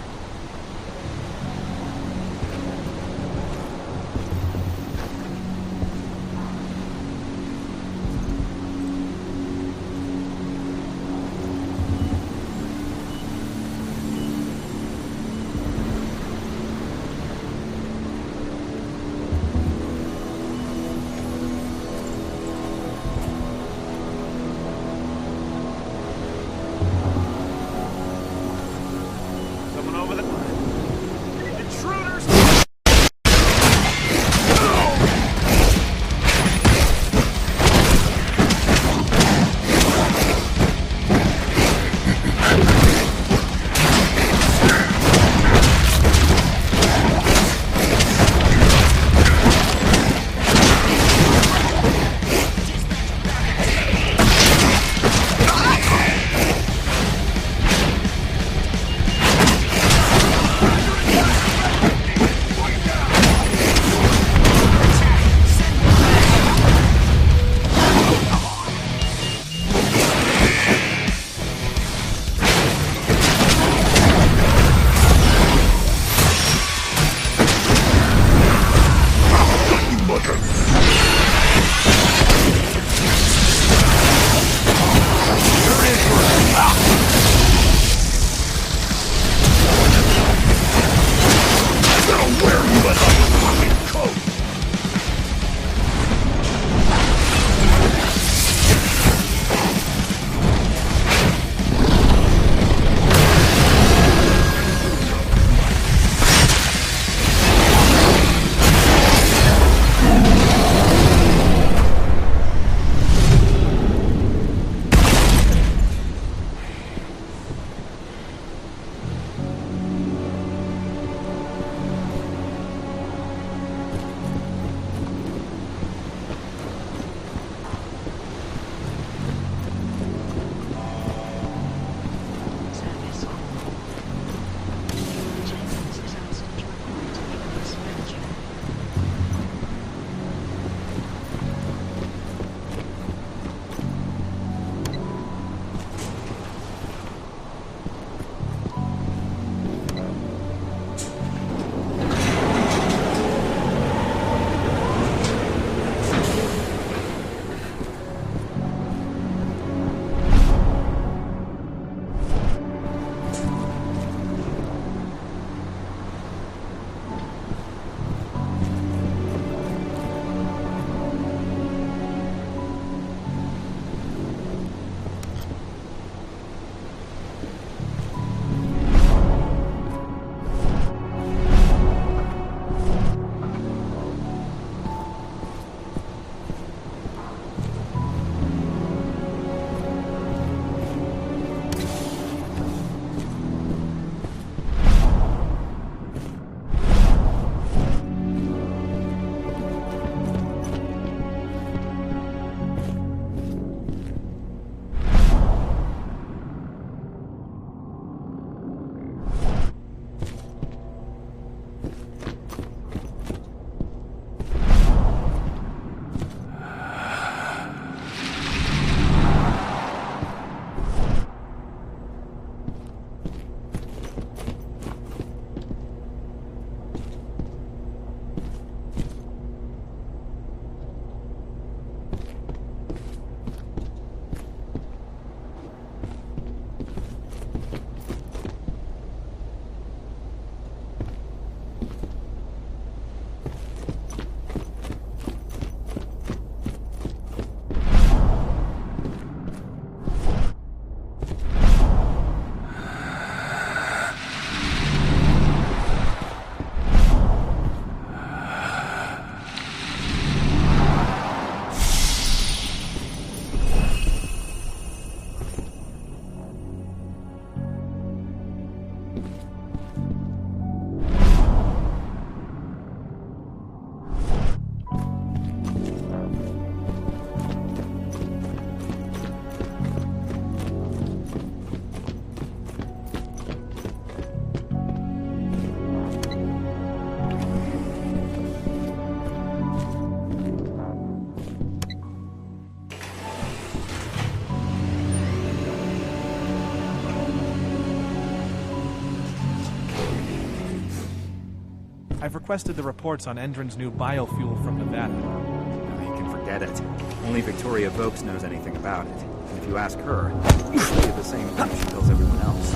S12: I've requested the reports on Endron's new biofuel from Nevada.
S18: You can forget it. Only Victoria Vokes knows anything about it. And if you ask her, she'll do the same thing she tells everyone else.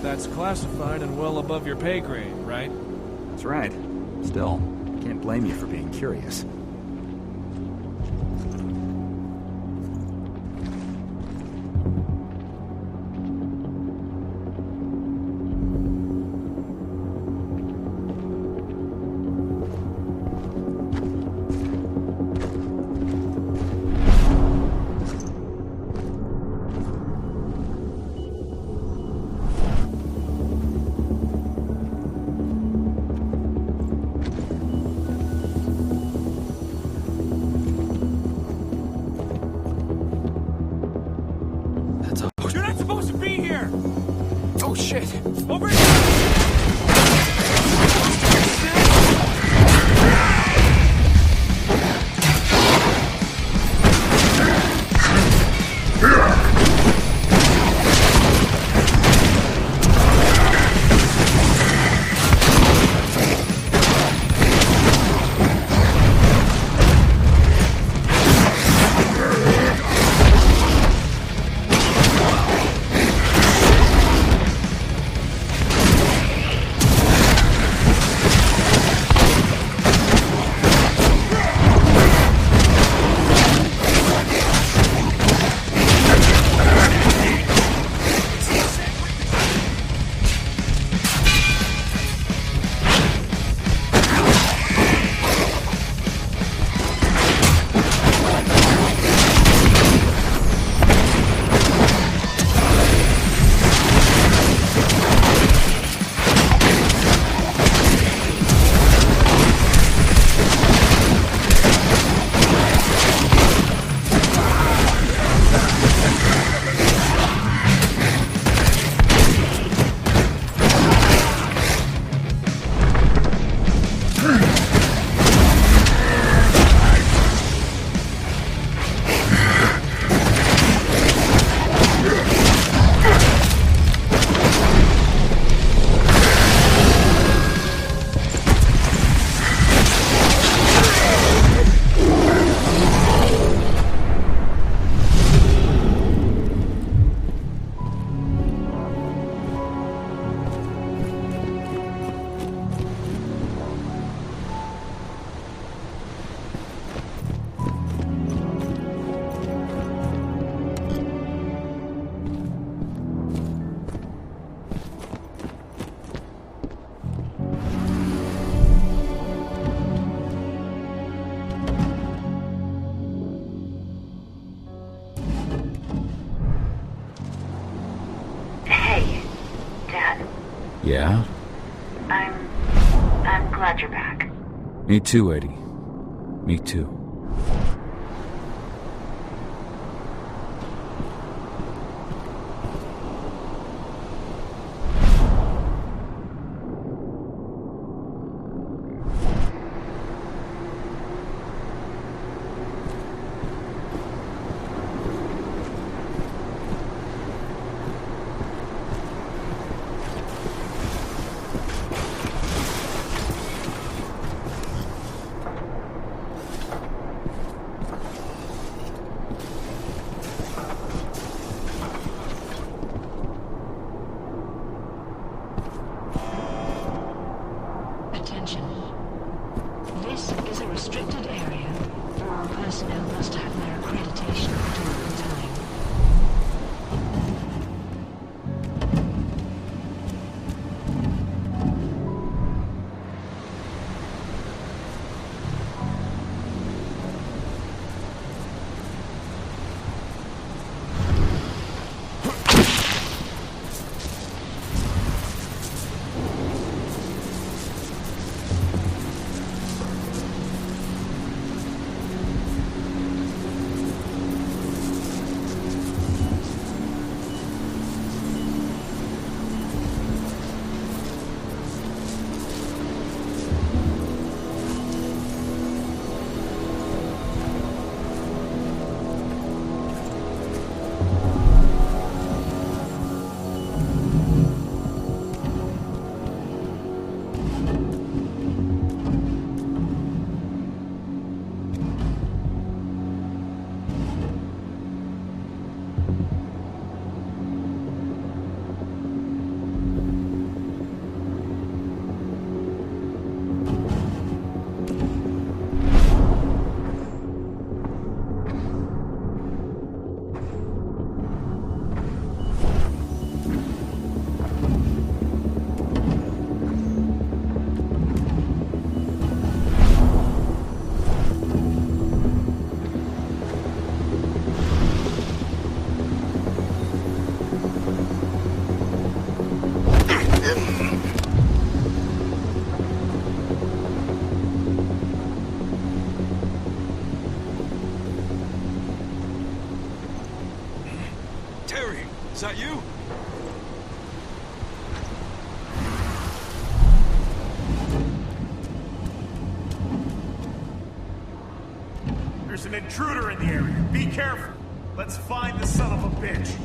S12: That's classified and well above your pay grade, right?
S18: That's right. Still, can't blame you for being curious.
S2: Yeah?
S22: I'm glad you're back.
S2: Me too, Eddie. Me too.
S14: Is that you?
S19: There's an intruder in the area. Be careful. Let's find the son of a bitch.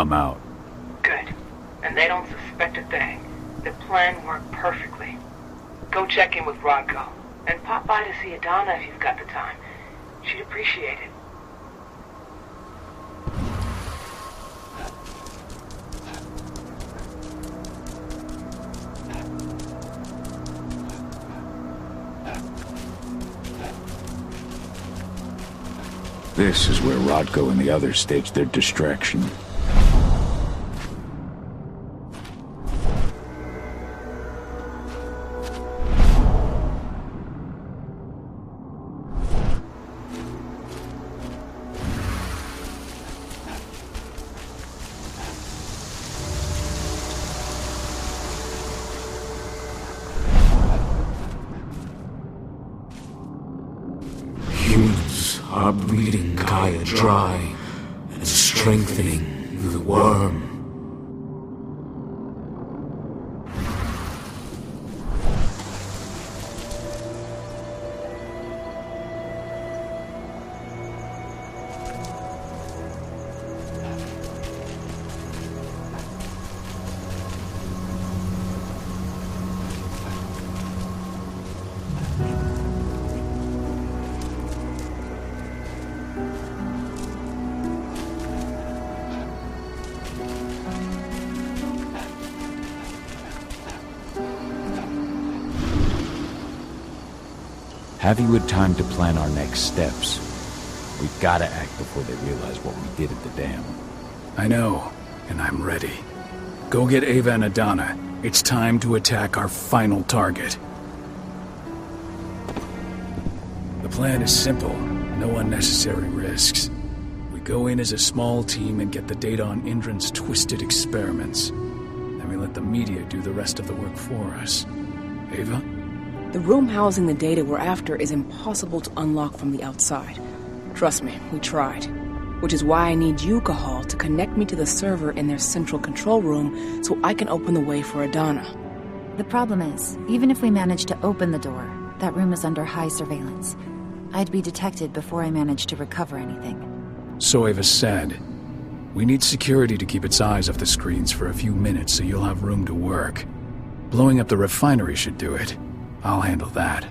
S2: I'm out.
S22: Good. And they don't suspect a thing. The plan worked perfectly. Go check in with Rodko. And pop by to see Adana if you've got the time. She'd appreciate it.
S2: This is where Rodko and the others staged their distraction.
S8: are bleeding Gaia dry and strengthening the worm.
S2: Have you had time to plan our next steps? We've gotta act before they realize what we did at the dam.
S3: I know, and I'm ready. Go get Ava and Adana. It's time to attack our final target. The plan is simple. No unnecessary risks. We go in as a small team and get the data on Indran's twisted experiments. Then we let the media do the rest of the work for us. Ava?
S5: The room housing the data we're after is impossible to unlock from the outside. Trust me, we tried. Which is why I need you, Cahal, to connect me to the server in their central control room so I can open the way for Adana.
S15: The problem is, even if we manage to open the door, that room is under high surveillance. I'd be detected before I manage to recover anything.
S3: So Ava said. We need security to keep its eyes off the screens for a few minutes so you'll have room to work. Blowing up the refinery should do it. I'll handle that.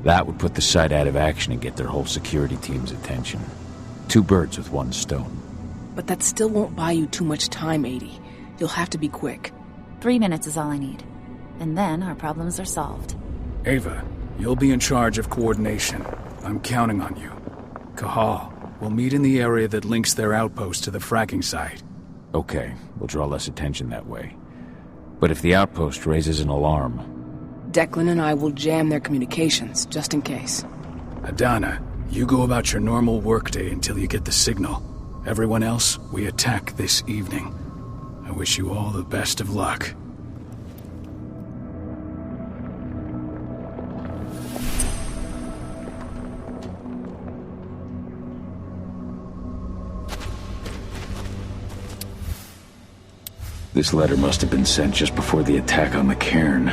S2: That would put the site out of action and get their whole security team's attention. 2 birds with 1 stone.
S5: But that still won't buy you too much time, 80. You'll have to be quick.
S15: 3 minutes is all I need. And then our problems are solved.
S3: Ava, you'll be in charge of coordination. I'm counting on you. Cahal, we'll meet in the area that links their outpost to the fracking site.
S2: Okay, we'll draw less attention that way. But if the outpost raises an alarm...
S5: Declan and I will jam their communications, just in case.
S3: Adana, you go about your normal workday until you get the signal. Everyone else, we attack this evening. I wish you all the best of luck.
S2: This letter must have been sent just before the attack on the cairn.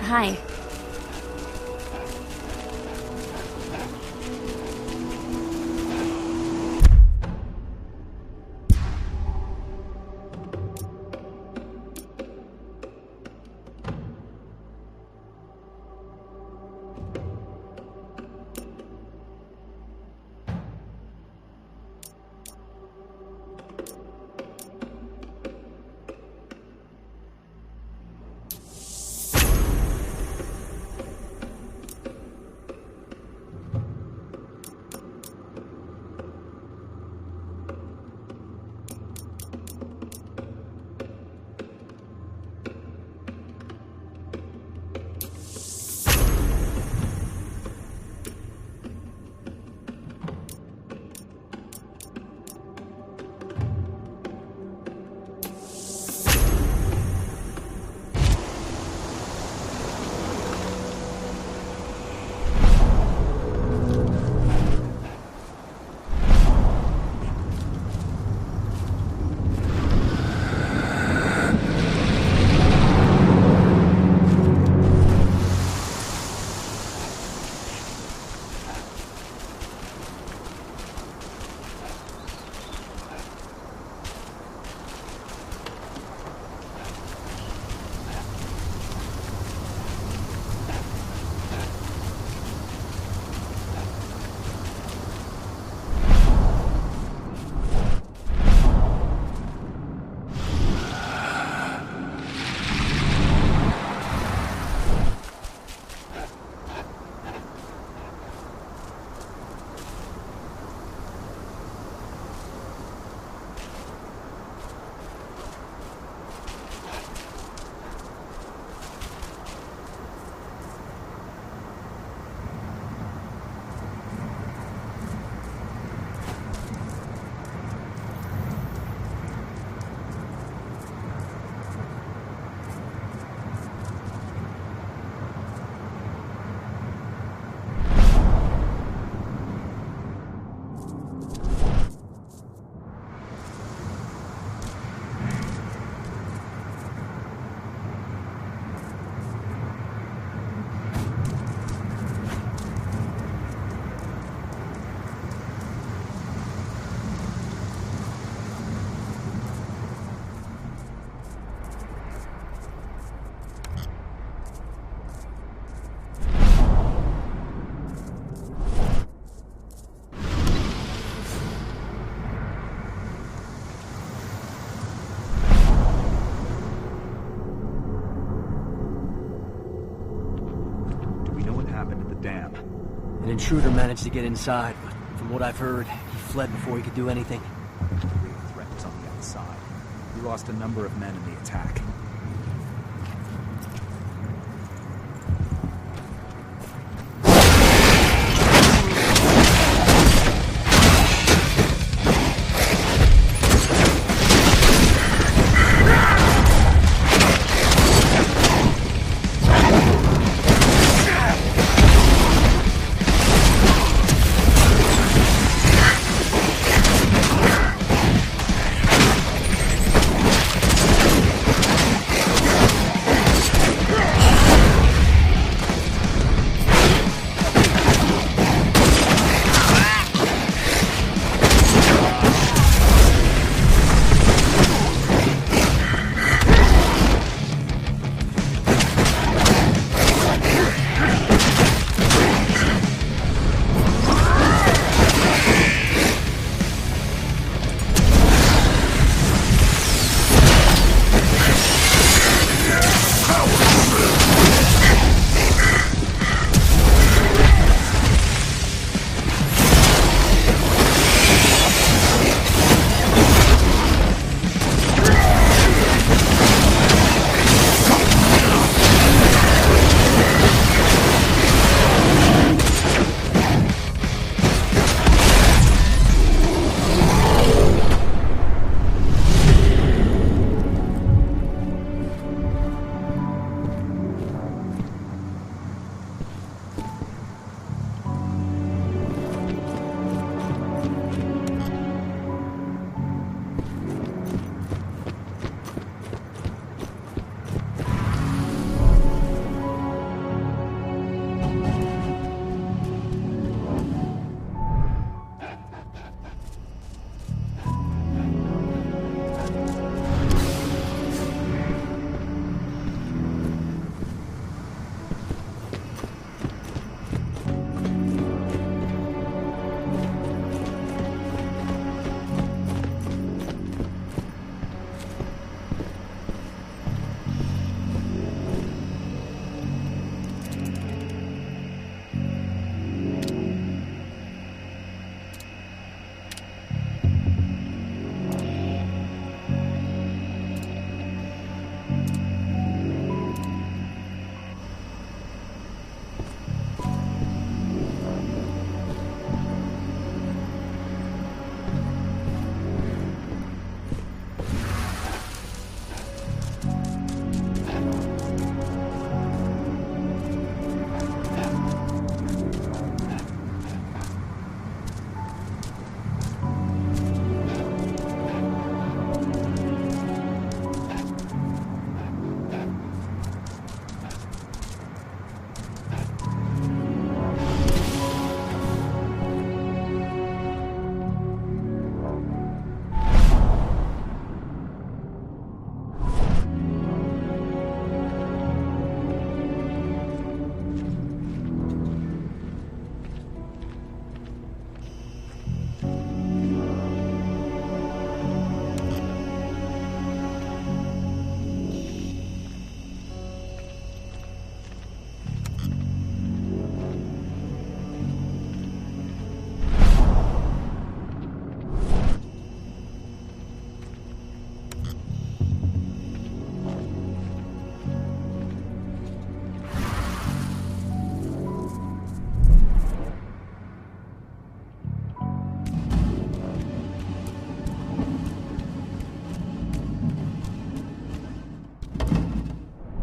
S1: Hi.
S17: intruder managed to get inside, but from what I've heard, he fled before he could do anything.
S18: The real threat was on the outside. We lost a number of men in the attack.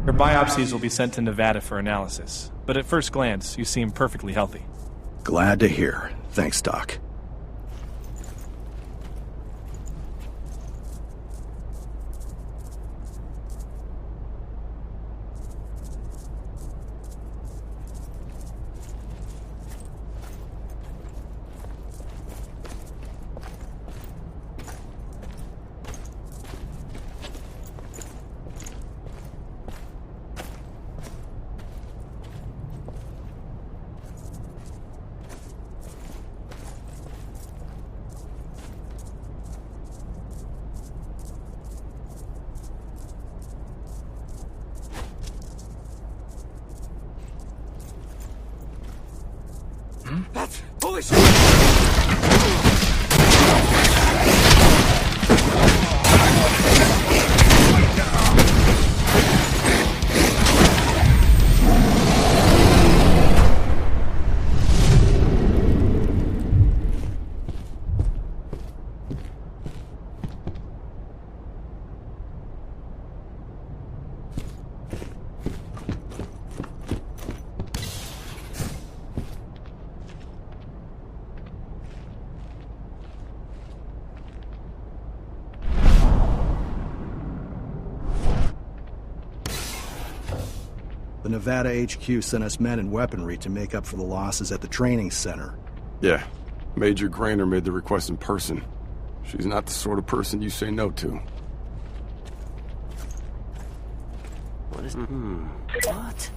S12: Her biopsies will be sent to Nevada for analysis, but at first glance, you seem perfectly healthy.
S10: Glad to hear. Thanks, Doc. The Nevada HQ sent us men and weaponry to make up for the losses at the training center.
S9: Yeah. Major Grainer made the request in person. She's not the sort of person you say no to.
S17: What is... What?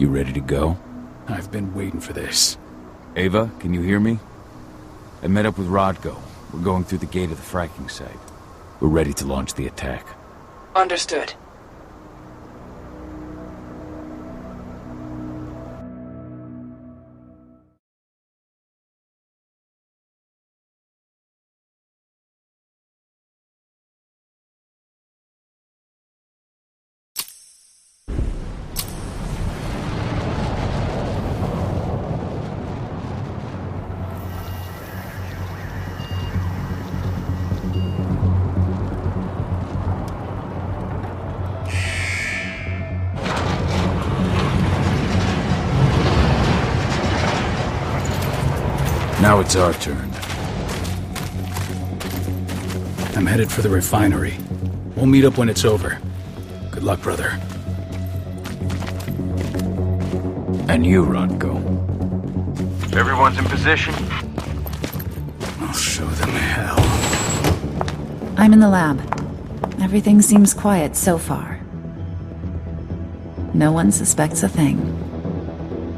S2: You ready to go?
S3: I've been waiting for this.
S2: Ava, can you hear me? I met up with Rodko. We're going through the gate of the fracking site. We're ready to launch the attack.
S5: Understood.
S2: Now it's our turn.
S3: I'm headed for the refinery. We'll meet up when it's over. Good luck, brother.
S2: And you, Rodko.
S4: Everyone's in position?
S3: I'll show them hell.
S15: I'm in the lab. Everything seems quiet so far. No one suspects a thing.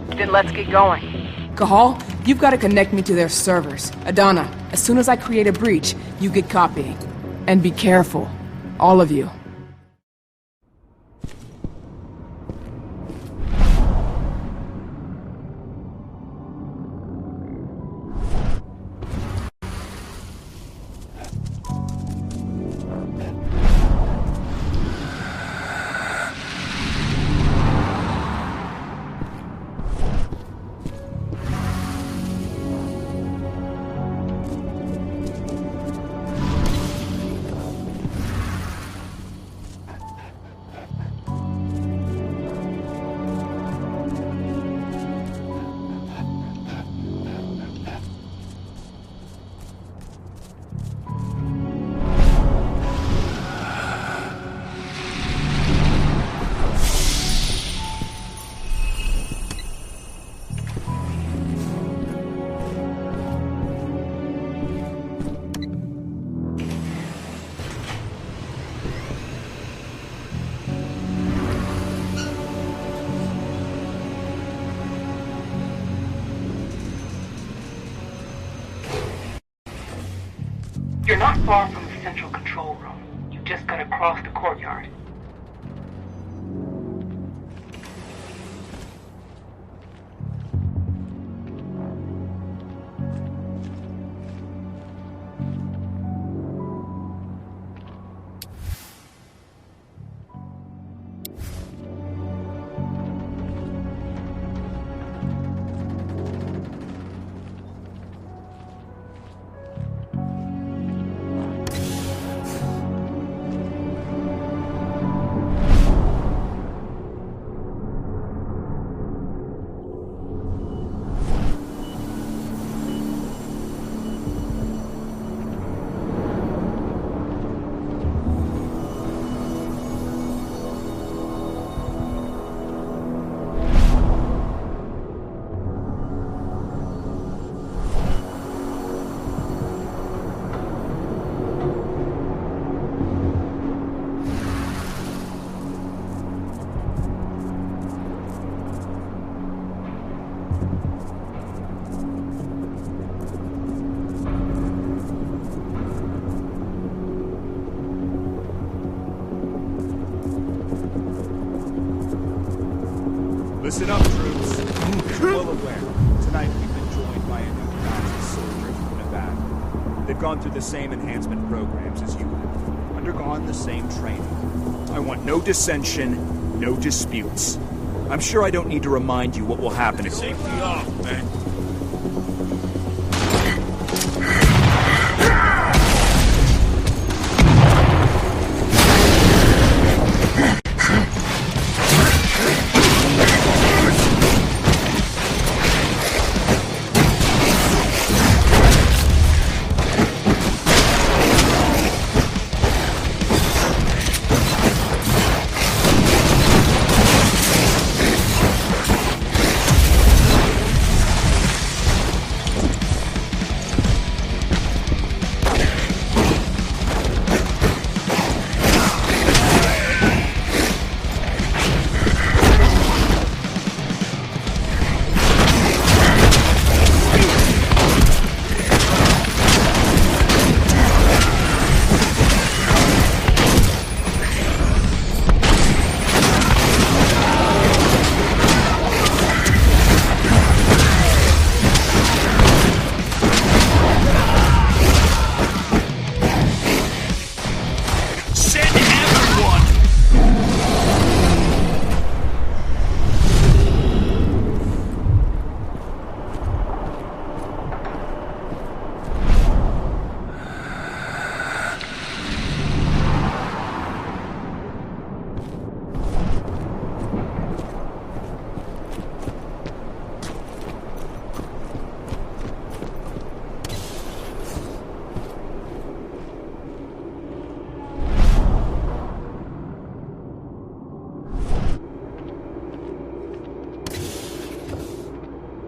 S5: Then let's get going. Cahal, you've got to connect me to their servers. Adana, as soon as I create a breach, you get copying. And be careful. All of you.
S22: You're not far from the central control room. You just gotta cross the courtyard.
S13: Listen up, troops. As you're well aware, tonight we've been joined by a new batch of soldiers from Nevada. They've gone through the same enhancement programs as you have, undergone the same training. I want no dissension, no disputes. I'm sure I don't need to remind you what will happen if...
S14: Safety off, man.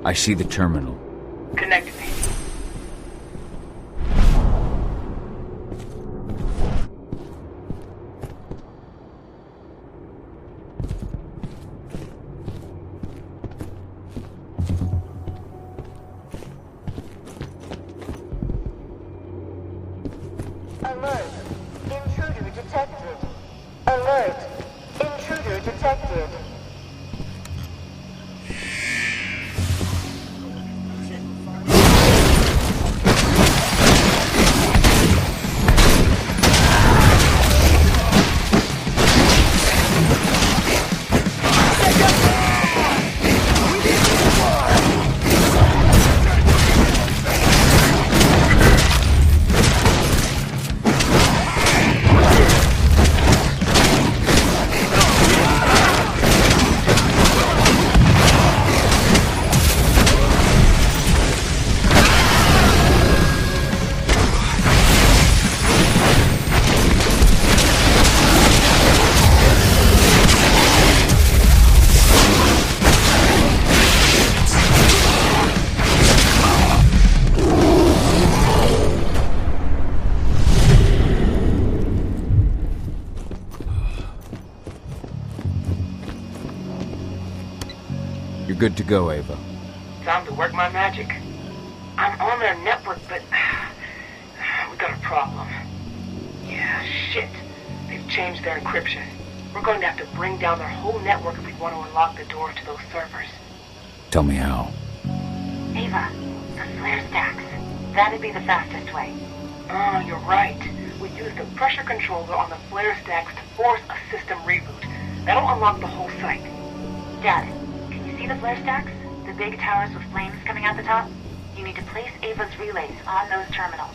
S2: I see the terminal.
S22: Connect me.
S16: Alert. Intruder detected. Alert. Intruder detected.
S2: You're good to go, Ava.
S22: Time to work my magic. I'm on their network, but we got a problem. Yeah, shit. They've changed their encryption. We're going to have to bring down their whole network if we want to unlock the doors to those servers.
S2: Tell me how.
S22: Ava, the flare stacks. That'd be the fastest way. Oh, you're right. We use the pressure controller on the flare stacks to force a system reboot. That'll unlock the whole site.
S7: Dad, can you see the flare stacks? The big towers with flames coming out the top? You need to place Ava's relays on those terminals.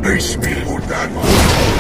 S14: Face me with that one.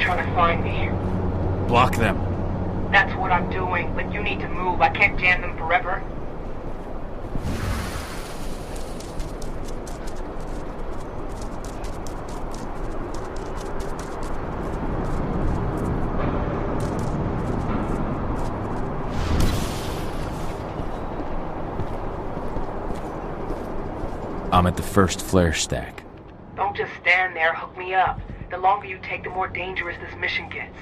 S22: trying to find me.
S2: Block them.
S22: That's what I'm doing, but you need to move. I can't jam them forever.
S2: I'm at the first flare stack.
S22: Don't just stand there, hook me up. The longer you take, the more dangerous this mission gets.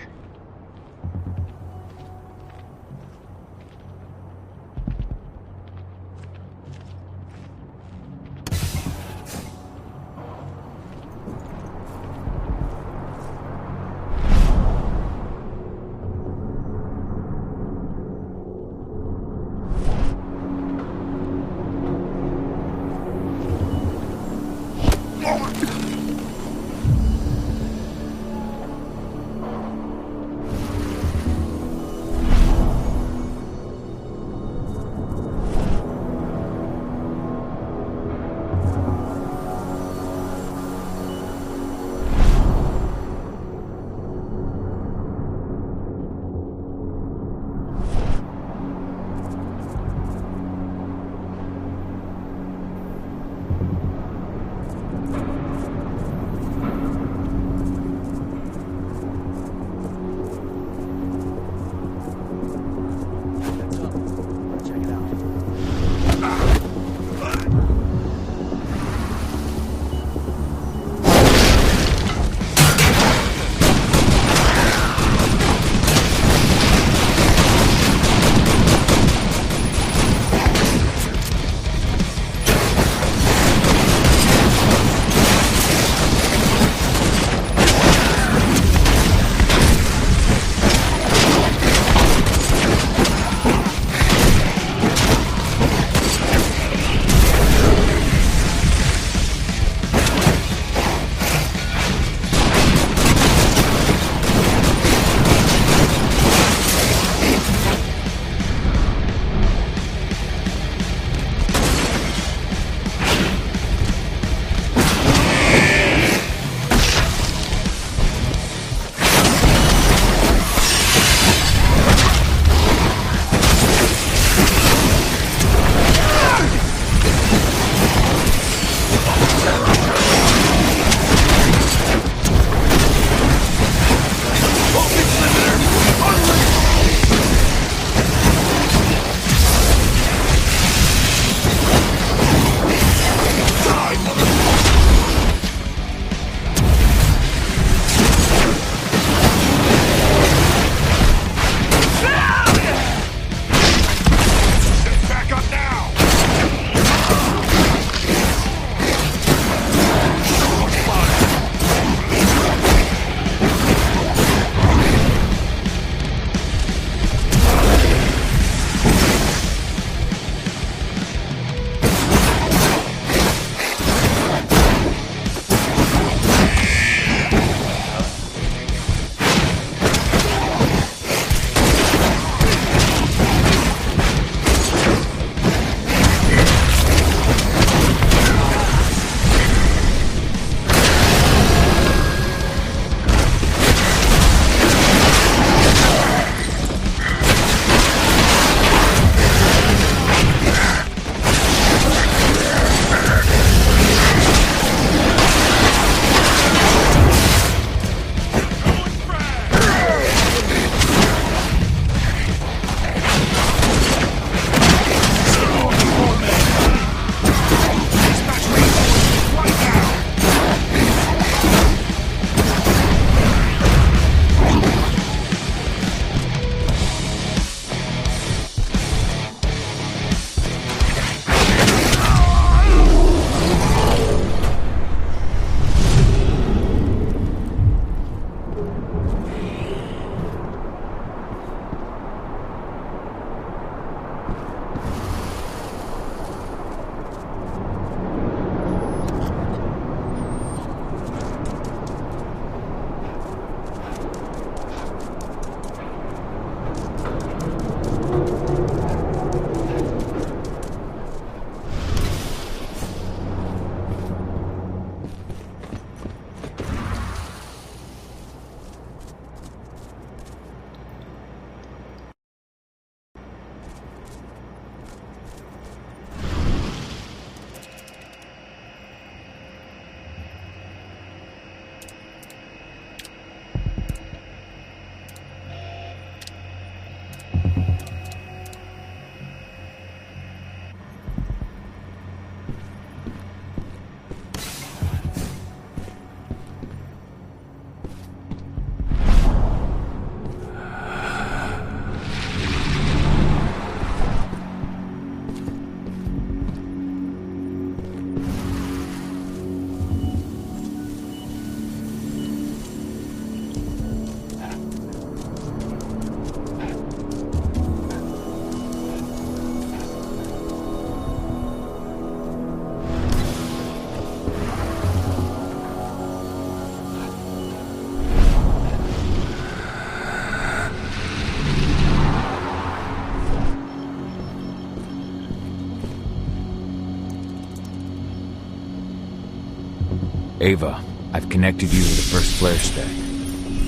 S2: Ava, I've connected you to the first flare stack.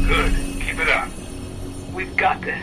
S11: Good. Keep it up. We've got this.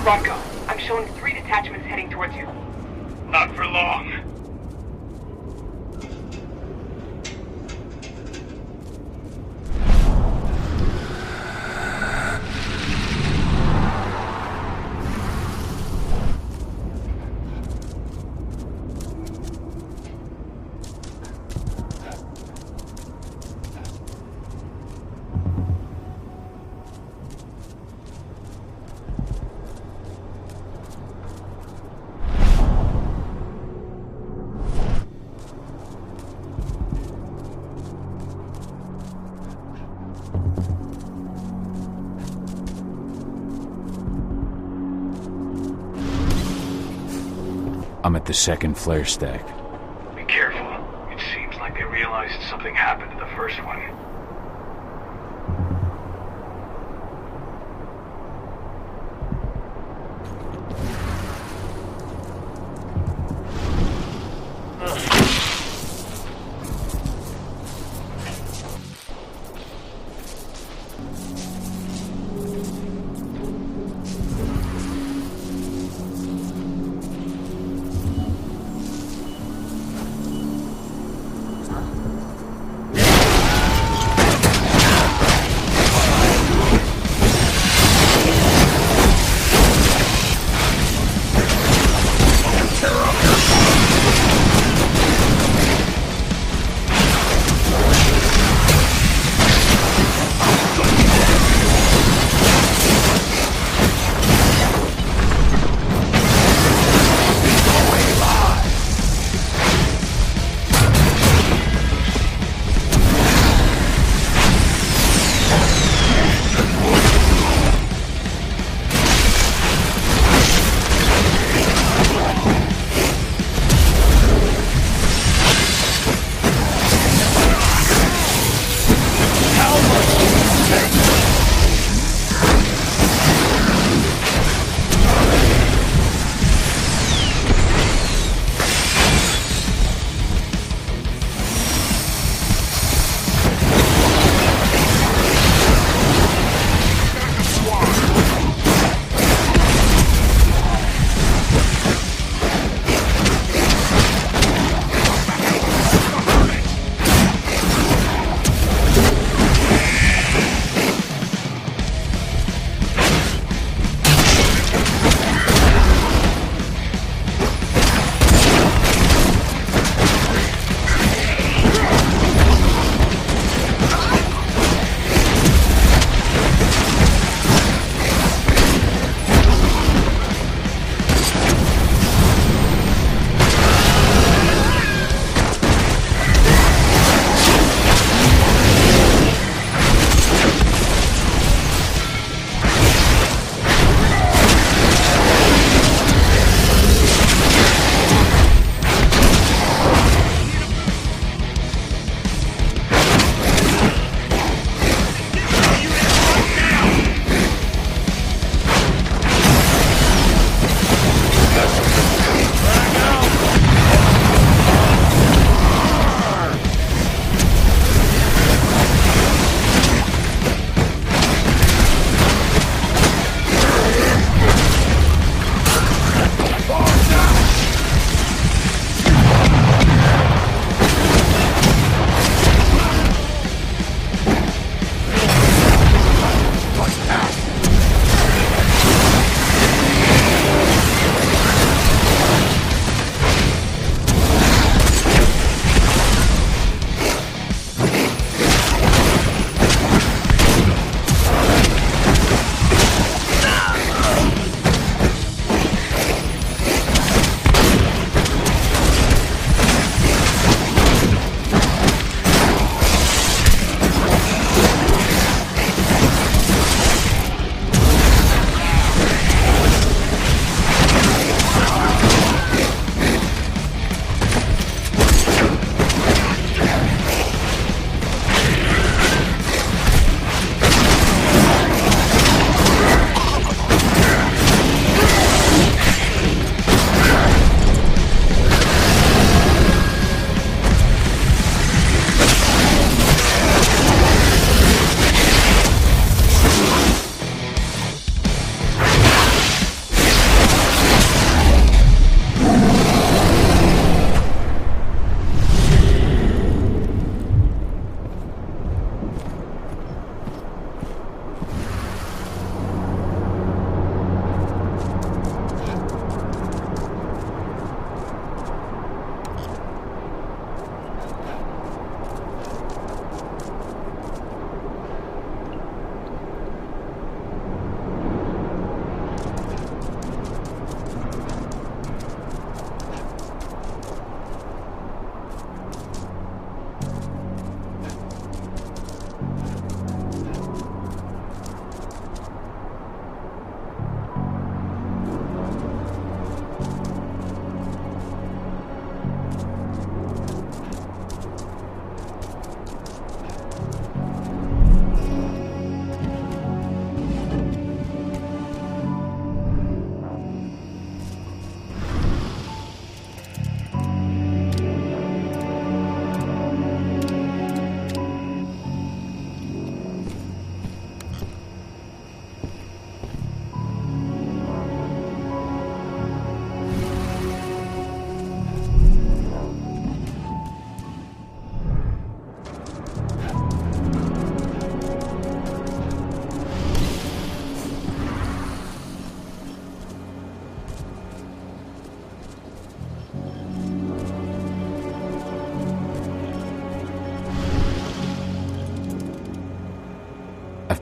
S11: Bronco, I'm showing 3 detachments heading towards you.
S14: Not for long.
S2: I'm at the second flare stack.
S11: Be careful. It seems like they realized something happened to the first one.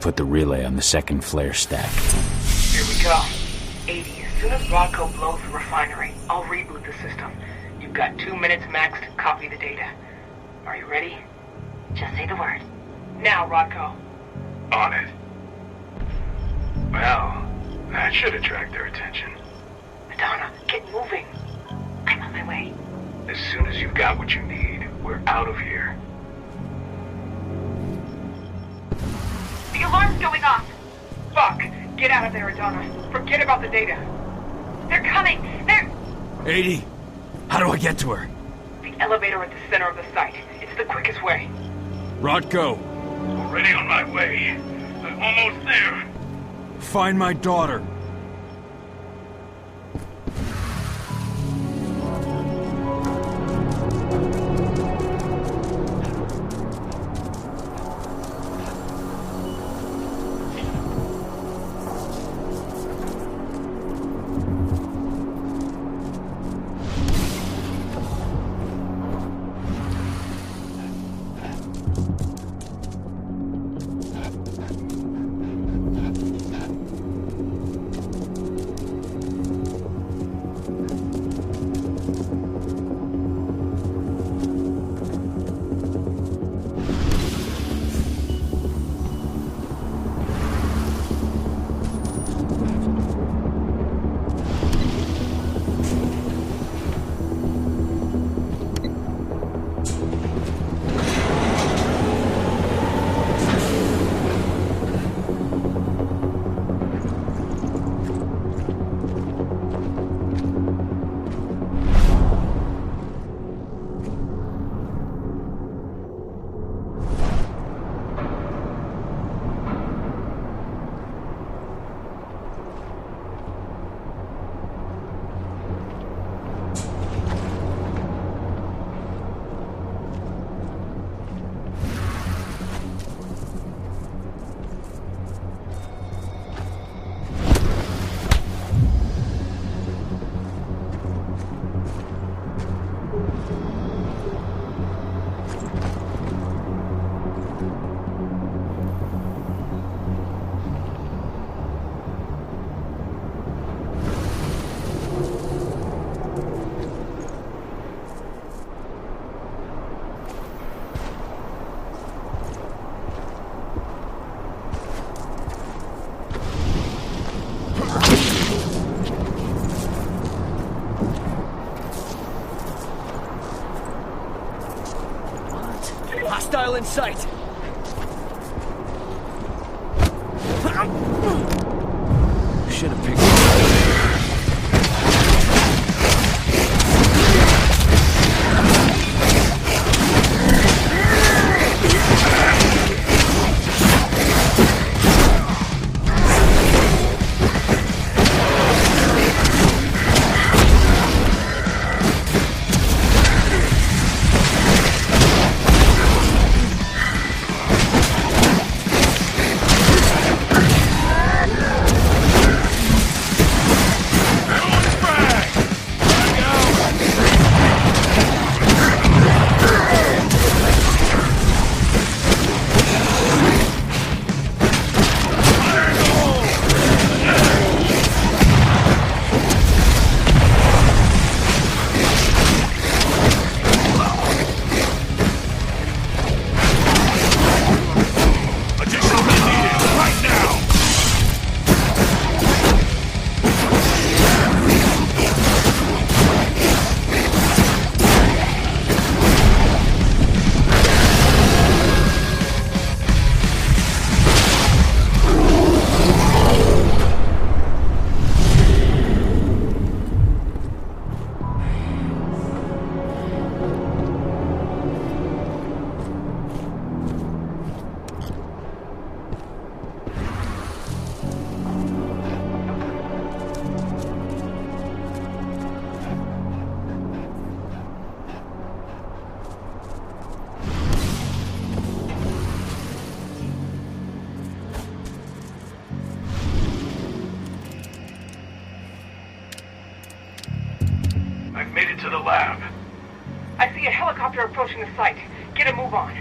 S2: put the relay on the second flare stack.
S22: Here we go. 80, as soon as Rodco blows the refinery, I'll reboot the system. You've got 2 minutes max to copy the data. Are you ready?
S7: Just say the word.
S22: Now, Rodco.
S11: On it. Well, that should attract their attention.
S22: Madonna, get moving.
S7: I'm on my way.
S11: As soon as you've got what you need, we're out of here.
S22: The alarm's going off! Fuck! Get out of there, Adana. Forget about the data. They're coming! They're...
S3: 80! How do I get to her?
S22: The elevator at the center of the site. It's the quickest way.
S3: Rodco!
S14: Already on my way. I'm almost there.
S3: Find my daughter.
S17: Hostile in sight! Should have picked
S22: I've made it to the lab. I see a helicopter approaching the site. Get a move on.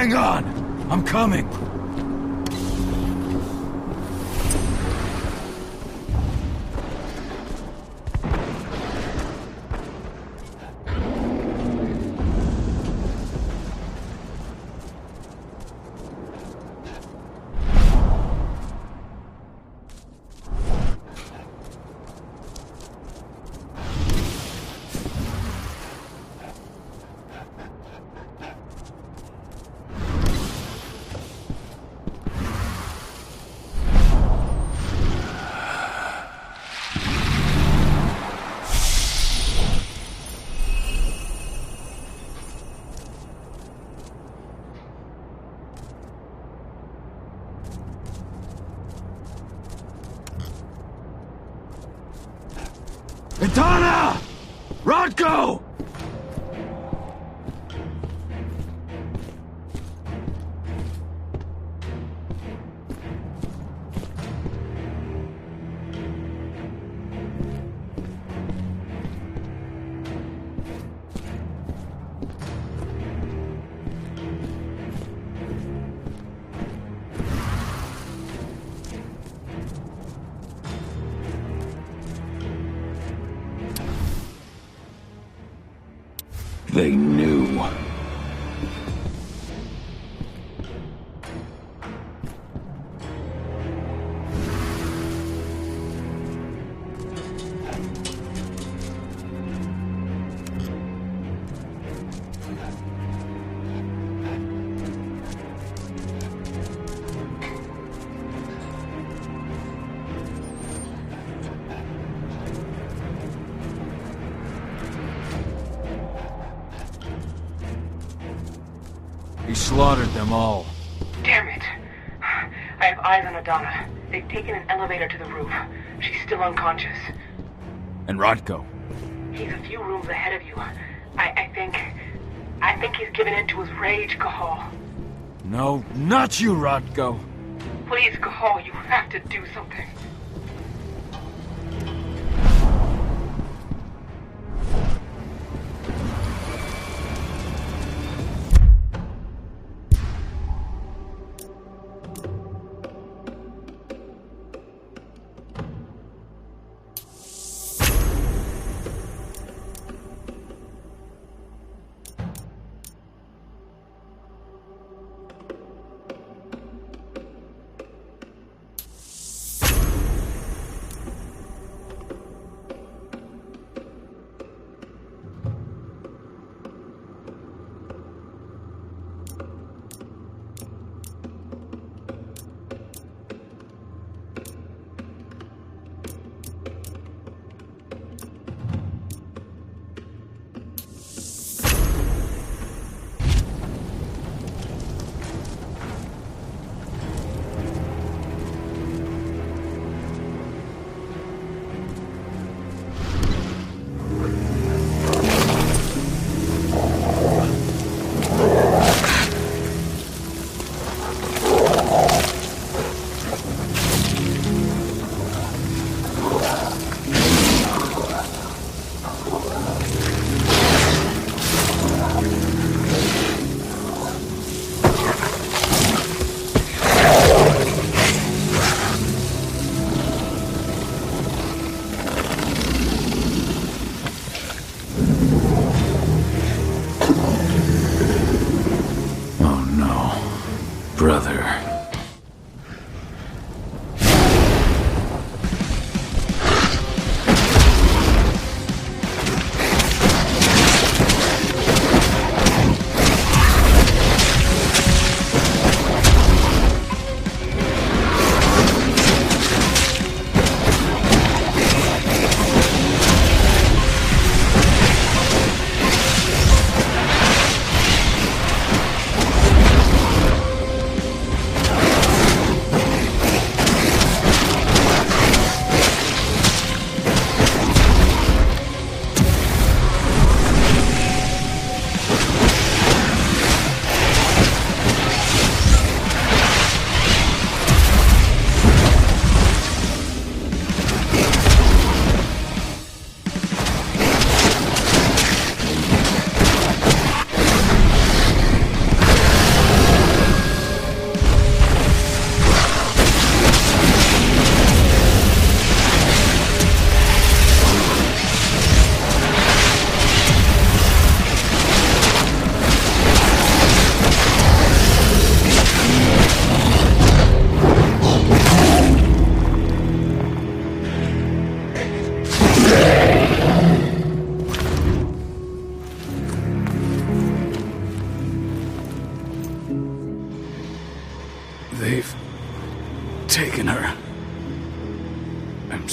S2: Hang on! I'm coming! Idana! Rodko! They knew. He slaughtered them all.
S22: Damn it. I have eyes on Adana. They've taken an elevator to the roof. She's still unconscious.
S2: And Rodko?
S22: He's a few rooms ahead of you. I think he's given in to his rage, Cahal.
S2: No, not you, Rodko.
S22: Please, Cahal, you have to do something.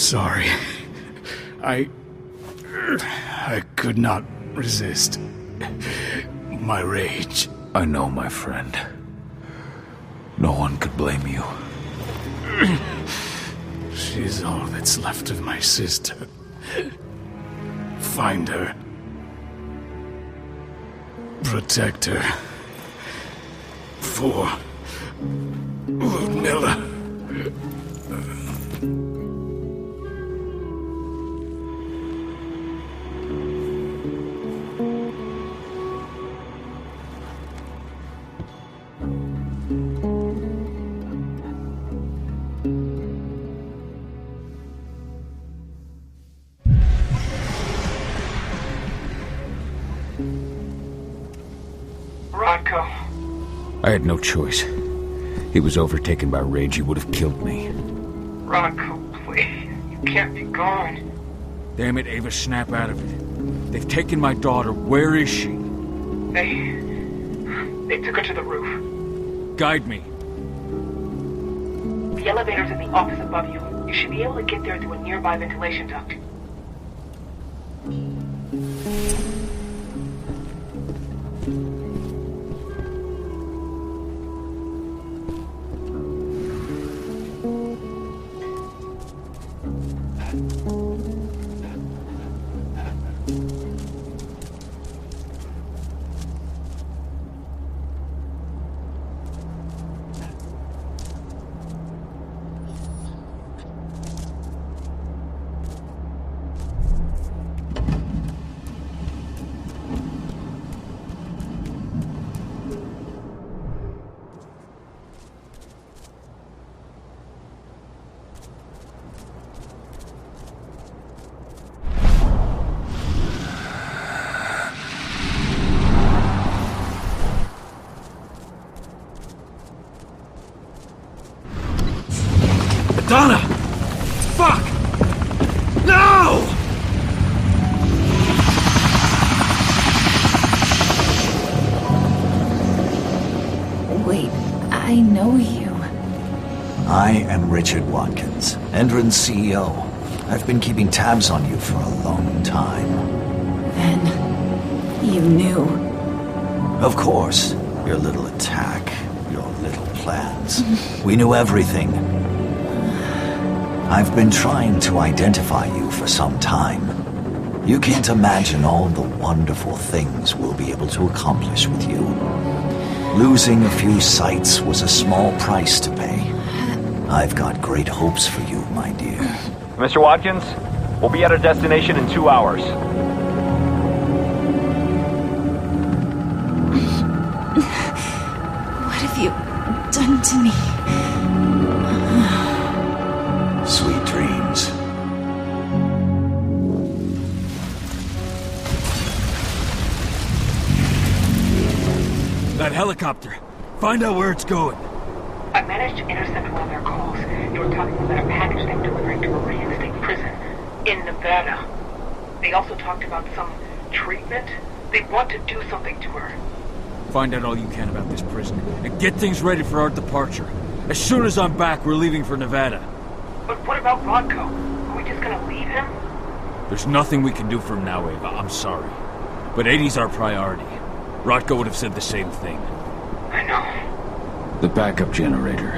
S3: sorry. I could not resist my rage.
S2: I know, my friend. No one could blame you.
S3: She's all that's left of my sister. Find her. Protect her. For Ludmilla.
S2: I had no choice. He was overtaken by rage. He would have killed me.
S22: Rocco, please. You can't be gone.
S2: Damn it, Ava, snap out of it. They've taken my daughter. Where is she?
S22: They took her to the roof.
S2: Guide me.
S22: The elevator's in the office above you. You should be able to get there through a nearby ventilation duct.
S8: Donna! Fuck! No!
S15: Wait, I know you.
S20: I am Richard Watkins, Endron's CEO. I've been keeping tabs on you for a long time.
S15: Then, you knew.
S20: Of course. Your little attack, your little plans. We knew everything. I've been trying to identify you for some time. You can't imagine all the wonderful things we'll be able to accomplish with you. Losing a few sights was a small price to pay. I've got great hopes for you, my dear.
S4: Mr. Watkins, we'll be at our destination in 2 hours.
S15: What have you done to me?
S20: Sweet dreams.
S8: That helicopter. Find out where it's going.
S22: I managed to intercept one of their calls. They were talking about a package they're delivering to a reinstate prison in Nevada. They also talked about some treatment. They want to do something to her.
S2: Find out all you can about this prison, and get things ready for our departure. As soon as I'm back, we're leaving for Nevada.
S22: But what about Rodko? Are we just gonna leave him?
S2: There's nothing we can do for him now, Ava. I'm sorry. But 80's our priority. Rodko would have said the same thing.
S22: I know.
S2: The backup generator.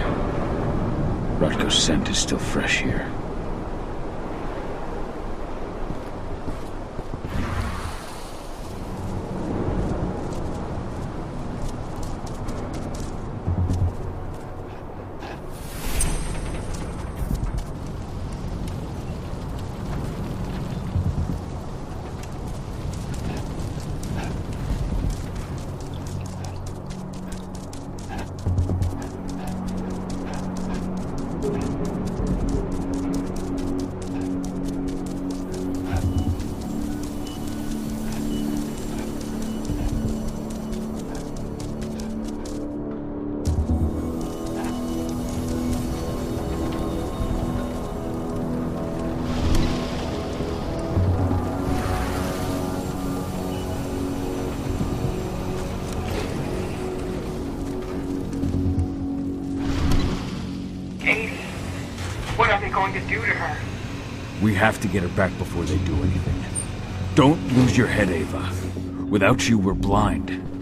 S2: Rodko's scent is still fresh here.
S22: What are they going to do to her?
S2: We have to get her back before they do anything. Don't lose your head, Ava. Without you, we're blind.